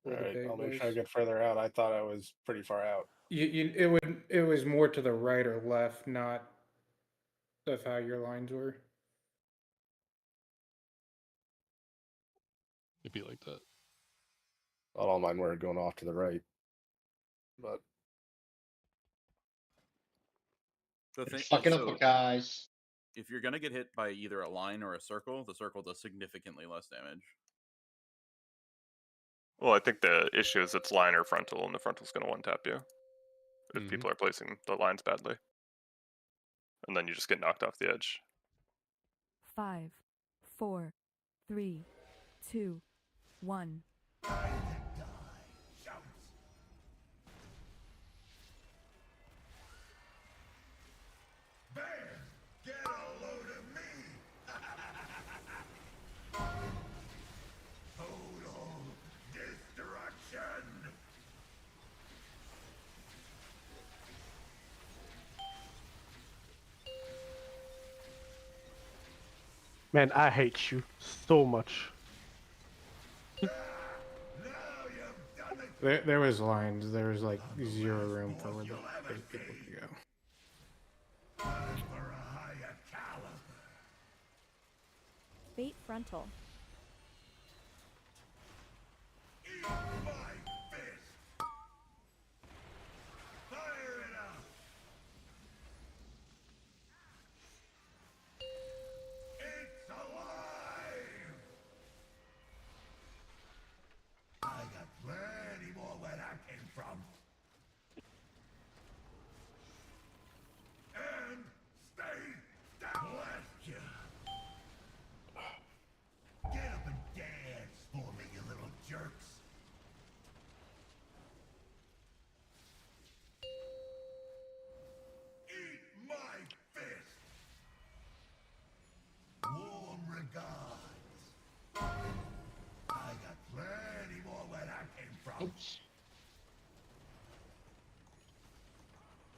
Where the Alright, bait I'll make was. sure I get further out. I thought I was pretty far out. It was more to the right or left, not of how your lines were. It'd be like that. Not all mine were going off to the right. But The thing, Fucking up, guys. If you're gonna get hit by either a line or a circle, the circle does significantly less damage. Well, I think the issue is it's line or frontal, and the frontal's going to one-tap you. if people are placing the lines badly. And then you just get knocked off the edge. 5, 4, 3, 2, 1. Get a load of me! Total destruction! Man, I hate you so much. There was lines. There was like zero room for where those people could go. Bait frontal. I got plenty more where that came from. And stay down. Bless you. Get up and dance for me, you little jerks. Eat my fist. Warm regards. I got plenty more where that came from. Oops.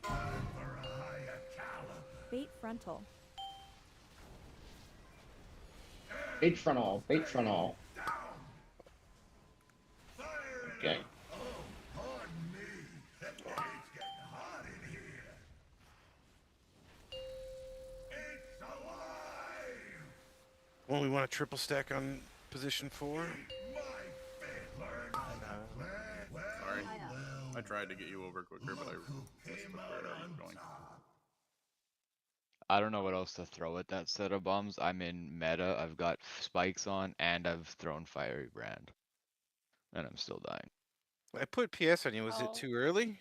Time for a higher caliber. Bait frontal. Bait frontal. Bait frontal. Okay. Pardon me. It's getting hot in here. It's alive. Well, we want a triple stack on position 4. Sorry. I tried to get you over quicker, but I missed the where are you going? I don't know what else to throw at that set of bombs. I'm in meta. I've got spikes on, and I've thrown fiery brand, and I'm still dying. I put PS on you. Was it too early?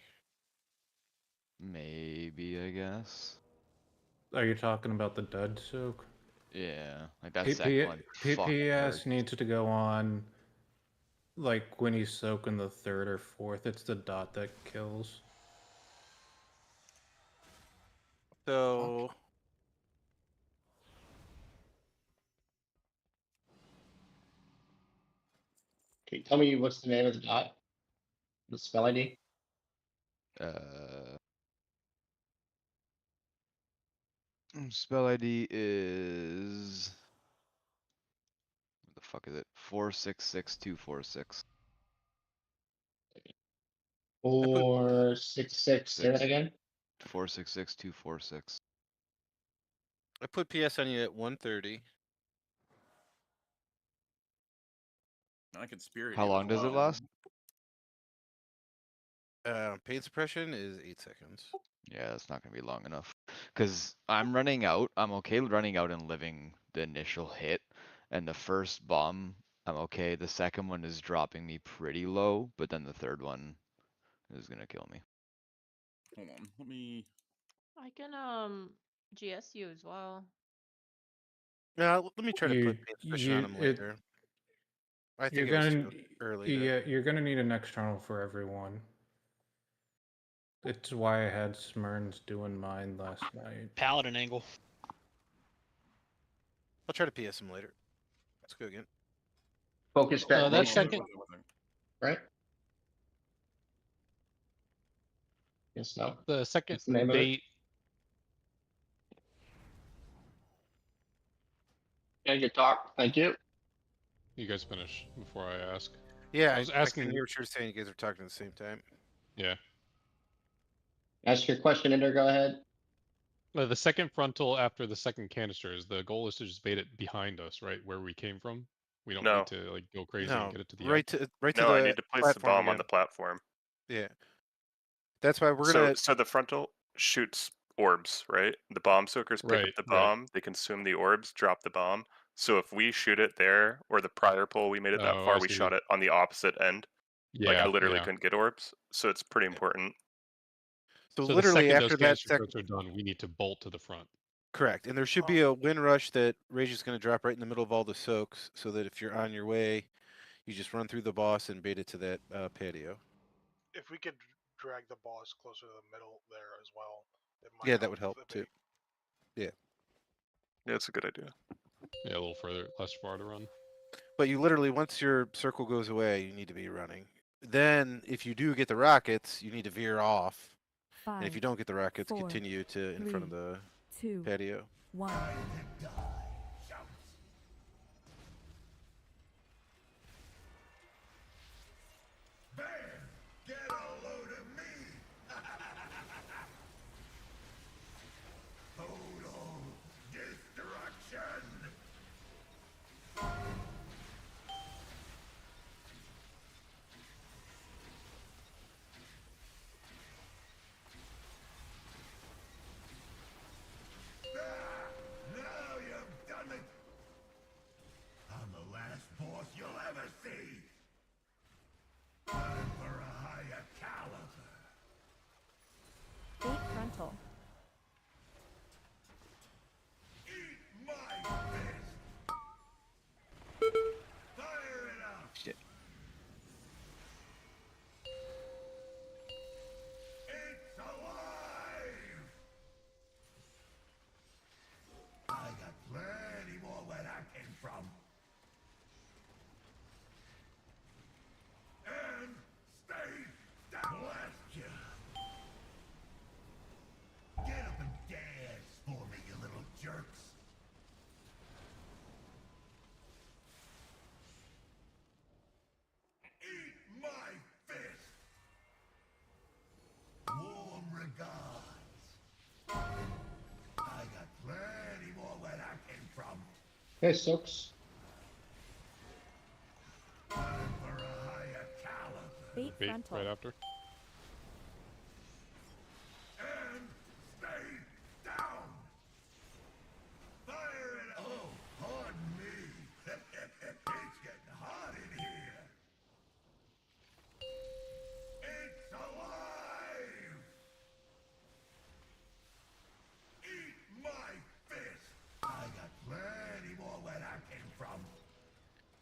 Maybe, I guess. Are you talking about the dud soak? Yeah, like that second one. PS needs to go on like when he's soaking the 3rd or 4th. It's the dot that kills. So Okay, tell me what's the name of the dot? The spell ID? Spell ID is... What the fuck is it? 466246. 466. Say that again. 466246. I put PS on you at 130. I could spirit How you long as does it well. last? Pain suppression is 8 seconds. Yeah, that's not gonna be long enough. Cause I'm running out. I'm okay running out and living the initial hit. And the first bomb, I'm okay. The second one is dropping me pretty low, but then the third one is gonna kill me. Hold on, let me. I can GS you as well. Let me try to put pain suppression on him later. I think it was too early. Yeah, you're gonna need an external for everyone. It's why I had Smyrns doing mine last night. Paladin angle. I'll try to PS him later. Let's go again. Focus that detonation. second. Right? Yes, no. The second What's the name of it? bait. Yeah, good talk. Thank you. You guys finish before I ask. Yeah, I was asking. I can hear what you're saying. You guys are talking at the same time. Yeah. Ask your question, Ender. Go ahead. The second frontal after the second canister is the goal is to just bait it behind us, right where we came from. We don't need to like go crazy and get it to the right edge. to No, the I need to place the bomb on the platform. Yeah, that's why we're gonna. So the frontal shoots orbs, right? The bomb soakers pick up the bomb, they consume the orbs, drop the bomb. So if we shoot it there, or the prior pull we made it that far, we shot it on the opposite end. Like I literally couldn't get orbs, so it's pretty important. So, So the literally second after those that canister second. turrets are done, we need to bolt to the front. Correct, and there should be a wind rush that Rage is going to drop right in the middle of all the soaks, so that if you're on your way, you just run through the boss and bait it to that patio. If we could drag the boss closer to the middle there as well, it might Yeah, that would help the too. bait. Yeah. Yeah, it's a good idea. Yeah, a little further, less far to run. But you literally, once your circle goes away, you need to be running. Then, if you do get the rockets, you need to veer off. And if you don't get the rockets, continue to in front of the patio. 1. Get a load of me! Total destruction! Now you've done it! I'm the last boss you'll ever see! Time for a higher caliber! Bait frontal. Eat my fist! Fire it up! Shit. It's alive! I got plenty more where that came from. And stay down. Blast you! Get up and dance for me, you little jerks! Eat my fist! Warm regards. I got plenty more where that came from. Hey, Soaks. Time for a higher caliber. Bait Bait frontal. right after. And stay down. Fire it. Oh, pardon me. It's getting hot in here. It's alive. Eat my fist. I got plenty more where that came from.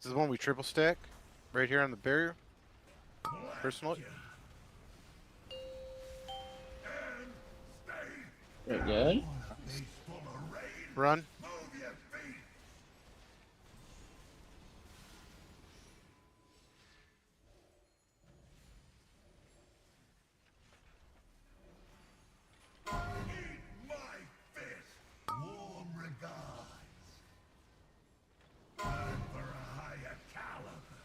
This is the one we triple stack, right here on the barrier. Personally. Very good. Run. Move your feet. Eat my fist. Warm regards. Time for a higher caliber.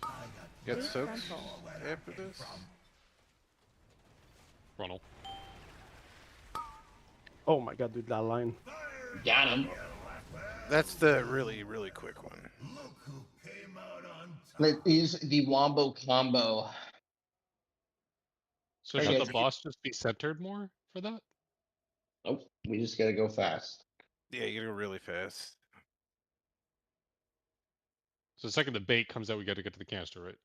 I got Got soaks more where that after came this. from. Ronald. Oh my god, dude, that line. Got him. That's the really, really quick one. Look who came out on top. Let's use the Wombo combo. So Hey, should guys. the boss just be centered more for that? Nope, we just gotta go fast. Yeah, you gotta go really fast. So the second the bait comes out, we got to get to the canister, right?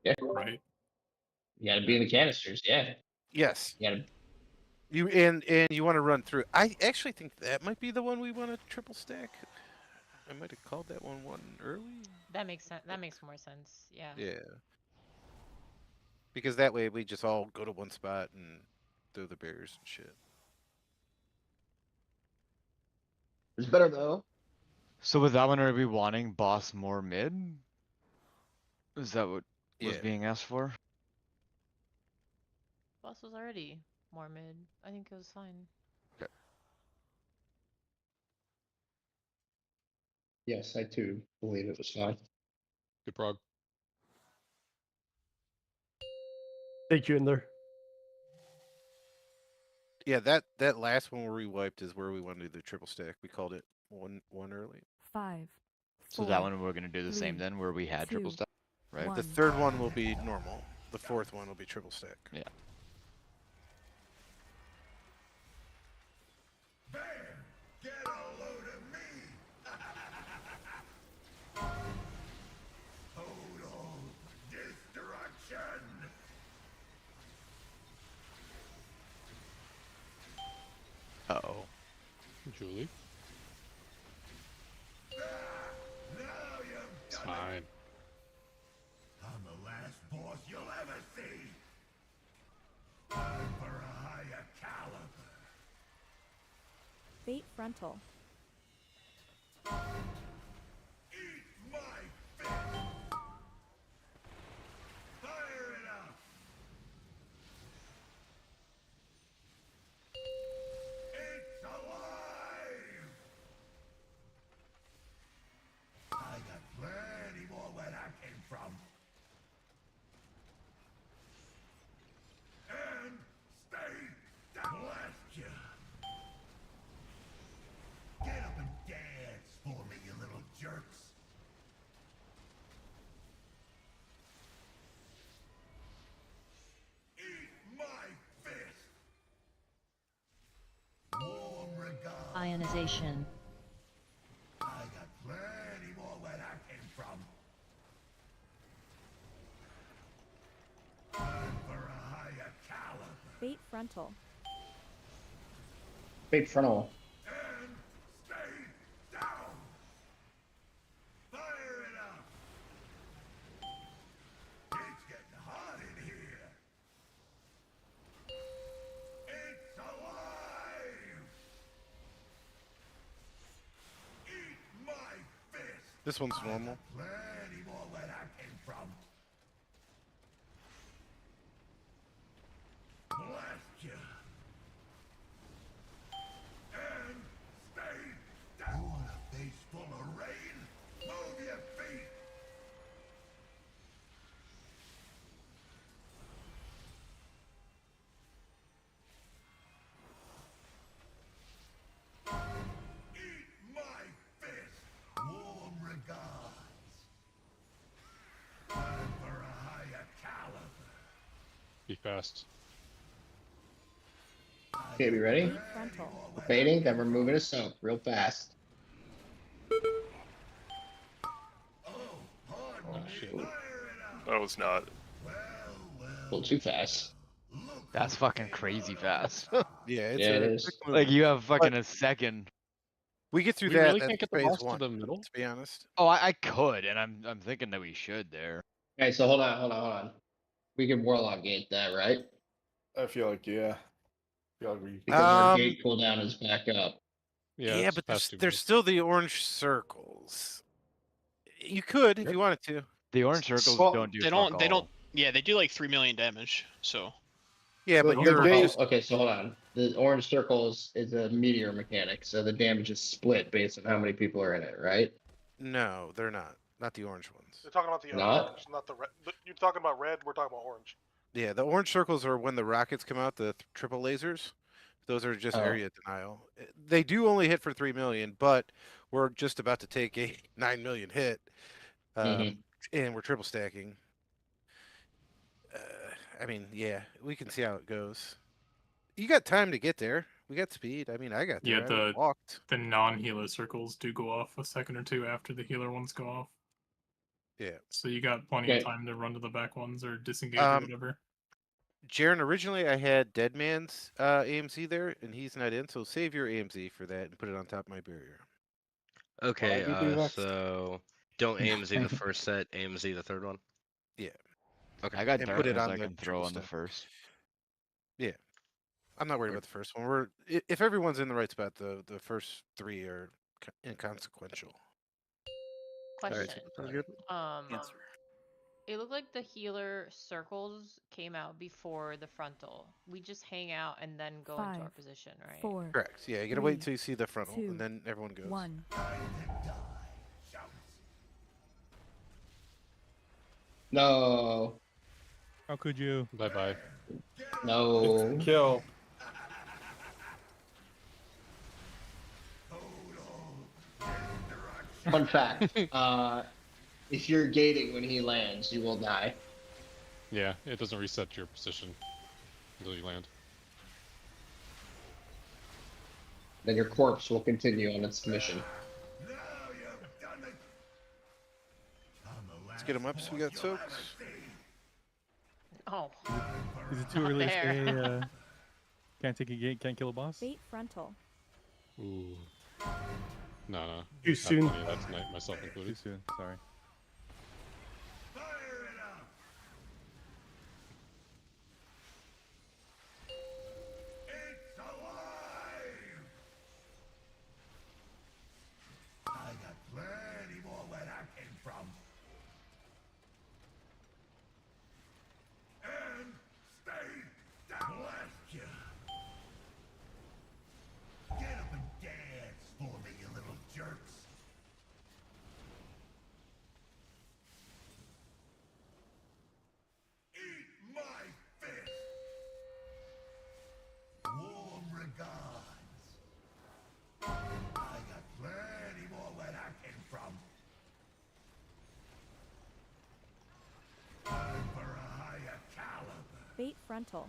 Yeah. Right. You gotta be in the canisters, yeah. Yes. You gotta. You and you want to run through. I actually think that might be the one we want to triple stack. I might have called that one early. That makes sense. That makes more sense. Yeah. Yeah. Because that way we just all go to one spot and throw the barriers and shit. It's better though. So with that one, are we wanting boss more mid? Is that what was Yeah. being asked for? Boss was already more mid. I think it was fine. Yes, I too believe it was fine. Good prog. Take you in there. Yeah, that last one where we wiped is where we wanted to do the triple stack. We called it one early. 5. So that one we're gonna do the same then, where we had triple 2, stack, right? The third one will be normal. The fourth one will be triple stack. Yeah. Bam! Get a load of me! Total Uh-oh. Julie? It's fine. I'm the last boss you'll ever see. Time for a higher caliber. Fate frontal. Eat my fist. Fire it up. It's alive. I got plenty more where that came from. And stay down. Blast you. Get up and dance for me, you little jerks. Eat my fist. Warm regards. Ionization. I got plenty more where that came from. Time for a higher caliber. Fate frontal. Big frontal. And stay down. Fire it up. It's getting hot in here. It's alive. Eat my fist. This one's normal. Plenty more where that came from. Blast you. And stay down. You want a face full of rain? Move your feet. Eat my fist. Warm regards. Time for a higher caliber. Be fast. Okay, we ready? Fate frontal. We're fading, then we're moving to soak real fast. Oh shit. That was not. A little too fast. That's fucking crazy fast. Yeah, it's Yeah, it a is. quick Like movement. you have fucking But a second. we get through We that. really That's can't get the phase boss to one. the middle? To be honest. Oh, I could, and I'm thinking that we should there. Okay, so hold on. We can warlock gate that, right? I feel like, yeah. I feel like we. Because our gate cooldown is back up. Yeah, it's but past 2 there's minutes. still the orange circles. You could if you wanted to. The orange circles Well, don't do They fuck don't. all. Yeah, they do like 3 million damage. So Yeah, The- but the you're gate- just Okay, so hold on. The orange circle is a meteor mechanic, so the damage is split based on how many people are in it, right? no, they're not. Not the orange ones. They're talking about the Not? orange, not the red. You're talking about red. We're talking about orange. Yeah, the orange circles are when the rockets come out, the triple lasers. Those are just Oh. area denial. They do only hit for 3 million, but we're just about to take a 9 million hit, and we're triple stacking. I mean, yeah, we can see how it goes. You got time to get there. We got speed. I mean, I got there. Yeah, I walked. the non-healer circles do go off a second or two after the healer ones go off. Yeah. So you got plenty Okay. of time to run to the back ones or disengage or whatever. Jaren, originally I had Deadman's AMZ there, and he's not in, so save your AMZ for that and put it on top of my barrier. Okay, you do next? so don't AMZ the first set, AMZ the third one. Yeah. Okay. I got And put it darkness on I the can throw triple on the stack. first. Yeah. I'm not worried about the first one. If everyone's in the right spot, the first 3 are inconsequential. Question. sounds good. Answer. It looked like the healer circles came out before the frontal. We just hang out and then go into our 5, position, right? 4. Correct. Yeah, you gotta wait 3, until you see the frontal, 2, and then everyone goes. 1. No. How could you? Bye bye. No. Kill. Fun fact. If you're gating when he lands, you will die. Yeah, it doesn't reset your position until you land. Then your corpse will continue on its mission. Let's get them up so we got soaks. Oh. Is it too Not early to there. say Can't take a gate, can't kill a boss? Bait frontal. Ooh. No. Too not soon. funny, that's myself included. Too soon, sorry. It's alive! I got plenty more where that came from. And stay down. Blast you. Get up and dance for me, you little jerks. Eat my fist. Warm regards. I got plenty more where that came from. Time for a higher caliber. Bait frontal.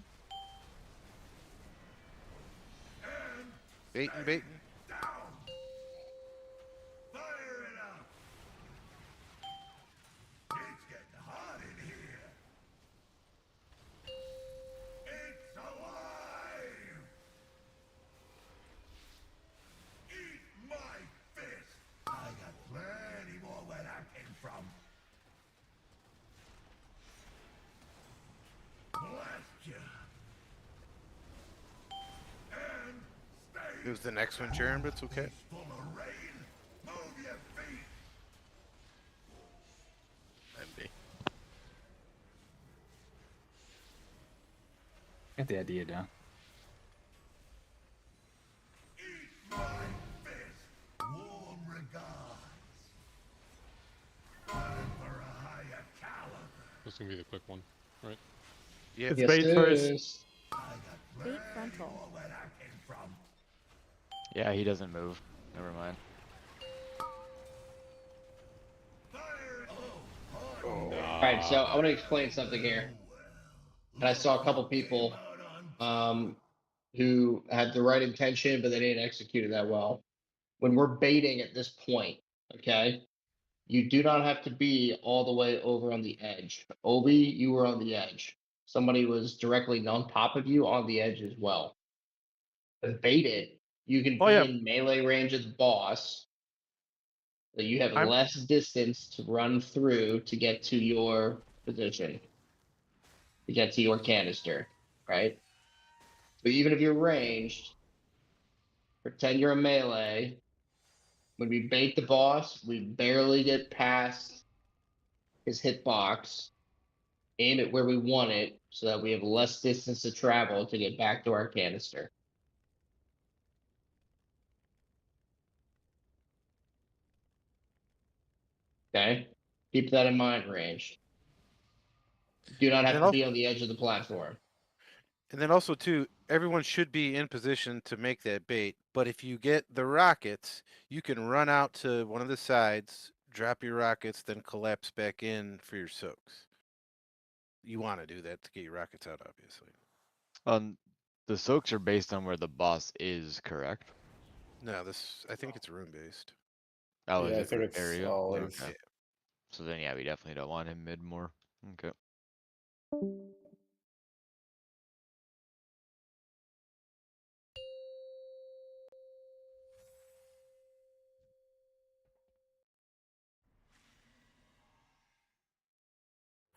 Baiting, baiting. Down. Fire it up. It's getting hot in here. It's alive. Eat my fist. I got plenty more where that came from. Blast you. And stay. Who's the next one, Sharon? But it's okay. Full of rain. Move your feet. Empty. Get the idea down. Eat my fist. Warm regards. Time for a higher caliber. This gonna be the quick one, right? Yeah. It's bait first. I got Bait plenty frontal. more where that came from. Yeah, he doesn't move. Never mind. Fire. Oh, Alright, so I want to explain something here. And I saw a couple people who had the right intention, but they didn't execute it that well. When we're baiting at this point, okay, you do not have to be all the way over on the edge. Obi, you were on the edge. Somebody was directly on top of you on the edge as well. To bait it, you can be in melee range of the boss. So you have less distance to run through to get to your position, to get to your canister, right? But even if you're ranged, pretend you're a melee. When we bait the boss, we barely get past his hitbox, aim it where we want it, so that we have less distance to travel to get back to our canister. Okay? Keep that in mind, ranged. Do not have to be on the edge of the platform. And then also too, everyone should be in position to make that bait. But if you get the rockets, you can run out to one of the sides, drop your rockets, then collapse back in for your soaks. You want to do that to get your rockets out, obviously. The soaks are based on where the boss is, correct? No, I think it's room based. Oh, Yeah, is I it think for it's area? all Okay. So then, yeah, we definitely don't want him mid more. Okay.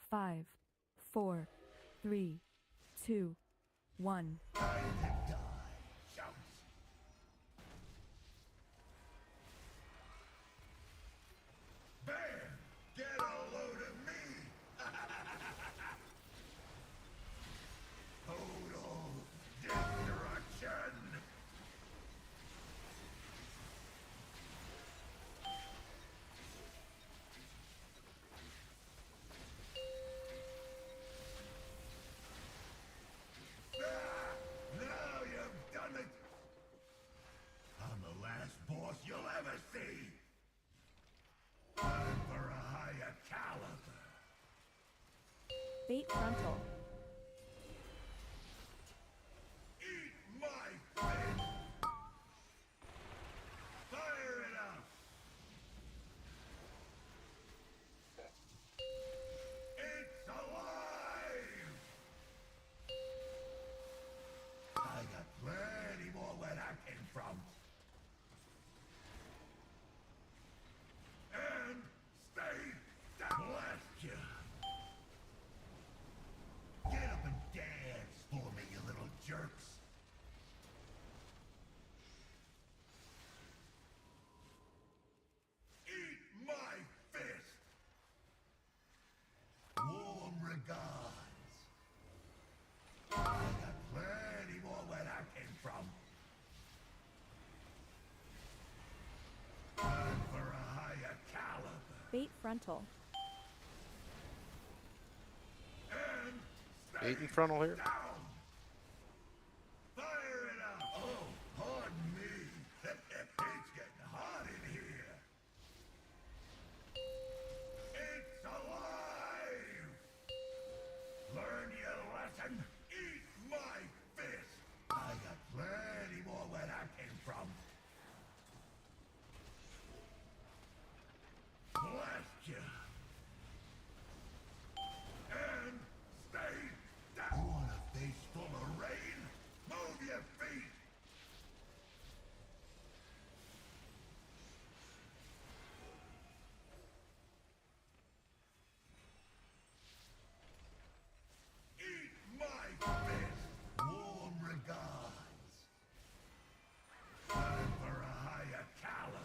Five, 4, 3, 2, 1. Bam! Get a load of me! Total destruction! Now you've done it! I'm the last boss you'll ever see! Time for a higher caliber! Bait frontal. Eat my fist! Fire it up! It's alive! I got frontal. Bait in frontal here. Fire it up! Oh, pardon me. It's getting hot in here. It's alive! Learn your lesson. Eat my fist. I got plenty more where that came from. Blast you. And stay down. You want a face full of rain? Move your feet. Eat my fist. Warm regards. Time for a higher caliber.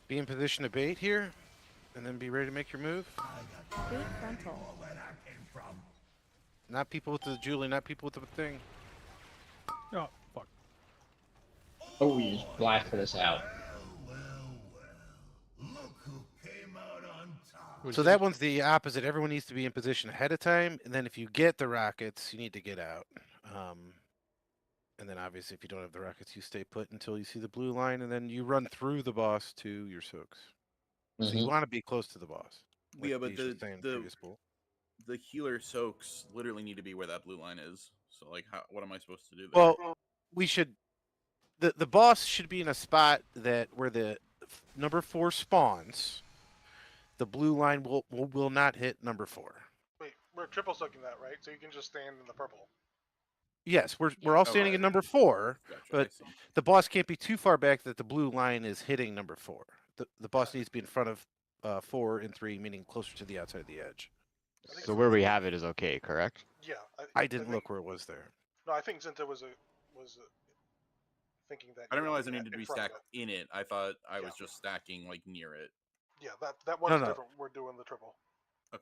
Be in position to bait here, and then be ready to make your move. Bait frontal. Where that came from. Not people with the Julie, not people with the thing. Oh, fuck. Oh, you just blasted us out. Look who came out on top. So that one's the opposite. Everyone needs to be in position ahead of time, and then if you get the rockets, you need to get out. And then obviously, if you don't have the rockets, you stay put until you see the blue line, and then you run through the boss to your soaks. So you want to be close to the boss. Like Yeah, but Nisha was saying previous pool. the healer soaks literally need to be where that blue line is. So like, what am I supposed to do there? Well, we should. The boss should be in a spot that where the number 4 spawns. The blue line will not hit number 4. Wait, we're triple soaking that, right? So you can just stand in the purple. Yes, we're all standing Okay. at number 4, Gotcha, I but see. the boss can't be too far back that the blue line is hitting number 4. The boss needs to be in front of 4 and 3, meaning closer to the outside of the edge. So where we have it is okay, correct? Yeah. I didn't look where it was there. No, I think Zinta was thinking that. I didn't you realize I were needed to in be front of stacked in it. I thought I was just stacking like near it. Yeah, that one's no. different. We're doing the triple.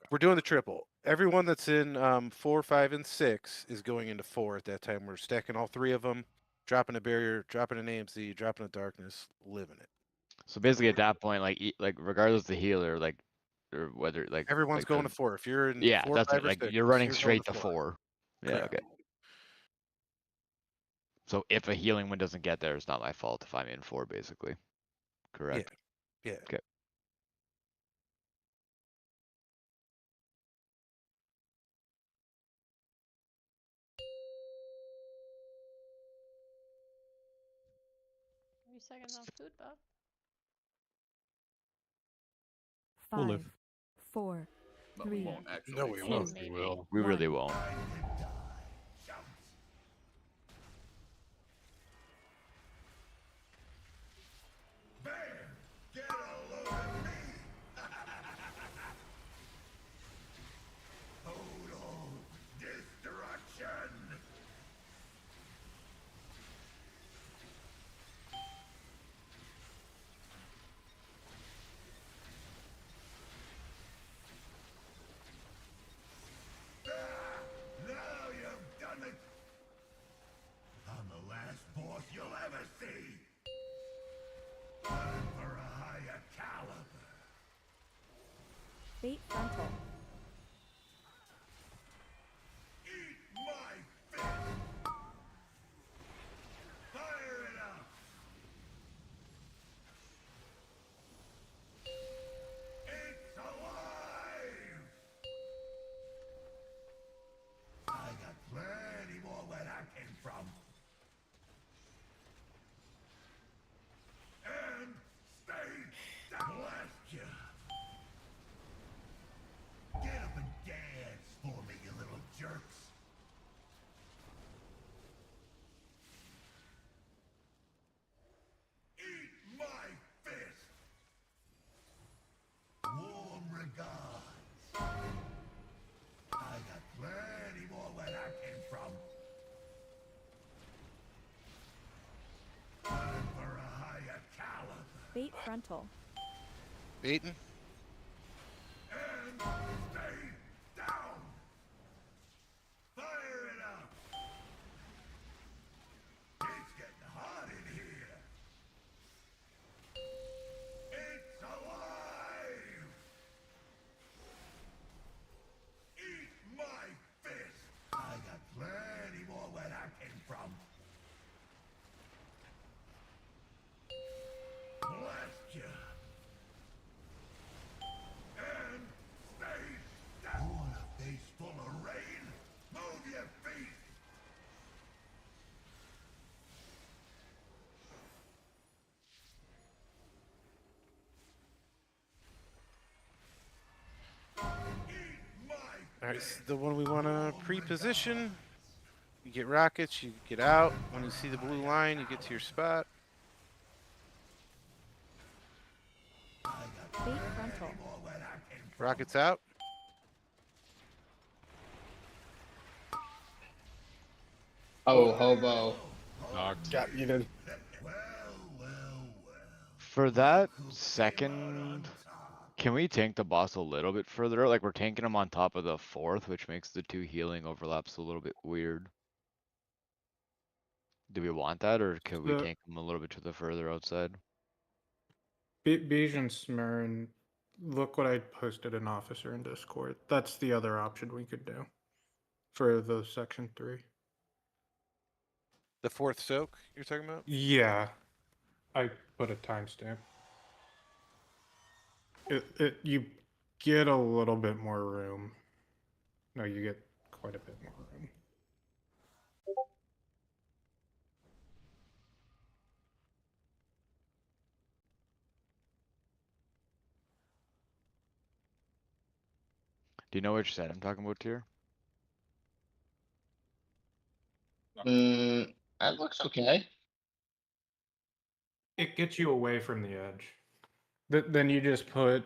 We're doing the triple. Everyone that's in 4, 5, and 6 is going into 4 at that time. We're stacking all 3 of them, dropping a barrier, dropping an AMC, dropping a darkness, living it. So basically, at that point, like regardless of the healer, like or whether like Everyone's like going the- to 4. If you're in yeah, 4, that's 5, it. or Like 6, you're running going straight to to 4. 4. Yeah. Correct. Okay. So if a healing one doesn't get there, it's not my fault if I'm in 4, basically. Correct. Yeah. Okay. Are you seconds on food, Bob? We'll live. 5, 4, But we 3, won't actually. No, we two, won't. We will. We really one. won't. Bam! Get a load of me! Total destruction! Now you've done it! I'm the last boss you'll ever see! Time for a higher caliber! Bait frontal. Eat my fist! Fire it up! It's alive! I got plenty more where that came from. And stay down. Blast you! Get up and dance for me, you little jerks! Eat my fist! Warm regards! I got plenty more where that came from. Time for a higher caliber. Bait frontal. Baiting. And stay down! Fire it up! It's getting hot in here! It's alive! All right, so the one we want to pre-position. You get rockets, you get out. When you see the blue line, you get to your spot. Bait frontal. Rockets out. Oh, hobo. Knocked. Got muted. For that second, can we tank the boss a little bit further? Like we're tanking him on top of the fourth, which makes the two healing overlaps a little bit weird. Do we want that, or can we So- tank him a little bit to the further outside? Bijan Smyrn, look what I posted an officer in Discord. That's the other option we could do for the section 3. The fourth soak you're talking about? Yeah, I put a timestamp. You get a little bit more room. No, you get quite a bit more room. Do you know which set I'm talking about here? That looks okay. It gets you away from the edge. Then you just put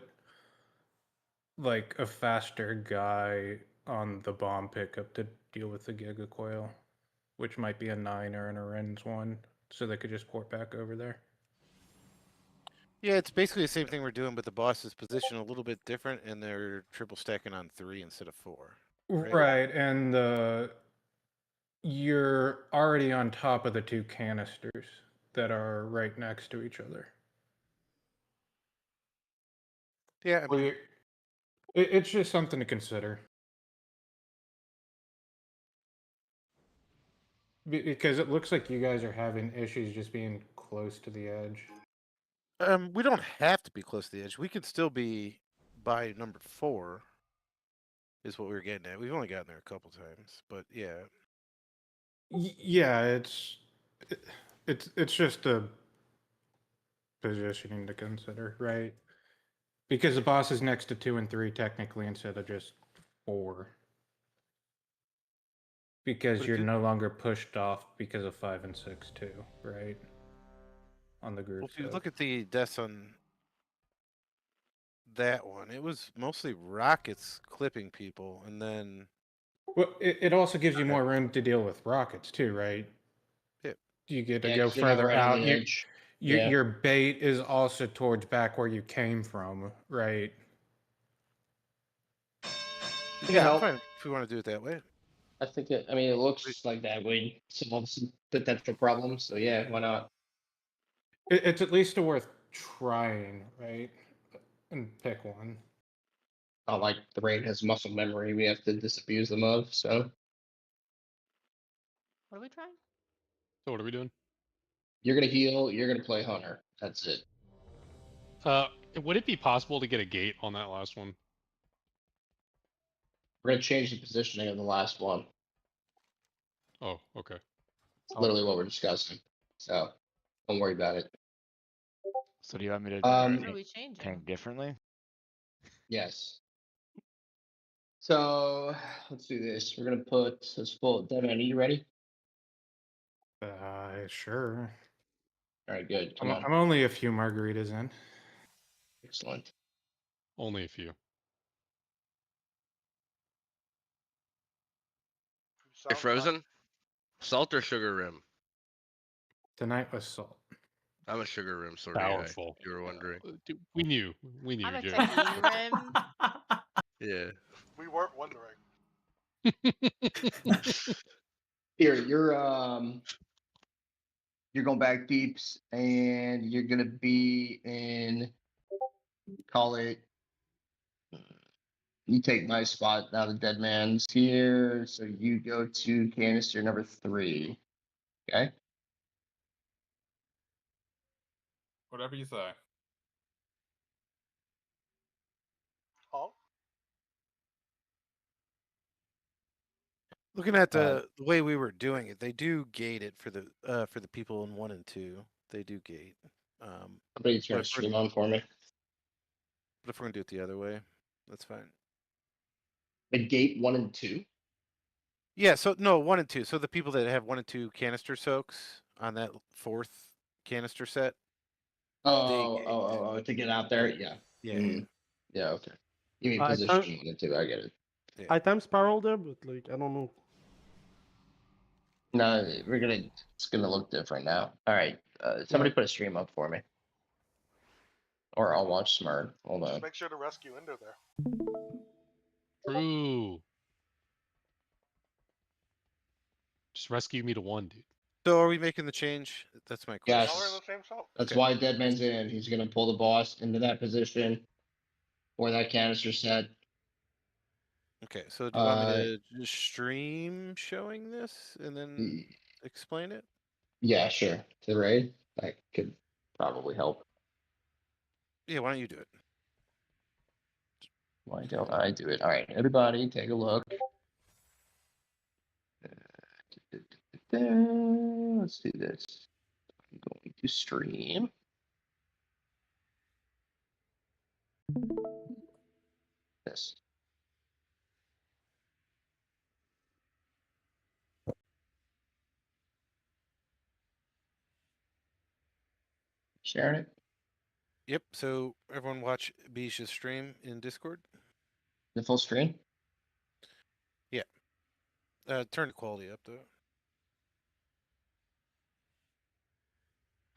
like a faster guy on the bomb pickup to deal with the Giga Coil, which might be a 9 or an Arens 1, so they could just port back over there. Yeah, it's basically the same thing we're doing, but the boss is positioned a little bit different, and they're triple stacking on 3 instead of 4. Right, and you're already on top of the 2 canisters that are right next to each other. Yeah, I mean, it's just something to consider. Because it looks like you guys are having issues just being close to the edge. we don't have to be close to the edge. We could still be by number 4. Is what we were getting at. We've only gotten there a couple times, but yeah. Yeah, it's just a positioning to consider, right? Because the boss is next to 2 and 3 technically instead of just 4. Because But you're no longer pushed off because of 5 and 6 too, right? On the group. Well, if you look at the deaths on that one, it was mostly rockets clipping people, and then. Well, it also gives you more room to deal with rockets too, right? Yeah. You get to Yeah, go 'cause you're not further right on out. the edge. Yeah. Your bait is also towards back where you came from, right? Yeah, I'm help. fine if we want to do it that way. I think it. I mean, it looks like that would solve some potential problems. So yeah, why not? It's at least worth trying, right? And pick one. Not like the brain has muscle memory. We have to disabuse them of. So What are we trying? So what are we doing? you're gonna heal. You're gonna play hunter. That's it. Would it be possible to get a gate on that last one? We're gonna change the positioning of the last one. Oh, okay. It's literally what we're discussing. So don't worry about it. So do you want me to What are tank, we changing? tank differently? Yes. So let's do this. We're gonna put this full. Devin, are you ready? Sure. All right, good. Come on. I'm only a few margaritas in. Excellent. Only a few. Hey, Frozen? Salt or sugar rim? Tonight was salt. I'm a sugar rim sort of guy. Powerful. If you were wondering. We knew. We knew. I'm a Joe. techie rim. Yeah. We weren't wondering. Here, you're going back deeps, and you're gonna be in. Call it. You take my spot now. The dead man's here, so you go to canister number 3. Okay. Whatever you say. Oh, Looking at the way we were doing it, they do gate it for the people in 1 and 2. They do gate. Somebody's gonna stream on for me. But if we're gonna do it the other way, that's fine. The gate 1 and 2. Yeah, so no, 1 and 2. So the people that have 1 and 2 canister soaks on that 4th canister set. Oh, to get out there, yeah. Yeah. Mhm. Yeah, okay. You mean I position time- 1 and 2, I get it. I time spiral there, but like I don't know. No, it's gonna look different now. All right, somebody put a stream up for me, or I'll watch Smart. Hold Just on. make sure to rescue Ender there. True. Just rescue me to 1, dude. So are we making the change? That's my question. Y'all are in Yes, the same cell. that's Okay. why Deadman's in. He's gonna pull the boss into that position, or that canister set. Okay, so do you want me to just stream showing this and then explain it? Yeah, sure. To the raid, that could probably help. Yeah, why don't you do it? Why don't I do it? All right, everybody, take a look. Let's do this. I'm going to stream. This. Sharing it. Yep, so everyone watch Bij's stream in Discord. The full screen. Yeah. Turn the quality up though.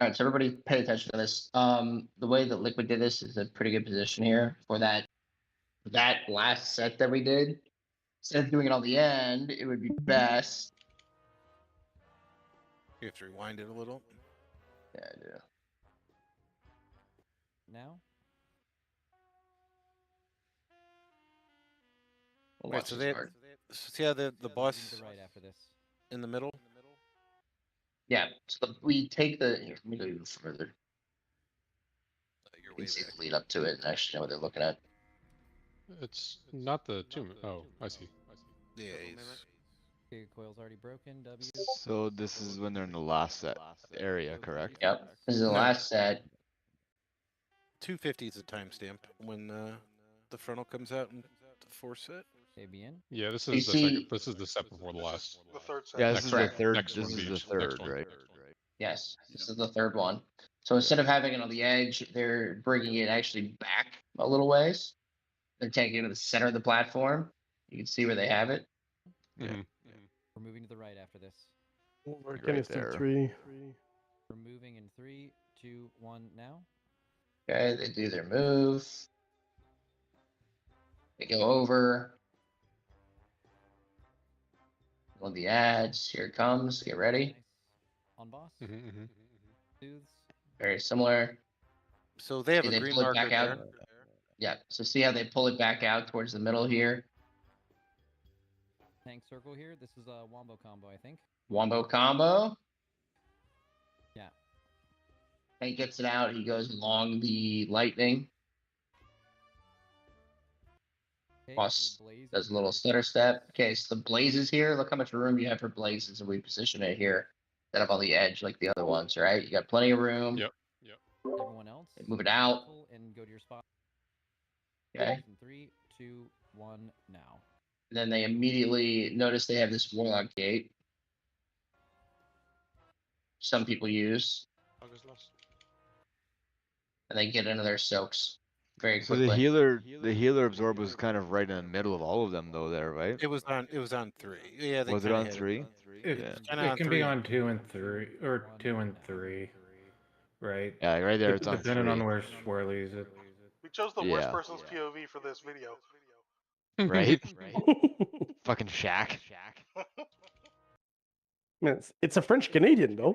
All right, so everybody pay attention to this. The way that Liquid did this is a pretty good position here for that last set that we did. Instead of doing it on the end, it would be best. You have to rewind it a little. Yeah, I do. Now? We'll Right, watch so this they part. see how the boss Right after this. in the middle? Yeah, so we take the. Here, let me go even further. You can see the lead up to it and actually know what they're looking at. It's not the tomb. Oh, I see. Yeah, Okay, coil's already broken. W. So this is when they're in the last set area, correct? Yep. This is the No. last set. 250 is a timestamp when the frontal comes out in the 4th set. Yeah, this You is the see- second. This is the step before the last. The 3rd set. Yeah, this is the Correct. third. Next This one, is the Beach. third, Next one. right? Yes, this is the third one. So instead of having it on the edge, they're bringing it actually back a little ways. They're taking it to the center of the platform. You can see where they have it. Mhm. We're moving to the right after this. Over Right canister there. 3. We're moving in 3, 2, 1 now. Okay, they do their move. They go over. On the ads, here it comes. Get ready. On boss. Soothes. Very similar. So they have See, a green pull it marker back out. there. Yeah. So see how they pull it back out towards the middle here. Tank circle here. This is a wombo combo, I think. Wombo combo. Yeah. Tank gets it out. He goes along the lightning. Okay, Boss Blaze does a little stutter step. Okay, so the blazes here. Look how much room you have for blazes, and we position it here instead of on the edge like the other ones. Right? You got plenty of room. Yep. Everyone else. Move it out. And go to your spot. Okay. In 3, 2, 1 now. And then they immediately notice they have this warlock gate. Some people use. And they get into their soaks very So quickly. the healer absorb was kind of right in the middle of all of them, though. There, right? It was on 3. Yeah, they Was it kinda on had 3? It, Yeah. Kinda it on can 3. be on 2 and 3, or 2 and 3, right? Yeah, right there. It's on Depending 3. on where Swirly's it. We chose the worst person's POV for this video. Right? Fucking Shaq. Man, it's a French Canadian though.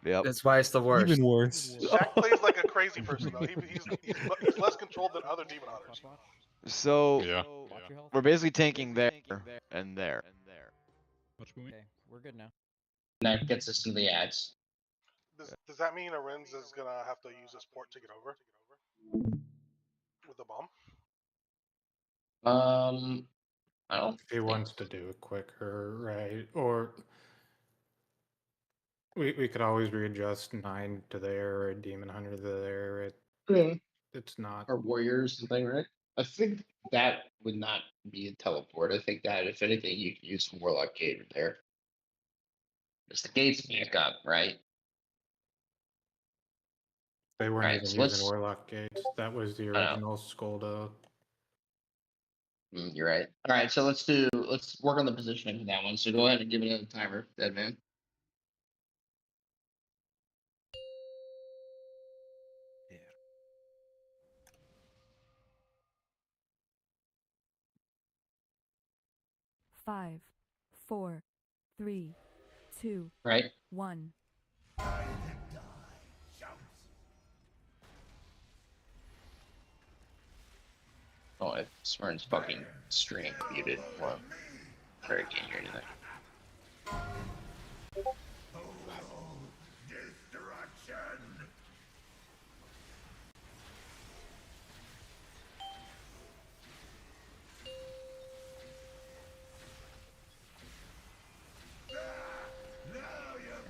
Yep. That's why it's the worst. Even worse. Shaq plays like a crazy person though. He's less controlled than other demon hunters. So Yeah. we're basically tanking there and there. Okay, we're good now. And that gets us to the ads. Does that mean Arenz is gonna have to use his port to get over with the bomb? I don't. If he wants to do it quicker, right? Or we could always readjust 9 to there, or Demon Hunter to there. Yeah. It's not. Or warriors and thing, right? I think that would not be a teleport. I think that if anything, you can use Warlock Gate repair. Because the gate's back up, right? They weren't Right, even so using let's. Warlock Gates. That was the I know. original Skolda. You're right. All right, so let's work on the positioning for that one. So go ahead and give it a timer, dead man. Five, 4, 3, 2, Right. 1. Oh, if Smern's fucking stream muted or very can't hear anything.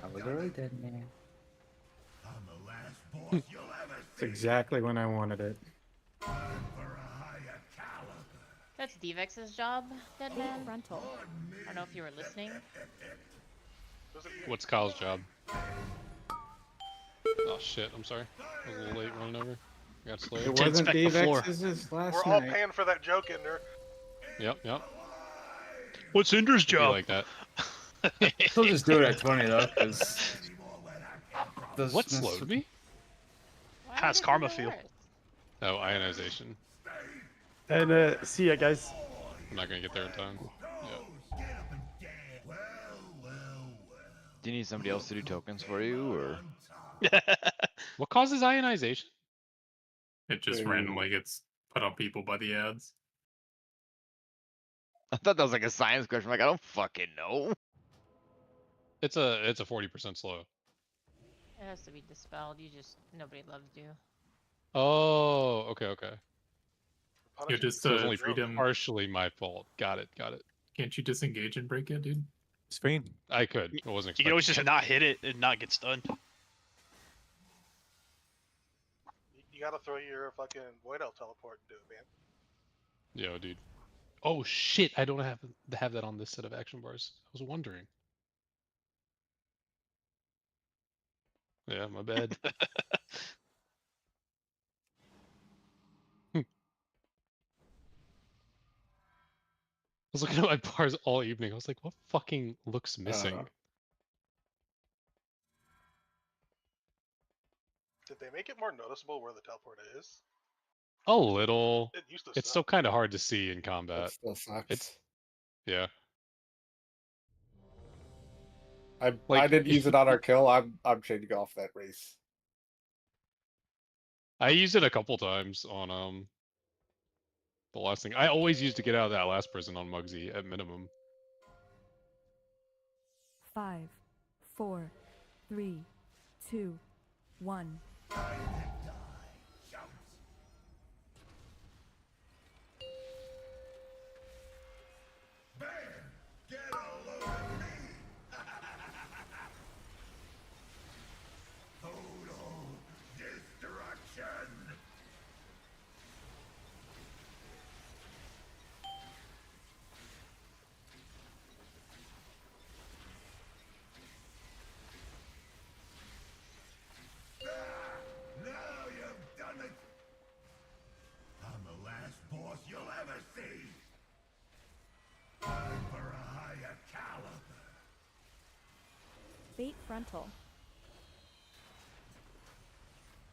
I was already dead, man. It's exactly when I wanted it. That's Devex's job, dead man. Frontal. I don't know if you were listening. What's Kyle's job? Oh shit, I'm sorry. I was a little late running over. I got slayed. It wasn't Devex's last We're all night. paying for that joke in there. Yep. What's Indra's Be job? like that. He'll just do it at 20 though, because. What slowed me? How's karma feel? Oh, ionization. And see ya, guys. I'm not gonna get there in time. Do you need somebody else to do tokens for you, or? What causes ionization? It just randomly gets put on people by the ads. I thought that was like a science question. Like, I don't fucking know. It's a 40% slow. It has to be dispelled. Nobody loves you. Oh, okay. You just So it's only freedom. partially my fault. Got it. Can't you disengage and break it, dude? It's fine. I could. I wasn't You can always expecting just not hit it and not get stunned. You gotta throw your fucking Void Elf teleport and do it, man. Yo, dude. Oh shit! I don't have that on this set of action bars. I was wondering. Yeah, my bad. I was looking at my bars all evening. I was like, what fucking looks missing? Did they make it more noticeable where the teleport is? A little. It used to It's suck. still kind of hard to see in combat. That still sucks. Yeah. I didn't use it on our kill. I'm changing off that race. I used it a couple times on the last thing. I always used to get out of that last prison on Muggsy at minimum. 5, 4, 3, 2, 1. Now you've done it! I'm the last boss you'll ever see! Time for a higher caliber! Bait frontal.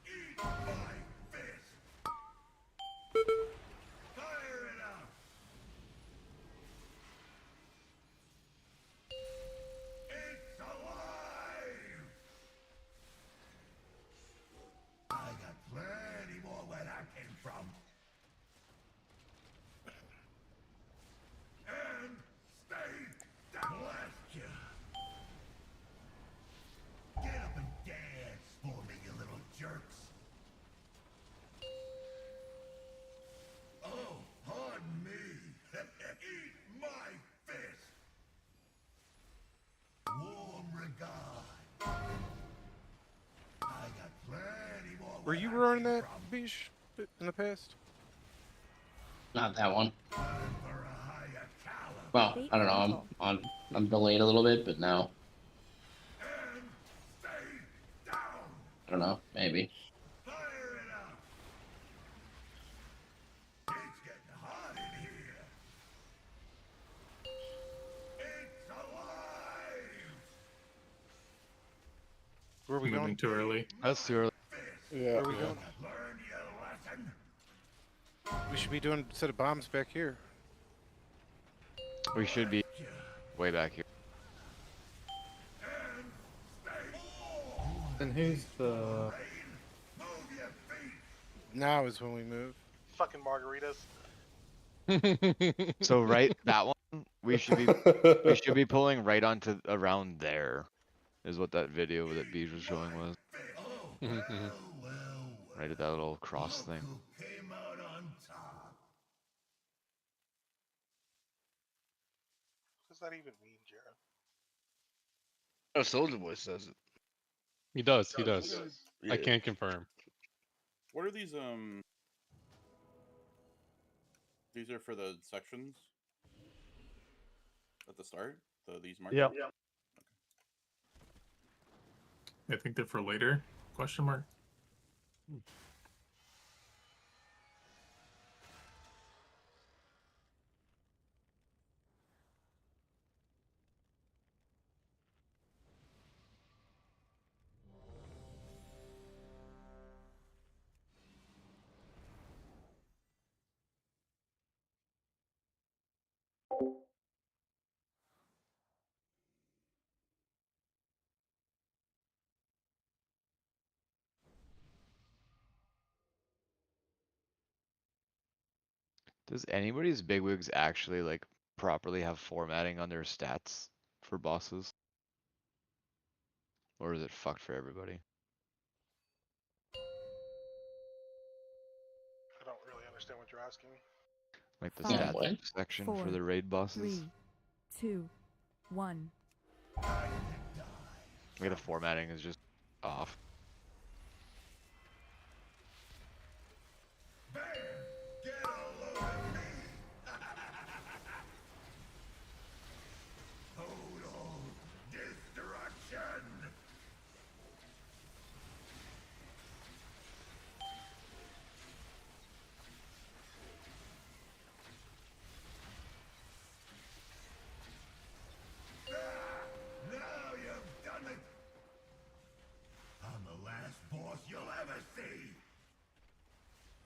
Eat my fist! Fire it up! It's alive! I got plenty more where that came from. And stay down. Blast you. Get up and dance for me, you little jerks. Oh, pardon me. Eat my fist. Warm regard. I got plenty more. Were you running that, Bish, in the past? Not that one. Well, I don't know. I'm delayed a little bit, but no. I don't know. Maybe. Where are we Moving going? too early. That's too early. Yeah. Where are we going? We should be doing a set of bombs back here. We should be way back here. And who's the... Now is when we move. Fucking margaritas. So right, that one we should be pulling right onto around there, is what that video that Beej was showing was. Right at that little cross thing. What does that even mean, Jared? Oh, Soldier Boy says it. He does. He does. I Yeah. can't confirm. What are these? These are for the sections at the start. These markers. Yep. I think they're for later? Question mark. Does anybody's bigwigs actually like properly have formatting on their stats for bosses? Or is it fucked for everybody? I don't really understand what you're asking. Like the Five, stats section for the raid bosses? 3, 2, 1. Like the formatting is just off. Now you've done it! I'm the last boss you'll ever see!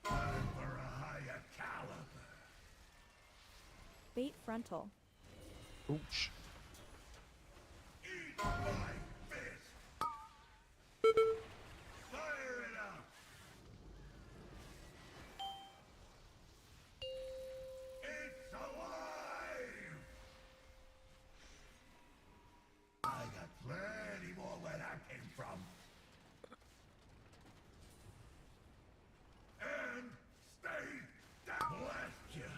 Time for a higher caliber! Bait frontal. Ooch. Eat my fist! Fire it up! It's alive! I got plenty more where that came from. And stay down. Blast you.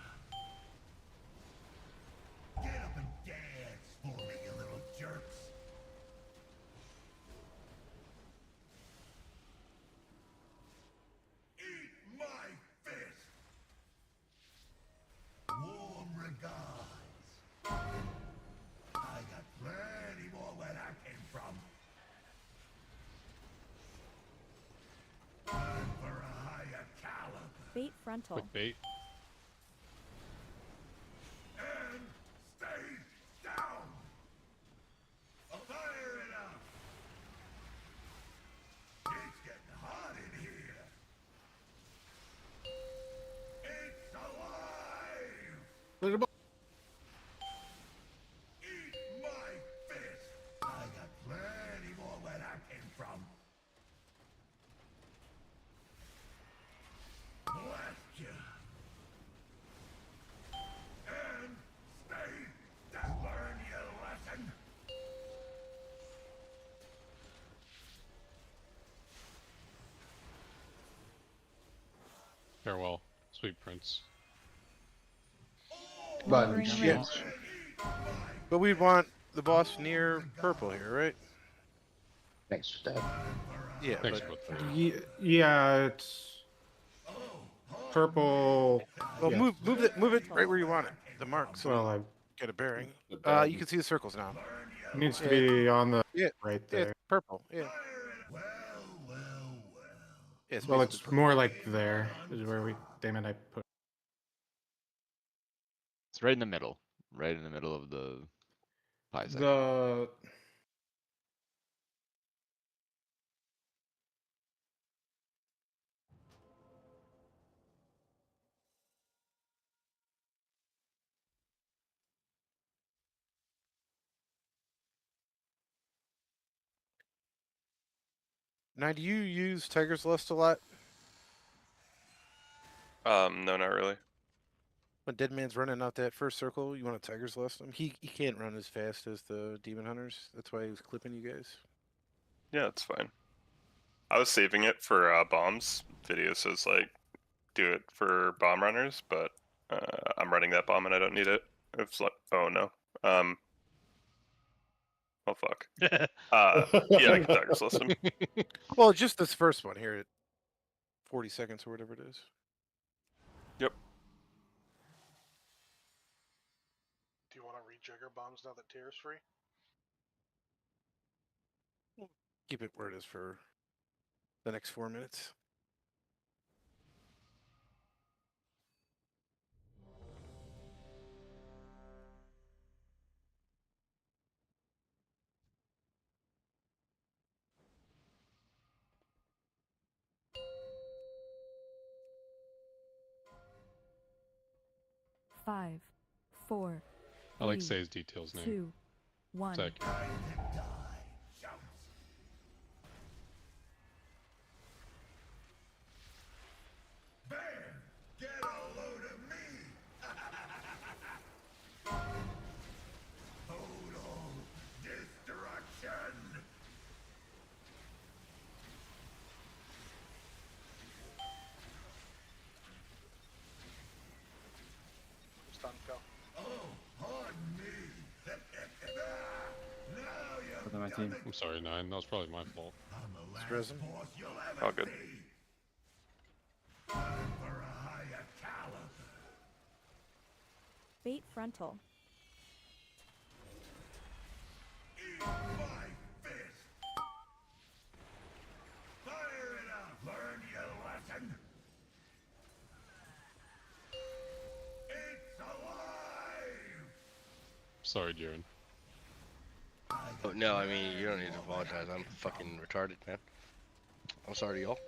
Get up and dance for me, you little jerks. Eat my fist. Warm regards. I got plenty more where that came from. Time for a higher caliber. Bait frontal. Quick bait. And stay down. Fire it up. It's getting hot in here. It's alive. Eat my fist. I got plenty more where that came from. Blast you. And stay down. Learn your lesson. Farewell, sweet prince. But Yeah. But we'd want the boss near purple here, right? thanks for that. Yeah, Thanks but for that. Yeah, it's Purple. Well, yeah. move it right where you want it. The mark, so Well, we I get a bearing. The You can see the circles now. it needs to Yeah, be on the Yeah, right yeah, there. it's purple. Yeah. Yeah, it's Well, basically it's purple. more like there is where we. Damn it! I put. It's right in the middle. Right in the middle of the pie section. The Now, do you use Tiger's Lust a lot? No, not really. When Dead Man's running out that first circle, you want a Tiger's Lust him? He can't run as fast as the Demon Hunters. That's why he was clipping you guys. Yeah, it's fine. I was saving it for bombs. Video says like do it for bomb runners, but I'm running that bomb and I don't need it. It's like, oh no. Oh fuck. Yeah, I can Tiger's List him. Well, just this first one here at 40 seconds or whatever it is. Yep. Do you want to rejigger bombs now that Tier's free? Keep it where it is for the next 4 minutes. Five, four, I like three, Say's details name. 2, 1. It's accurate. Get a load of me! Total destruction! Stun go. Oh, pardon me! Look at my team. I'm sorry, 9. That was probably my fault. Stress him. All good. For a higher caliber. Bait frontal. Eat my fist! Fire it up! Learn your lesson! It's alive! Sorry, Jared. Oh, no, I mean, you don't need to apologize. I'm fucking retarded, man. I'm sorry to y'all.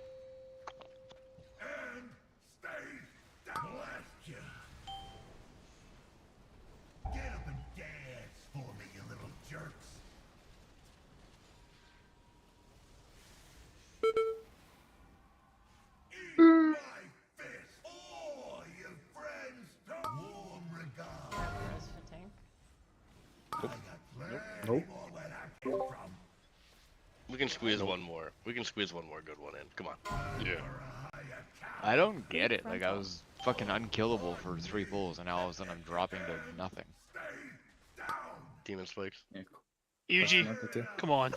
And stay down. Blast you! Get up and dance for me, you little jerks! Eat my fist! All your friends to warm regard! Rest for tank. I got plenty Nope. more where that came from. We can squeeze one more. We can squeeze one more good one in. Come on. Yeah. I don't get it. Like I was fucking unkillable for 3 pulls, and now all of a sudden I'm dropping to nothing. Demon spikes. Yeah, Yuji, come on.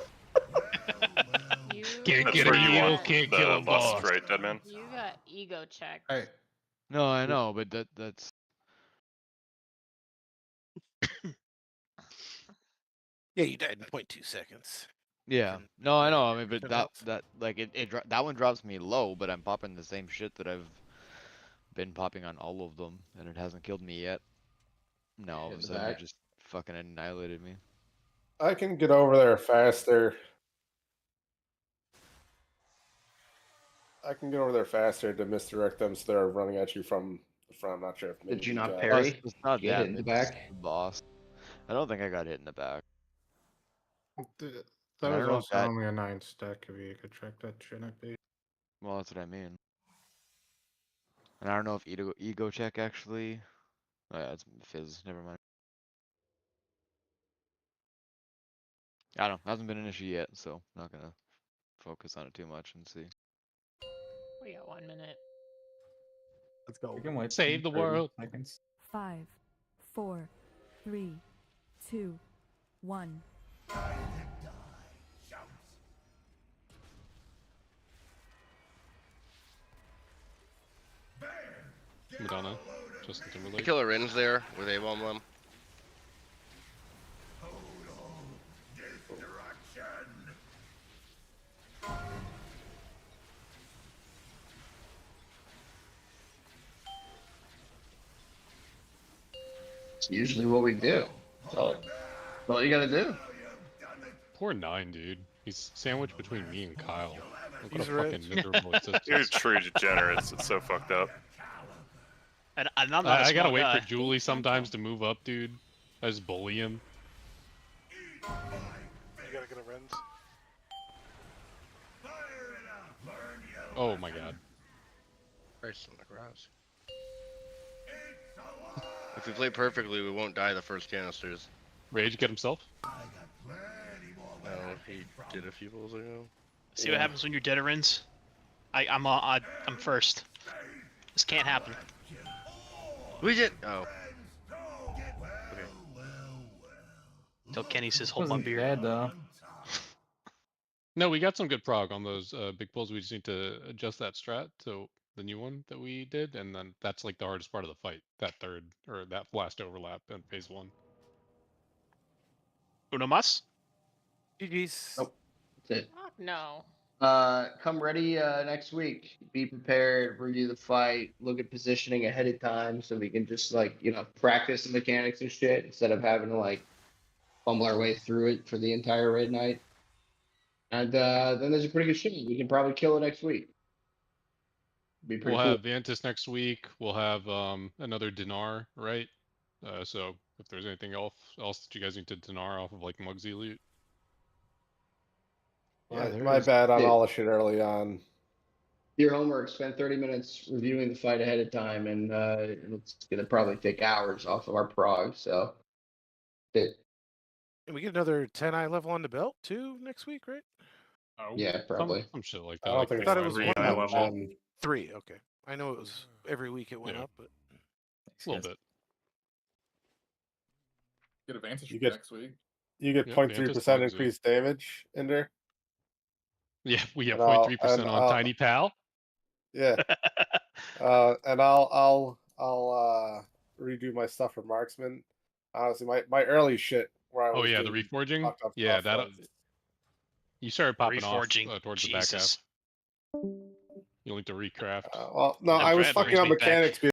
You Can't That's get a where you heal, want can't the kill a lust, boss. right, Deadman? You got ego checked. Hey, No, I know, but that's Yeah, you died in 0.2 seconds. yeah. From No, I know. I 99% mean, but health. that like that one drops me low, but I'm popping the same shit that I've been popping on all of them, and it hasn't killed me yet. No, all of a In the sudden it back. just fucking annihilated me. I can get over there faster. I can get over there faster to misdirect them so they're running at you from the front. I'm not sure if maybe Did you not got- parry? It's not Get that. hit in the It's back? the boss. I don't think I got hit in the back. that I was don't know if also that. only a 9 stack if you could check that, shouldn't it be? Well, that's what I mean. And I don't know if ego check actually. Oh, yeah, it's fizz. Never mind. I don't know. Hasn't been an issue yet, so not gonna focus on it too much and see. We got 1 minute. Let's go. We can wait. Save the 30 world. Seconds. 5, 4, 3, 2, 1. Bam! Madonna, Justin Timberlake. Killer Rin's there with A-bomb them. It's usually what we do. That's all you gotta do. Poor 9, dude. He's sandwiched between me and Kyle. Look what He's a rich. fucking miserable existence. You're true degenerates. It's so fucked up. And I'm not a I gotta small wait guy. for Julie sometimes to move up, dude. I just bully him. You gotta get a Rens. Oh my god. Christ on the grass. If we play perfectly, we won't die the first canisters. Rage get himself? No, he did a few balls ago. See what happens when you're dead Rins? I'm first. This can't happen. We did. Oh. Till Kenny says, "Hold my Wasn't beer." bad though. No, we got some good prog on those big pulls. We just need to adjust that strat to the new one that we did, and then that's like the hardest part of the fight. That third or that last overlap in phase 1. Uno mas? GG's. Nope. That's it. Fuck no. Come ready next week. Be prepared, review the fight, look at positioning ahead of time so we can just like, practice the mechanics and shit instead of having to like fumble our way through it for the entire raid night. And then there's a pretty good shot. We can probably kill it next week. Be pretty We'll cool. have Vantis next week. We'll have another dinar, right? So if there's anything else that you guys need to dinar off of like Mugsy loot. Yeah, there my is. bad on Dude. all the shit early on. Your homework, spend 30 minutes reviewing the fight ahead of time, and it's going to probably take hours off of our prog. So, And we get another 10 eye level on the belt too next week, right? yeah, probably. Some shit like I that. don't Like think I thought it was 3 one eye level. level. 3. Okay. I know it was every week it went Yeah. up, but a little bit. Get advantage You get- next week. You get Yep, 0.3% Vantis increased damage in there. Yeah, we have And I'll- 0.3% and on I'll- Tiny Pal. Yeah. And I'll redo my stuff for marksman. Honestly, my early shit where I Oh was yeah, the doing reforging. fucked up Yeah, stuff that was- you started popping Reforging, off towards the back half. Jesus. You'll need to recraft. well, no, I'm I was glad that fucking brings up me back. mechanics